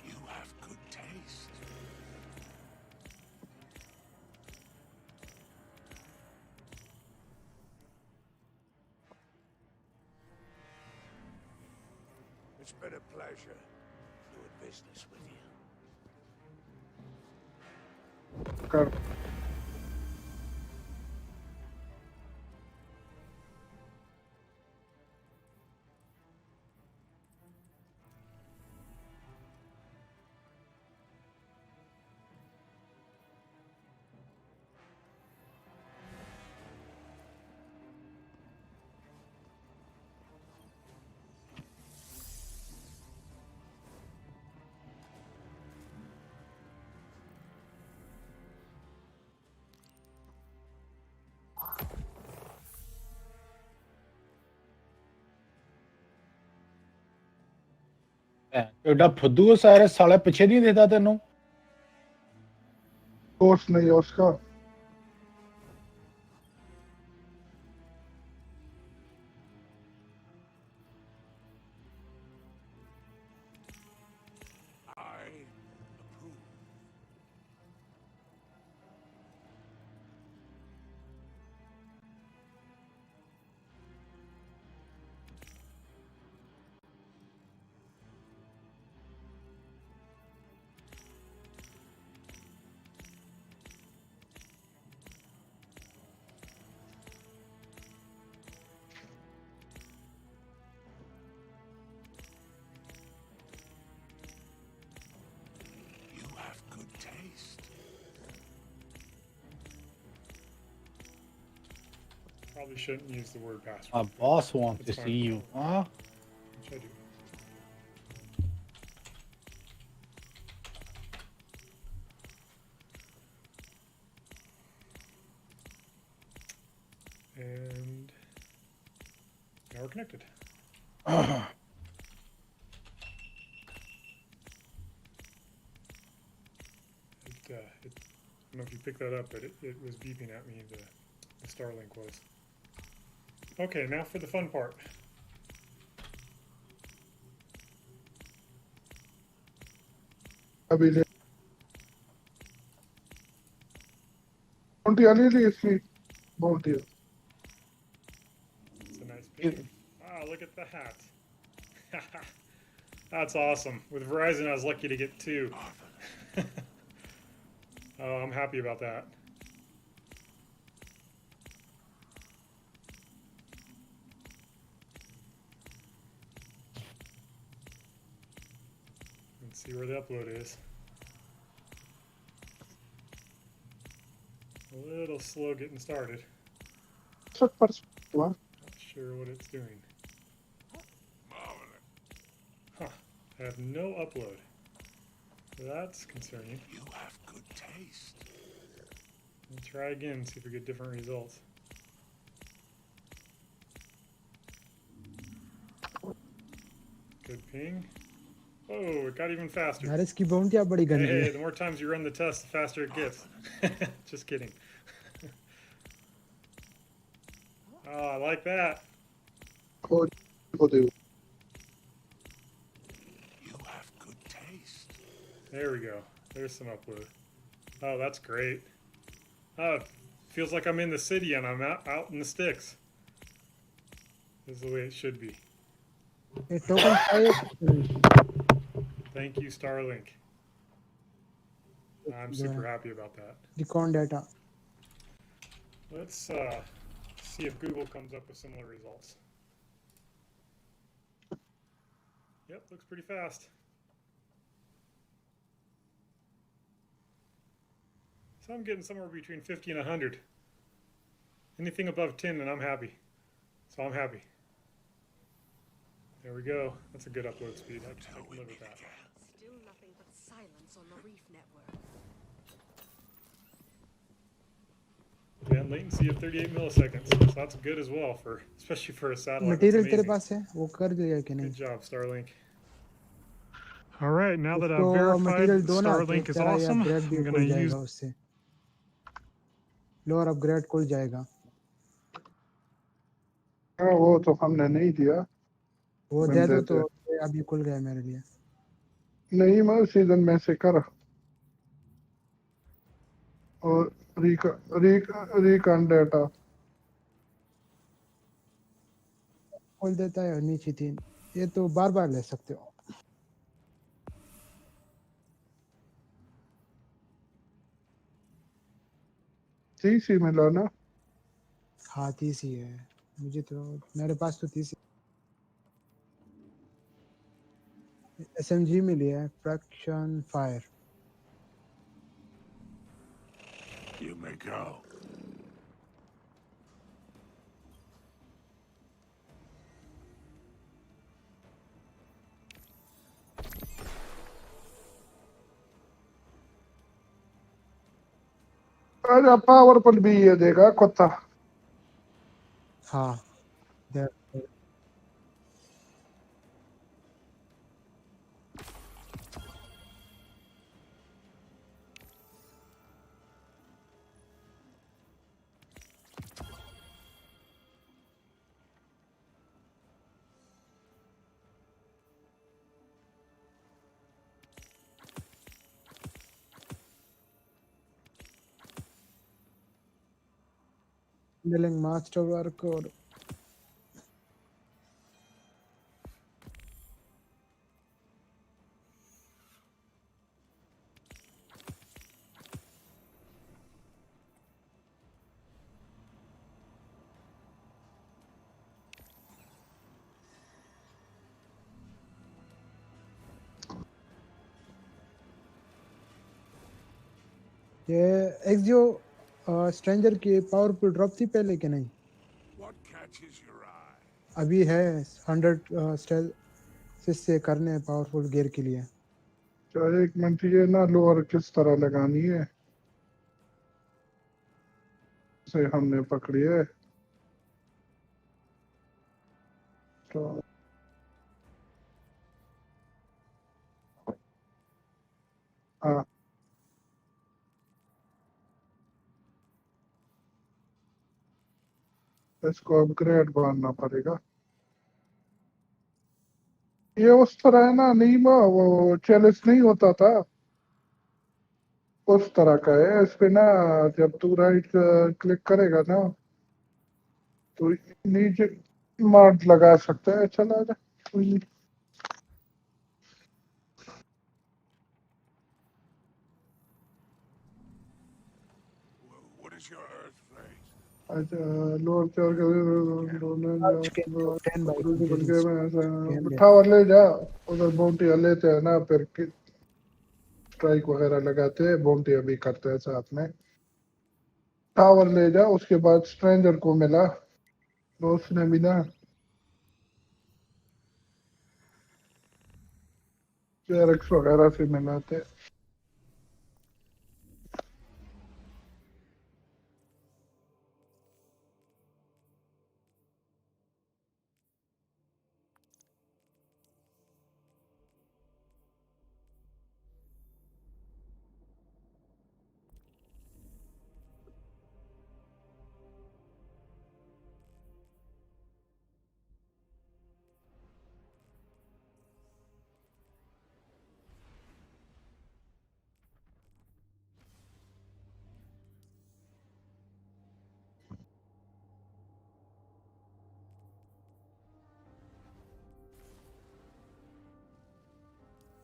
You have good taste. It's been a pleasure. business with you. कर एडा फुद्दू सारे साले पीछे नहीं देता तेनू course नहीं है उसका You have good taste. Probably shouldn't use the word bastard. My boss wants to It's fine. see you, huh? Which I do. And now we're connected. I don't know if you picked that up, but it was beeping at me, the Starlink was. Okay, now for the fun part. अभी ले bounty वाली ली इसकी bounty It's a nice painting. Wow, look at that. That's awesome. With Verizon, I was lucky to get 2. Oh, I'm happy about that. Let's see where the upload is. A little slow getting started. Not sure what it's doing. Huh. I have no upload. That's concerning. You have good taste. We'll try again, see if we get different results. Good ping. Oh, it got even faster. यार इसकी bounty अब बड़ी गंदी Hey, है the more times you run the test, the faster it gets. Just kidding. Oh, I like that. को दे You have good taste. There we go. There's some upload. Oh, that's great. Oh, feels like I'm in the city and I'm out in the sticks. This is the way it should be. ये token चाहिए Thank you, Starlink. I'm super happy about that. recon data Let's see if Google comes up with similar results. Yep, looks pretty fast. So I'm getting somewhere between 50 and 100. Anything above 10 and I'm happy. So I'm happy. There we go. That's a good upload speed. I can live with that. Still nothing but silence on the reef network. Yeah, latency of 38 milliseconds. So that's good as well, for especially for a satellite. material That's तेरे amazing. पास है वो कर दिया कि नहीं Good job, Starlink. All right, now that I've उसको verified material दो ना तो Starlink is तेरा ये awesome, upgrade भी I'm खुल going to जाएगा use. उससे lower upgrade खुल जाएगा हाँ वो तो हमने नहीं दिया वो दे दो तो अभी खुल गया मेरे लिए नहीं मैं सीजन में से कर और रिकन डेटा खोल देता है और नीचे 3 ये तो बार बार ले सकते हो 30 मिला ना? हाँ 30 ही है मुझे तो, मेरे पास तो 30 SMG मिली है, fraction fire. You may go. अरे पावरफुल भी ये देगा कुत्ता। हाँ डीलिंग मास्टर वर्क और ये एक्सियो स्ट्रेंजर की पावरफुल ड्रॉप थी पहले कि नहीं? What catches your eye? अभी है 100 स्टेल से करने पावरफुल गियर के लिए। चाहे एक मिनट ये ना लोअर किस तरह लगानी है से हमने पकड़ी है तो हाँ इसको अपग्रेड मारना पड़ेगा। ये उस तरह है ना, नहीं वो चेलिस नहीं होता था उस तरह का है। इस पे ना जब तू राइट क्लिक करेगा ना तो नीचे मार्क लगा सकता है। चला जा कोई नहीं। What is your Earth phase? अच्छा लोअर चार आज के 10 बाई टावर ले जा उधर बाउंटी लेते हैं ना, फिर स्ट्राइक वगैरह लगाते हैं, बाउंटी अभी करते हैं साथ में। टावर ले जा, उसके बाद स्ट्रेंजर को मिला तो उसने भी ना चेयरक्स वगैरह से मिलाते।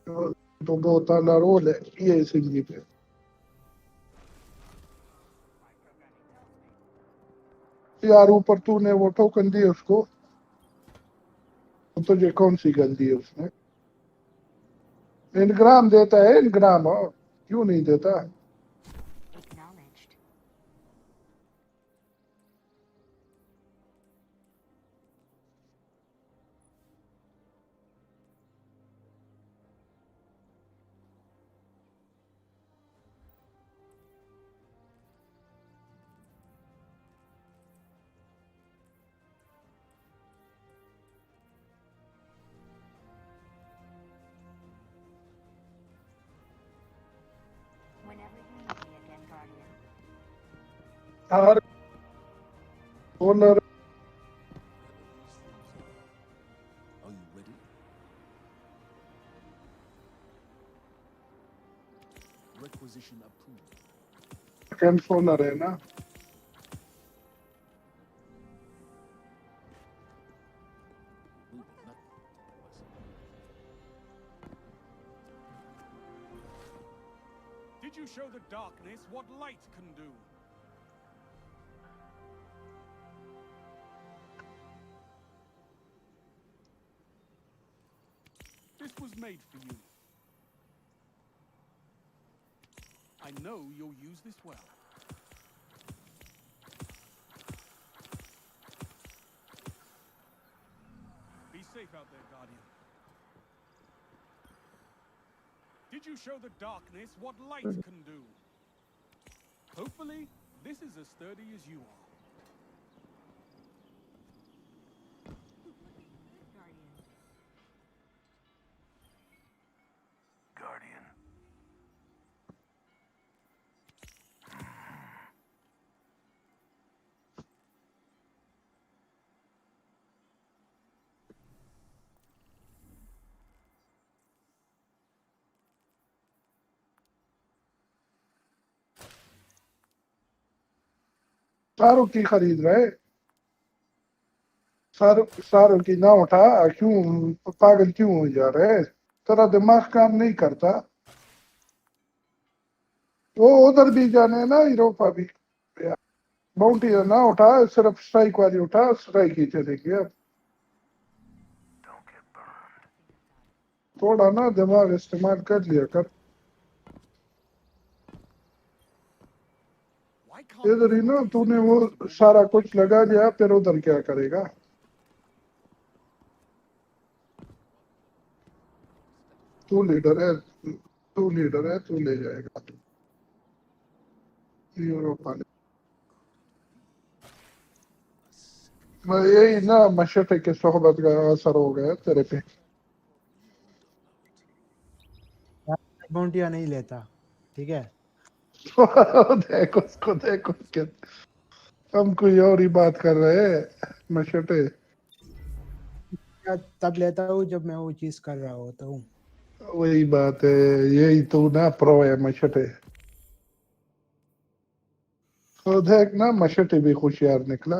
तो बहुत आला रोल है ये सिंगी पे। यार ऊपर तूने वो टोकन दिए उसको, तो तुझे कौन सी गन दी है उसने? इनग्राम देता है इनग्राम, क्यों नहीं देता? हर owner Are you ready? Requisition approved. Second owner है ना। Did you show the darkness what light can do? was made for you. I know you'll use this well. Be safe out there, Guardian. Did you show the darkness what light can do? Hopefully, this is as sturdy as you are. Guardian. सारों की खरीद रहे, सारों की ना उठा, क्यों पागल क्यों हो जा रहे? तेरा दिमाग काम नहीं करता। वो उधर भी जाने ना, यूरोपा भी। बाउंटी ना उठा, सिर्फ स्ट्राइक वाली उठा, स्ट्राइक ही चलेगी अब। थोड़ा ना दिमाग इस्तेमाल कर लिया कर। इधर ही ना तूने वो सारा कुछ लगा दिया, फिर उधर क्या करेगा? तू लीडर है, तू लीडर है, तू ले जाएगा यूरोपा ने। यही ना मशरक़ के सोहबत का असर हो गया तेरे पे। बाउंटिया नहीं लेता, ठीक है? देखो उसको, देखो क्या, हम कोई और ही बात कर रहे हैं मशरक़। तब लेता हूँ जब मैं वो चीज कर रहा होता हूँ। वही बात है, यही तो ना प्रो है मशरक़। तो देख ना मशरक़ भी होशियार निकला।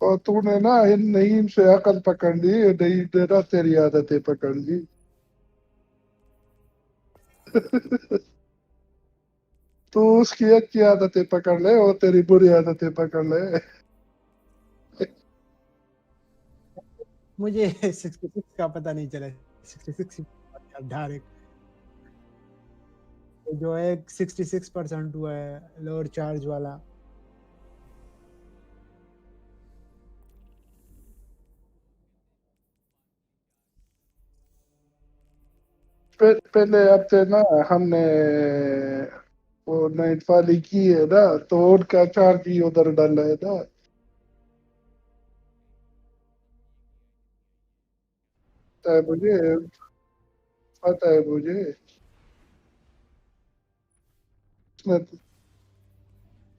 और तूने ना इन नईम से अकल पकड़ ली, नईम ने ना तेरी आदतें पकड़ ली। तू उसकी अच्छी आदतें पकड़ ले और तेरी बुरी आदतें पकड़ ले। मुझे 66 का पता नहीं चला। 66 डायरेक्ट जो है 66% हुआ है लोअर चार्ज वाला। पहले हफ्ते ना हमने वो नाइट वाली की है ना, तो उनका चार्ज ही उधर डाला है ना। पता है मुझे, पता है मुझे।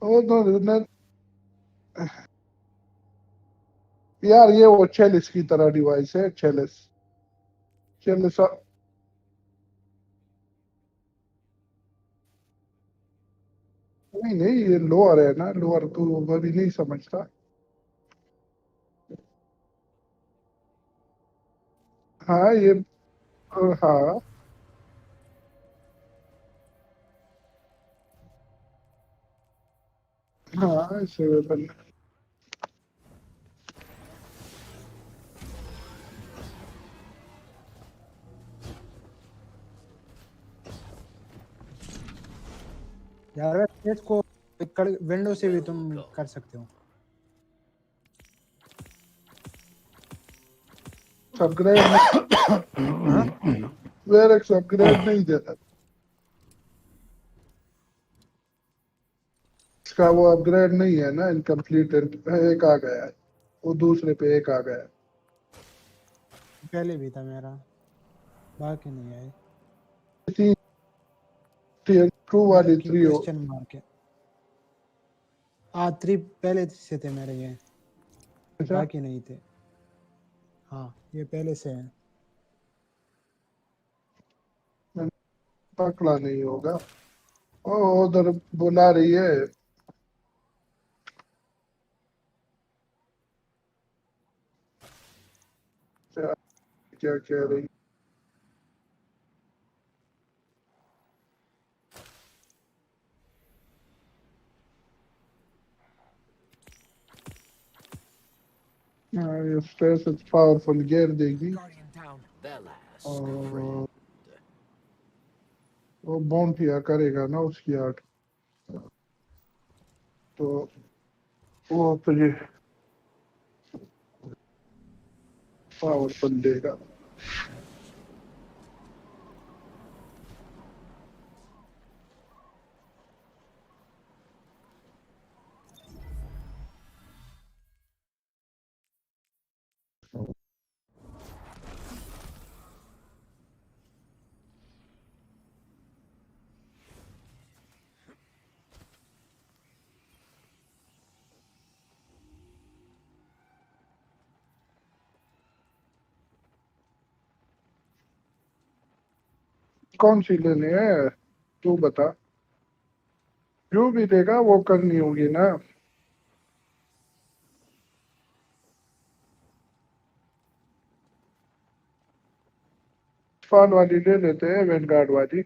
वो तो यार ये वो चेलिस की तरह डिवाइस है, चेलिस। चेलिस नहीं नहीं, ये लोअर है ना, लोअर तू अभी नहीं समझता। हाँ ये, हाँ हाँ ऐसे वेपन। यार फेस को विंडो से भी तुम कर सकते हो। अपग्रेड वेरेक्स अपग्रेड नहीं देता। इसका वो अपग्रेड नहीं है ना, इनकम्प्लीट एक आ गया है, वो दूसरे पे एक आ गया है। पहले भी था मेरा, बाकी नहीं है। ट्रू वाली 3 हो। क्वेश्चन मार्क है। 3 पहले से थे मेरे ये, बाकी नहीं थे। हाँ ये पहले से है। पकड़ा नहीं होगा। ओ उधर बुला रही है। क्या कह रही? ये स्ट्रेस पावरफुल गियर देगी Velas. और वो बाउंटिया करेगा ना उसकी आर्ट, तो वो तुझे पावरफुल देगा। कौन सी लेनी है तू बता, जो भी देगा वो करनी होगी ना। फान वाली ले लेते हैं, वेनगार्ड वाली।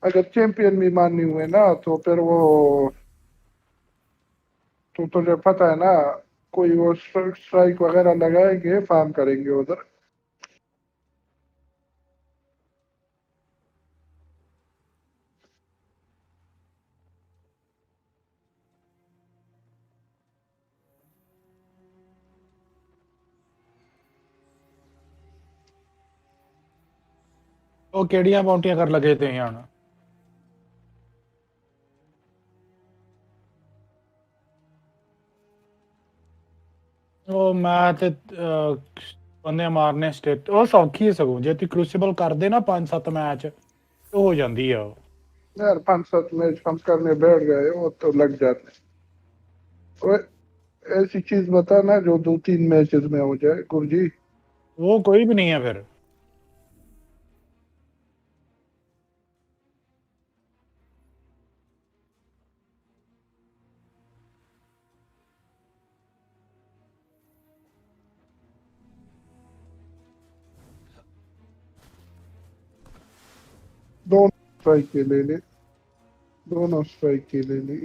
अगर चैंपियन भी माननी हुए ना तो फिर वो, तो तुझे पता है ना, कोई वो स्ट्राइक वगैरह लगाएंगे, फार्म करेंगे उधर। ਉਹ ਕਿਹੜੀਆਂ ਬਾਉਂਟੀਆਂ ਕਰ ਲਗੇ ਤੁਸੀਂ ਹੁਣ? ਉਹ ਮੈਂ ਤੇ ਬੰਦੇ ਮਾਰਨੇ ਸਟੇਟ ਉਹ ਸੌਖੀ ਹੈ ਸਗੋਂ, ਜੇ ਤੂੰ ਕ੍ਰੂਸੀਬਲ ਕਰਦੇ ਨਾ 5-7 ਮੈਚ ਹੋ ਜਾਂਦੀ ਆ ਉਹ। यार 5-7 मैच हम करने बैठ गए वो तो लग जाते। ओए, ऐसी चीज बता ना जो 2-3 मैचेस में हो जाए गुरजी। वो कोई भी नहीं है फिर। दोनों स्ट्राइक के ले ले, दोनों स्ट्राइक के ले ले।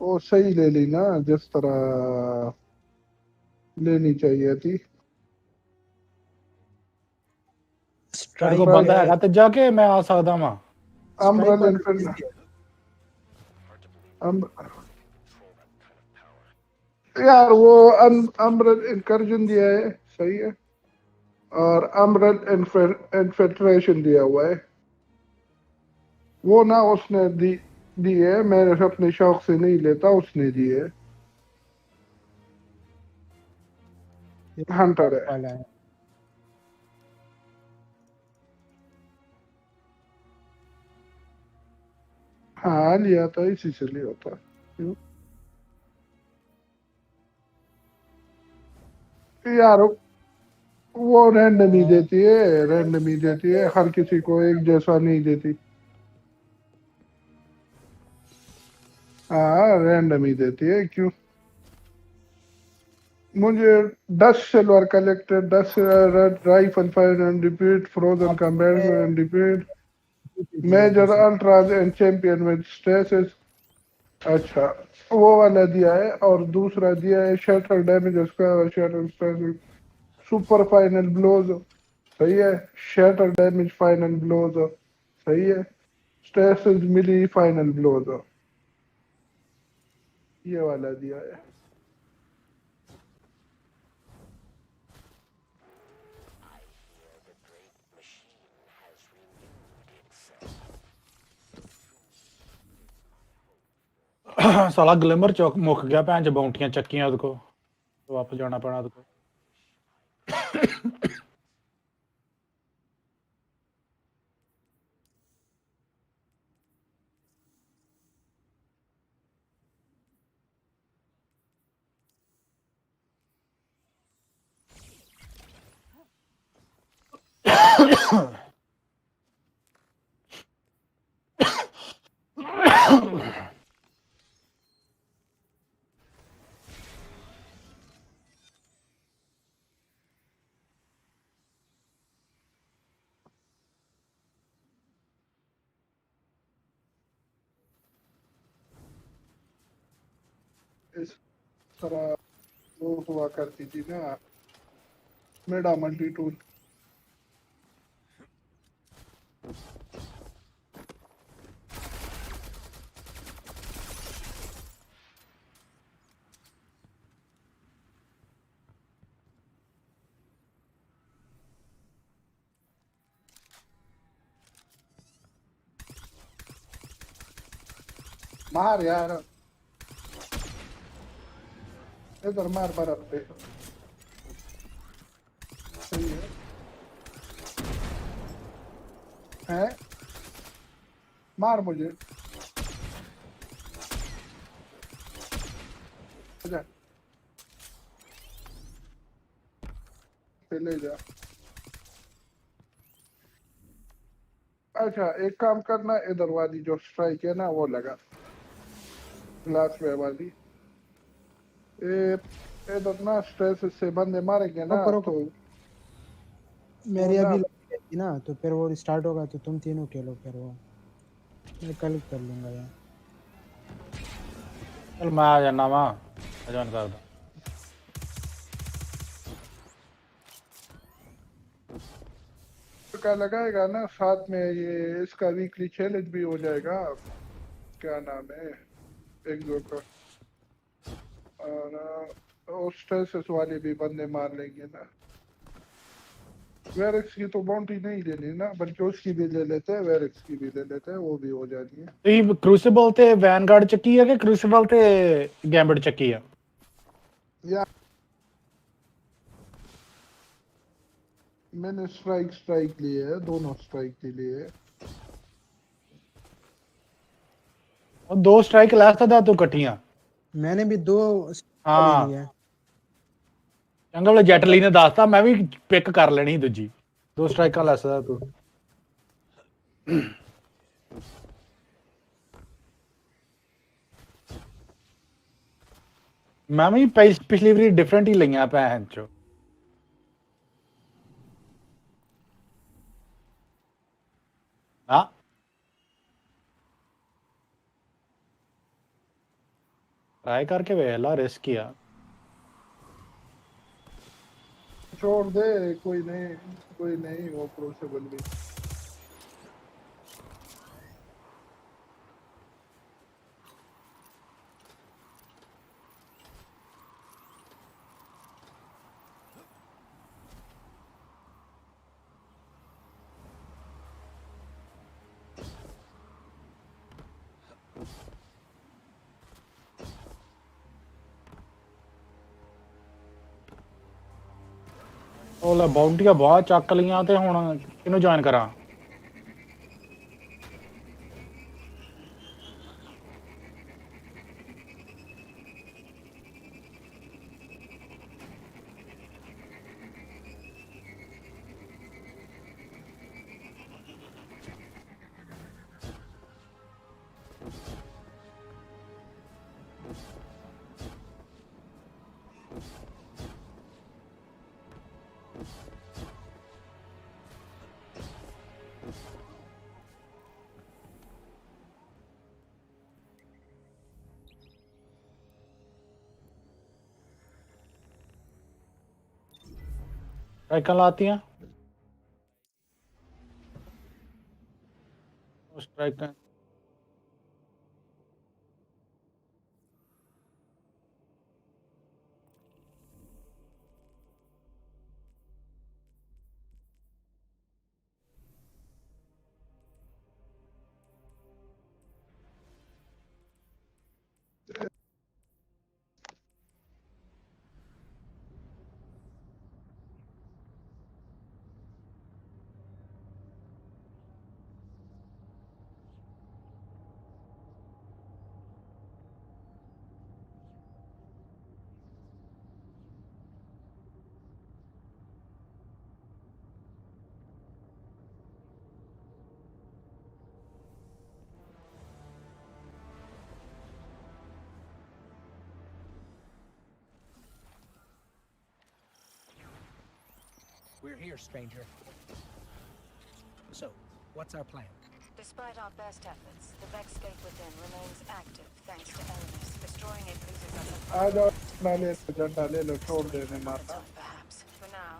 वो सही ले ली ना जिस तरह लेनी चाहिए थी। तेरे को बंदा हैगा ते जाके मैं आ सकदा वां। अम्ब्रेल इन्फेंट यार वो अम्ब्रेल इनकर्जन दिया है, सही है, और अम्ब्रेल इन्फिल्ट्रेशन दिया हुआ है। वो ना उसने दी है, मैं अपने शौक से नहीं लेता, उसने दी है। हंटर है। हाँ लिया था, इसी से लिया था। क्यों यार वो रैंडम ही देती है, रैंडम ही देती है, हर किसी को एक जैसा नहीं देती। हाँ रैंडम ही देती है। क्यों मुझे 10 silver collected, 10 rifle fire and repeat, frozen combat and repeat, major ultras and champion with stasis. अच्छा वो वाला दिया है, और दूसरा दिया है शटर डैमेज उसका, shatter stasis, super final blows, सही है, शटर डैमेज फाइनल ब्लोज, सही है, स्टेसिस मिली फाइनल ब्लोज, ये वाला दिया है। साला ग्लिमर चौक मुक गया, भैन च बाउंटियां चक्कियां ਉਹਦੇ को, वापस जाना पैना ਉਹਦੇ को। इस तरह वो हुआ करती थी ना मेडा मल्टीट्यूड। मार यार, इधर मार बर्फ पे। सही है मार मुझे। जा ले जा। अच्छा एक काम करना, इधर वाली जो स्ट्राइक है ना वो लगा, ग्लास वे वाली। इधर ना स्ट्रेस से बंदे मारेंगे ना करो, तो मेरी वो अभी ना- लगी ना, तो फिर वो स्टार्ट होगा तो तुम तीनों खेलो, फिर वो मैं कल कर लूंगा यार। चल मैं आ जाना वहाँ ज्वाइन कर दो। का लगाएगा ना साथ में, ये इसका वीकली चैलेंज भी हो जाएगा। क्या नाम है एक दो का, और स्ट्रेसेस वाले भी बंदे मार लेंगे ना। वेरिक्स की तो बाउंड्री नहीं लेनी ना, बल्कि उसकी भी ले लेते हैं, वेरिक्स की भी ले लेते हैं, वो भी हो जाती है। ਤੁਸੀਂ क्रूसिबल ਤੇ वैनगार्ड ਚੱਕੀ ਹੈ ਕਿ क्रूसिबल ਤੇ गैम्बिट ਚੱਕੀ ਹੈ? या मैंने स्ट्राइक लिए है, दोनों स्ट्राइक के लिए। ਉਹ ਦੋ ਸਟ੍ਰਾਈਕ ਲੈ ਸਕਦਾ ਤੂੰ ਇਕੱਠੀਆਂ। मैंने भी 2 ਹਾਂ ली है। ਚੰਗਾ ਵਾਲੇ ਜੈਟ ਲੀ ਨੇ ਦੱਸਤਾ, ਮੈਂ ਵੀ ਪਿਕ ਕਰ ਲੈਣੀ ਦੂਜੀ। 2 ਸਟ੍ਰਾਈਕਾਂ ਲੈ ਸਕਦਾ ਤੂੰ। ਮੈਂ ਵੀ ਪਿਛਲੀ ਵਾਰੀ ਡਿਫਰੈਂਟ ਹੀ ਲਈਆਂ ਭੈਣ ਚੋ। ਹਾਂ ट्राई करके वेला रिस्क किया। छोड़ दे, कोई नहीं वो क्रूसिबल भी। ਉਹ ਲੈ ਬਾਉਂਟੀਆਂ ਬਹੁਤ ਚੱਕ ਲੀਆਂ ਤੇ ਹੁਣ ਕਿਹਨੂੰ ਜੁਆਇਨ ਕਰਾਂ? स्ट्राइकां लातियां स्ट्राइकां We're here, stranger. So, what's our plan? Despite our best efforts, the Vex Gate within remains active thanks to Erebus. Destroying it loses us a आ जाओ अपना ले लो झंडा ले लो छोड़ देने मारना perhaps. For now,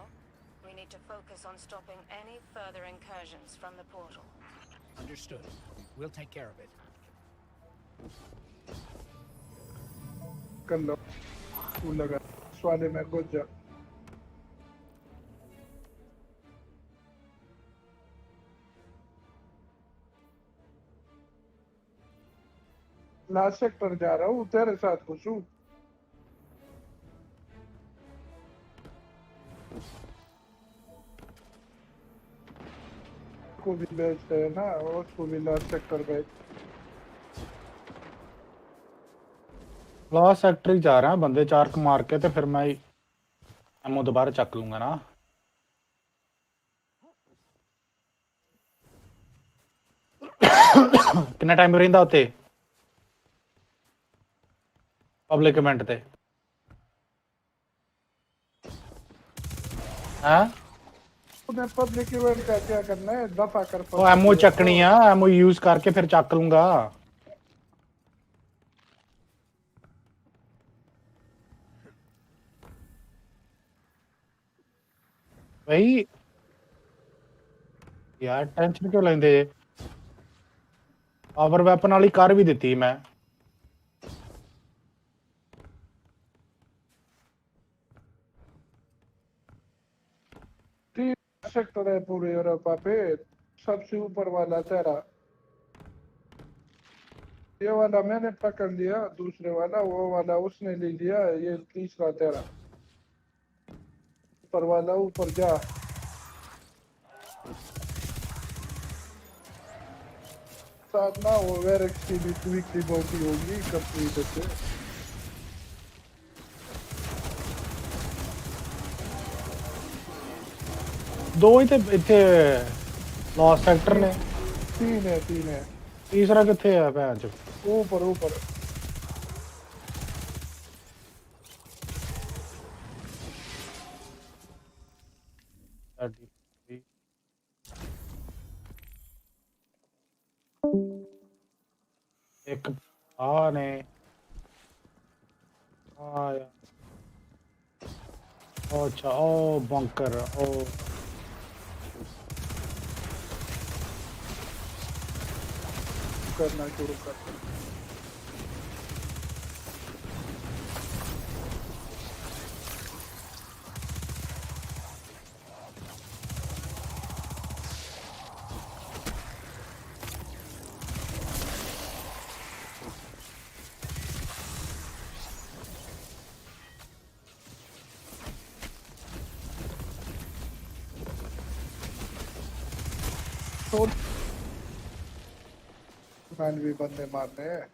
we need to focus on stopping any further incursions from the portal. Understood. We'll take care of it. कर लो तू लगा इस वाले में घुस जा लास्ट सेक्टर जा रहा हूँ तेरे साथ घुसूं को भी बेचते हैं ना उसको भी लास्ट सेक्टर बेच ਲਾਸਟ ਸੈਕਟਰ ਹੀ ਜਾ ਰਿਹਾ ਬੰਦੇ 4 ਕ ਮਾਰ ਕੇ ਤੇ ਫਿਰ ਮੈਂ ਐਮੋ ਦੁਬਾਰਾ ਚੱਕ ਲੂੰਗਾ ਨਾ ਕਿੰਨਾ ਟਾਈਮ ਰਹਿੰਦਾ ਉੱਤੇ ਪਬਲਿਕ ਇਵੈਂਟ ਤੇ ਹਾਂ उन्हें पब्लिक इवेंट का क्या करना है दफा कर ਉਹ ਐਮੋ ਚੱਕਣੀ ਆ ਐਮੋ ਯੂਜ਼ ਕਰਕੇ ਫਿਰ ਚੱਕ ਲੂੰਗਾ ਭਾਈ ਯਾਰ ਟੈਨਸ਼ਨ ਕਿਉਂ ਲੈਂਦੇ ਜੇ ਪਾਵਰ ਵੈਪਨ ਵਾਲੀ ਕਰ ਵੀ ਦਿੱਤੀ ਮੈਂ सेक्टर है पूरे यूरोपा पे सबसे ऊपर वाला तेरा ये वाला मैंने पकड़ लिया दूसरे वाला वो वाला उसने ले लिया ये तीसरा तेरा ऊपर वाला ऊपर जा साथ ना वो वेरेक्स की भी वीकली बॉडी होगी कंप्लीट से ਦੋ ਹੀ ਤੇ ਇੱਥੇ ਲਾਸਟ ਸੈਕਟਰ ਨੇ तीन है ਤੀਸਰਾ ਕਿੱਥੇ ਆ ਭੈਣ ਚ ऊपर ऊपर ਇੱਕ ਆ ਨੇ ਆ ਯਾ ਉਹ ਅੱਛਾ ਉਹ ਬੰਕਰ ਉਹ करना शुरू कर मैंने भी बंदे मारने हैं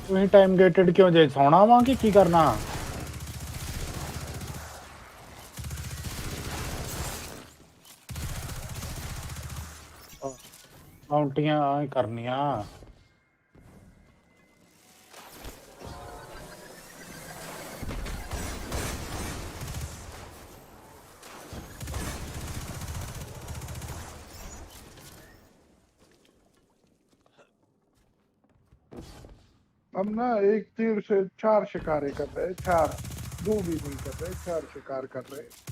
ਤੁਸੀਂ ਟਾਈਮ ਗੇਟਡ ਕਿਉਂ ਜੇ ਸੌਣਾ ਵਾ ਕਿ ਕੀ ਕਰਨਾ ਕਾਉਂਟੀਆਂ ਐ ਕਰਨੀਆਂ हम ना एक तीर से 4 शिकारे कर रहे 4 2 भी नहीं कर रहे 4 शिकार कर रहे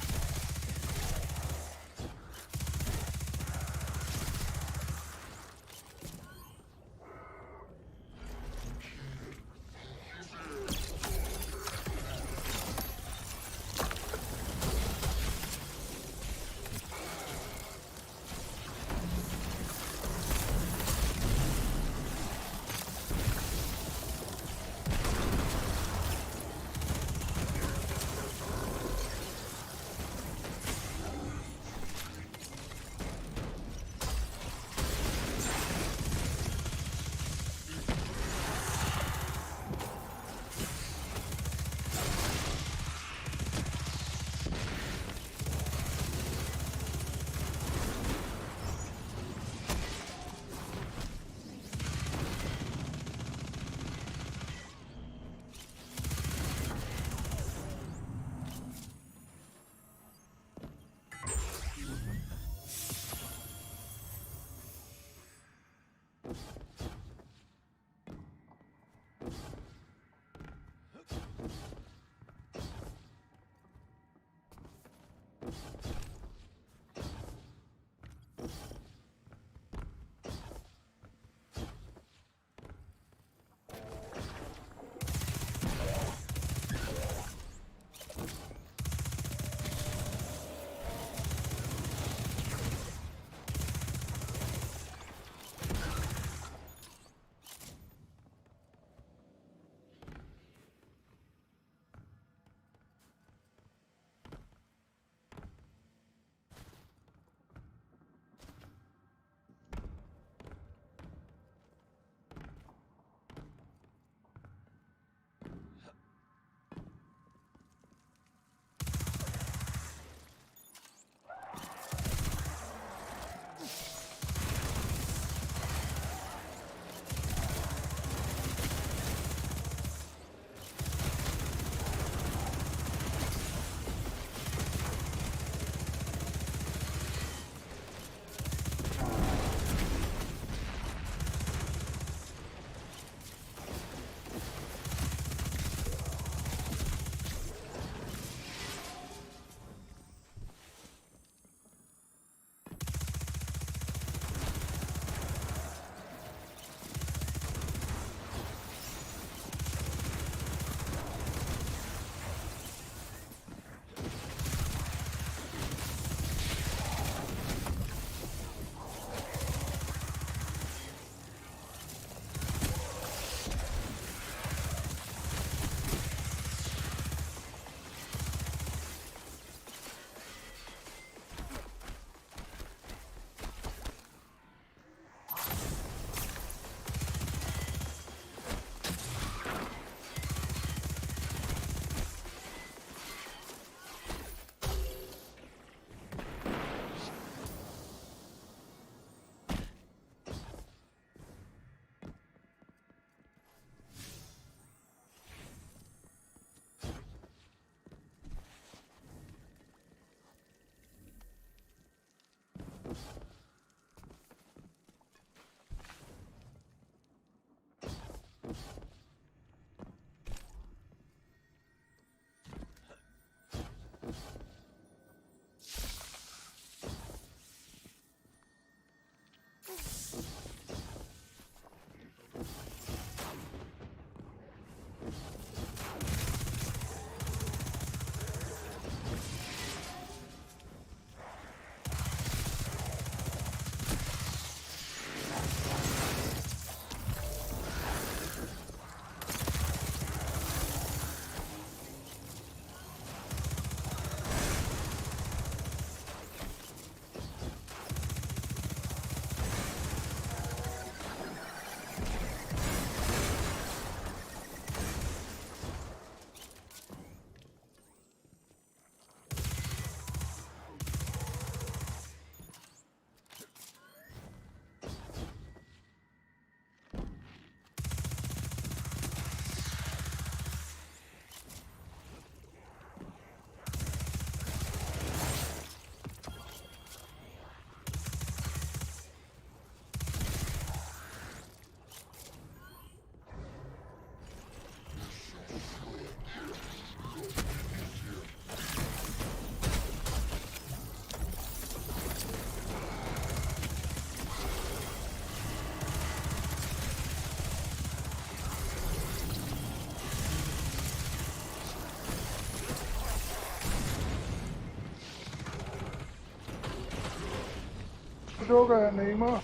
चार्ज हो गया नहीं माँ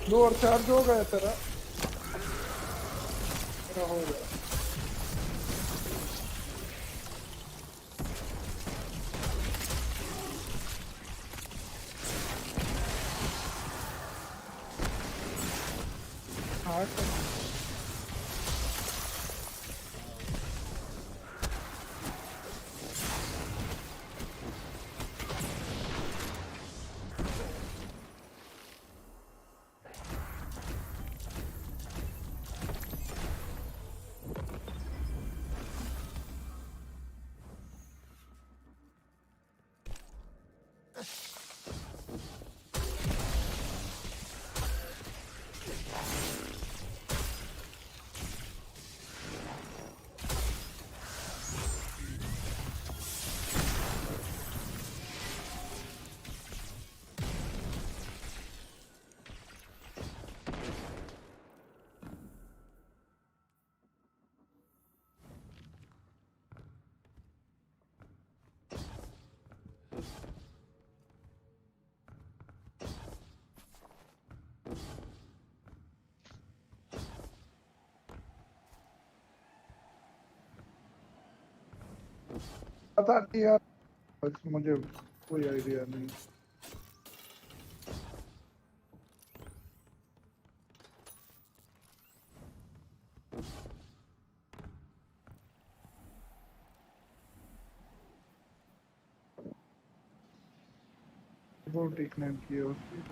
लोअर चार्ज हो गया तेरा हो गया पता नहीं यार मुझे कोई आइडिया नहीं वो टेकने की होती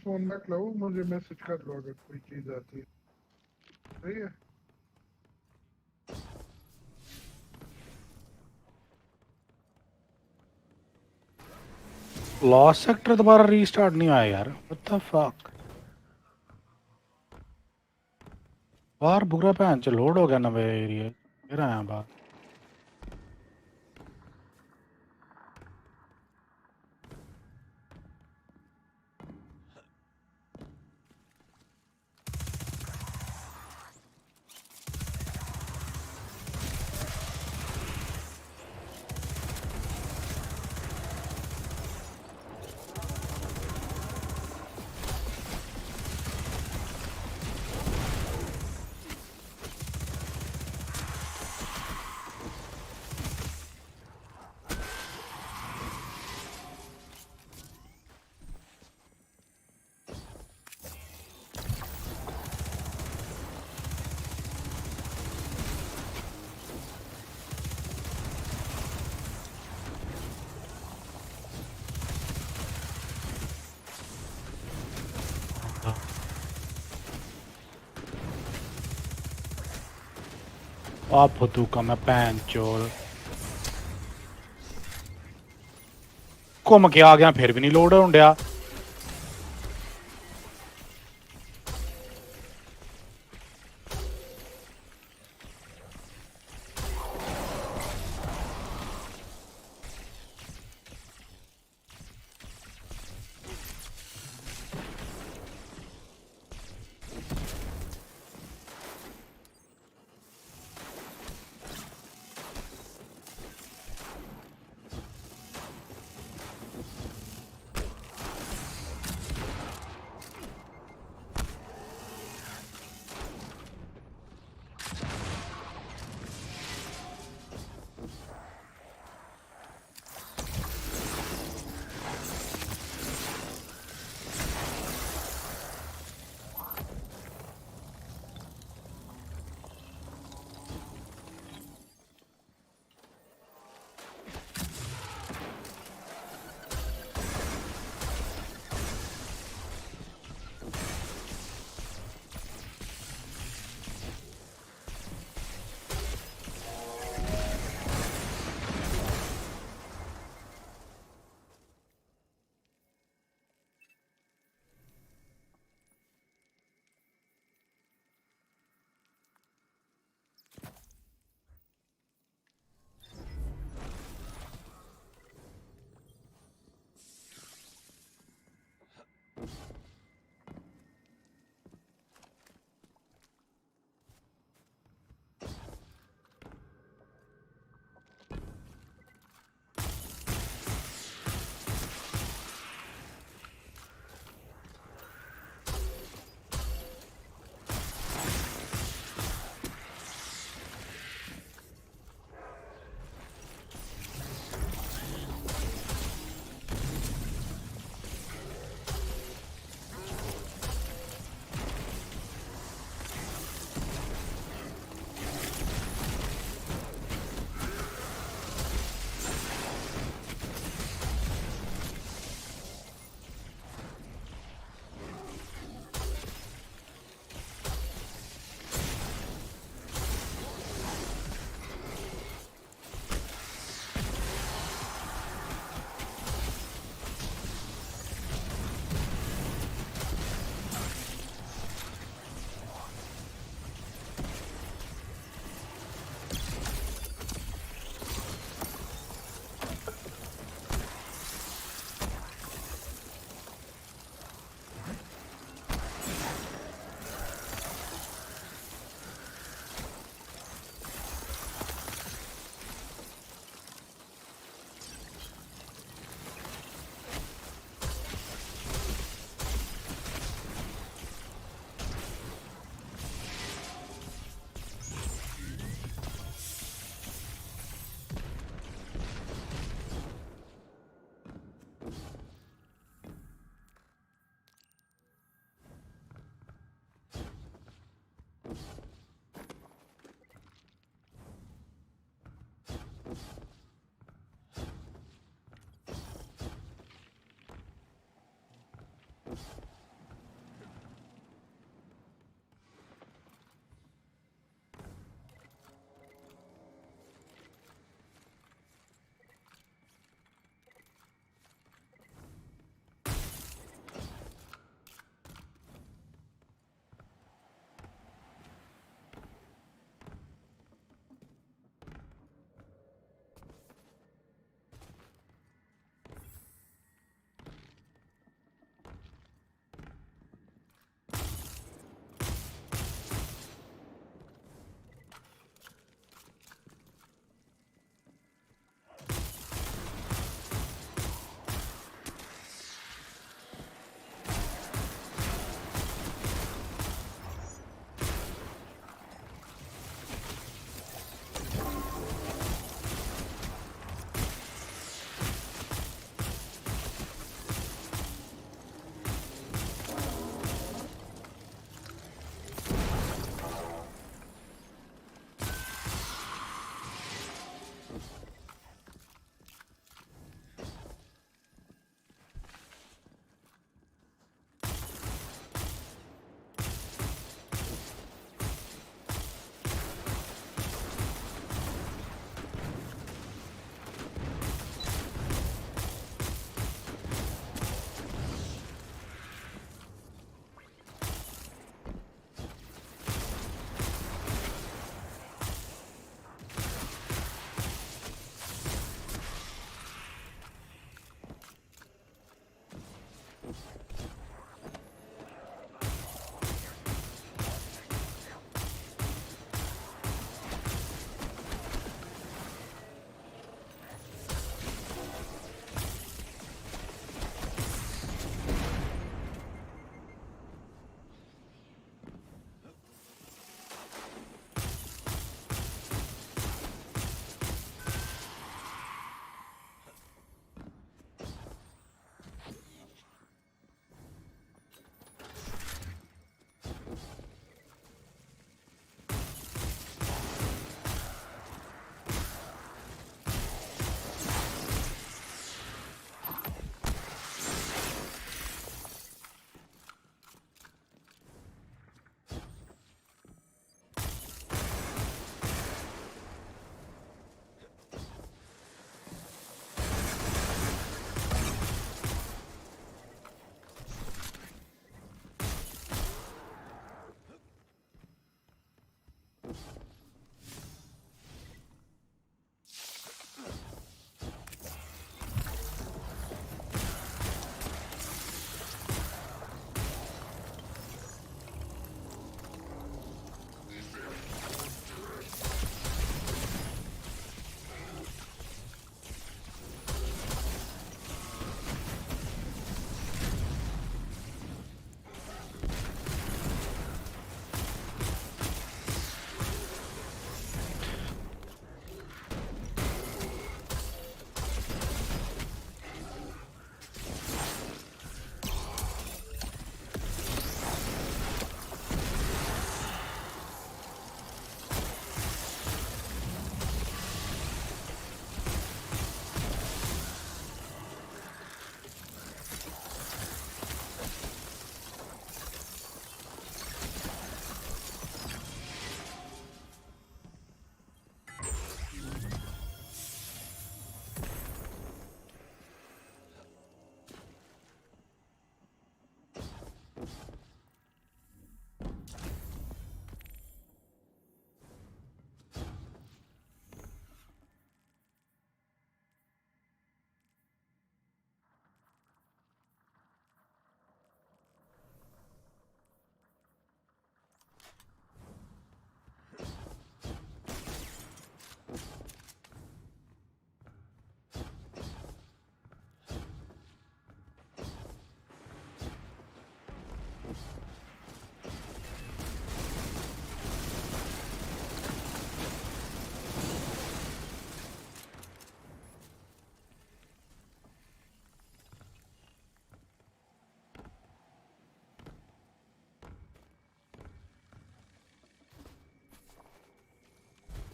फोन रख लो, मुझे मैसेज कर लो अगर कोई चीज आती है, सही है। लॉस्ट सेक्टर दोबारा रीस्टार्ट नहीं आया यार, व्हाट द फक। बाहर बुरा भैन च लोड हो गया नवे एरिया, फिर आया बाहर। आप फतू का मैं पैन चोर घूम के आ गया, फिर भी नहीं लोड होन डया।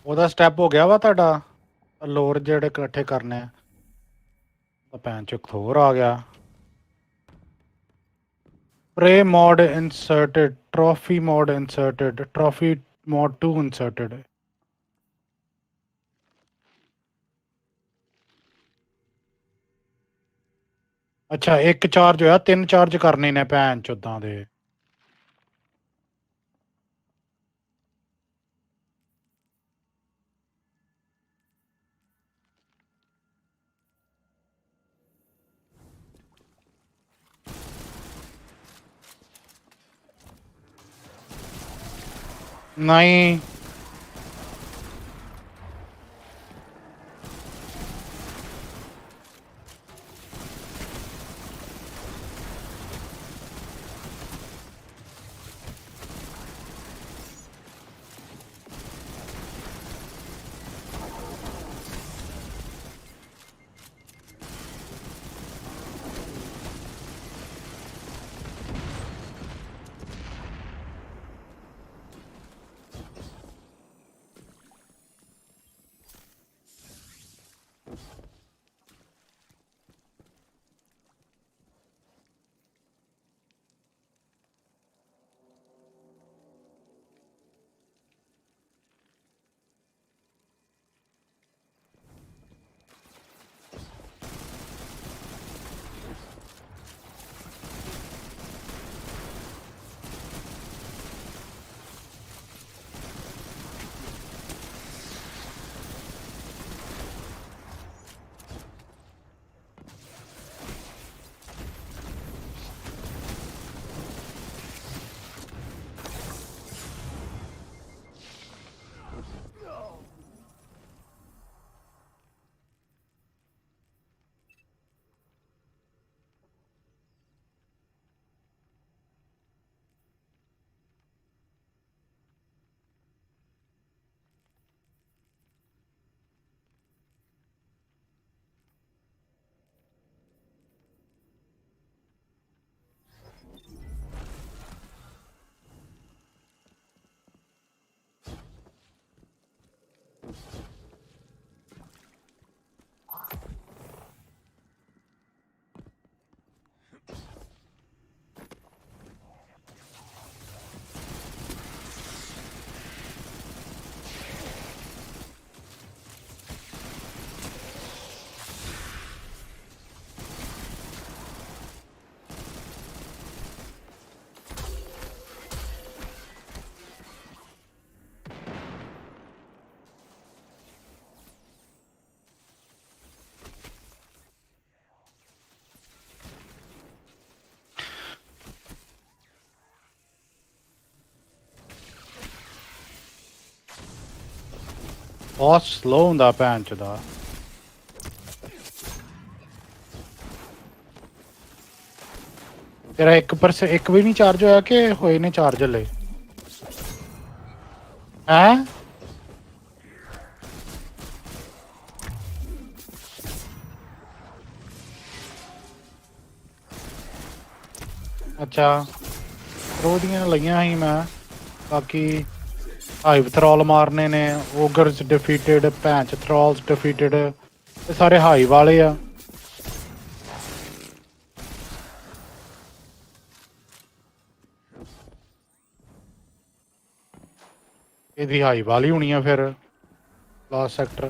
ਉਹਦਾ ਸਟੈਪ ਹੋ ਗਿਆ ਵਾ ਤੁਹਾਡਾ ਲੋਰ ਜਿਹੜੇ ਇਕੱਠੇ ਕਰਨੇ ਆ ਤਾਂ ਭੈਣ ਚੋਂ ਹੋਰ ਆ ਗਿਆ ਪ੍ਰੇ mode inserted trophy mode inserted trophy mode 2 inserted ਅੱਛਾ ਇੱਕ ਚਾਰਜ ਹੋਇਆ 3 ਚਾਰਜ ਕਰਨੇ ਨੇ ਭੈਣ ਚੋਦਾਂ ਦੇ ਨਹੀਂ ਬਹੁਤ ਸਲੋ ਹੁੰਦਾ ਭੈਣ ਚ ਦਾ। ਤੇਰਾ 1% ਇੱਕ ਵੀ ਨਹੀਂ ਚਾਰਜ ਹੋਇਆ ਕਿ ਹੋਏ ਨੇ ਚਾਰਜ ਹਲੇ? ਹੈਂ? ਅੱਛਾ ਰੋਦੀਆਂ ਲਈਆਂ ਸੀ ਮੈਂ, ਬਾਕੀ ਹਾਈਵ ਥਰੋਲ ਮਾਰਨੇ ਨੇ, ਓਗਰਸ ਡਿਫੀਟਡ, ਭੈਣ ਚ ਥਰੋਲਸ ਡਿਫੀਟਡ, ਇਹ ਸਾਰੇ ਹਾਈ ਵਾਲੇ ਆ। ਇਹਦੀ ਹਾਈ ਵਾਲੀ ਹੋਣੀ ਆ ਫਿਰ ਲਾਸਟ ਸੈਕਟਰ।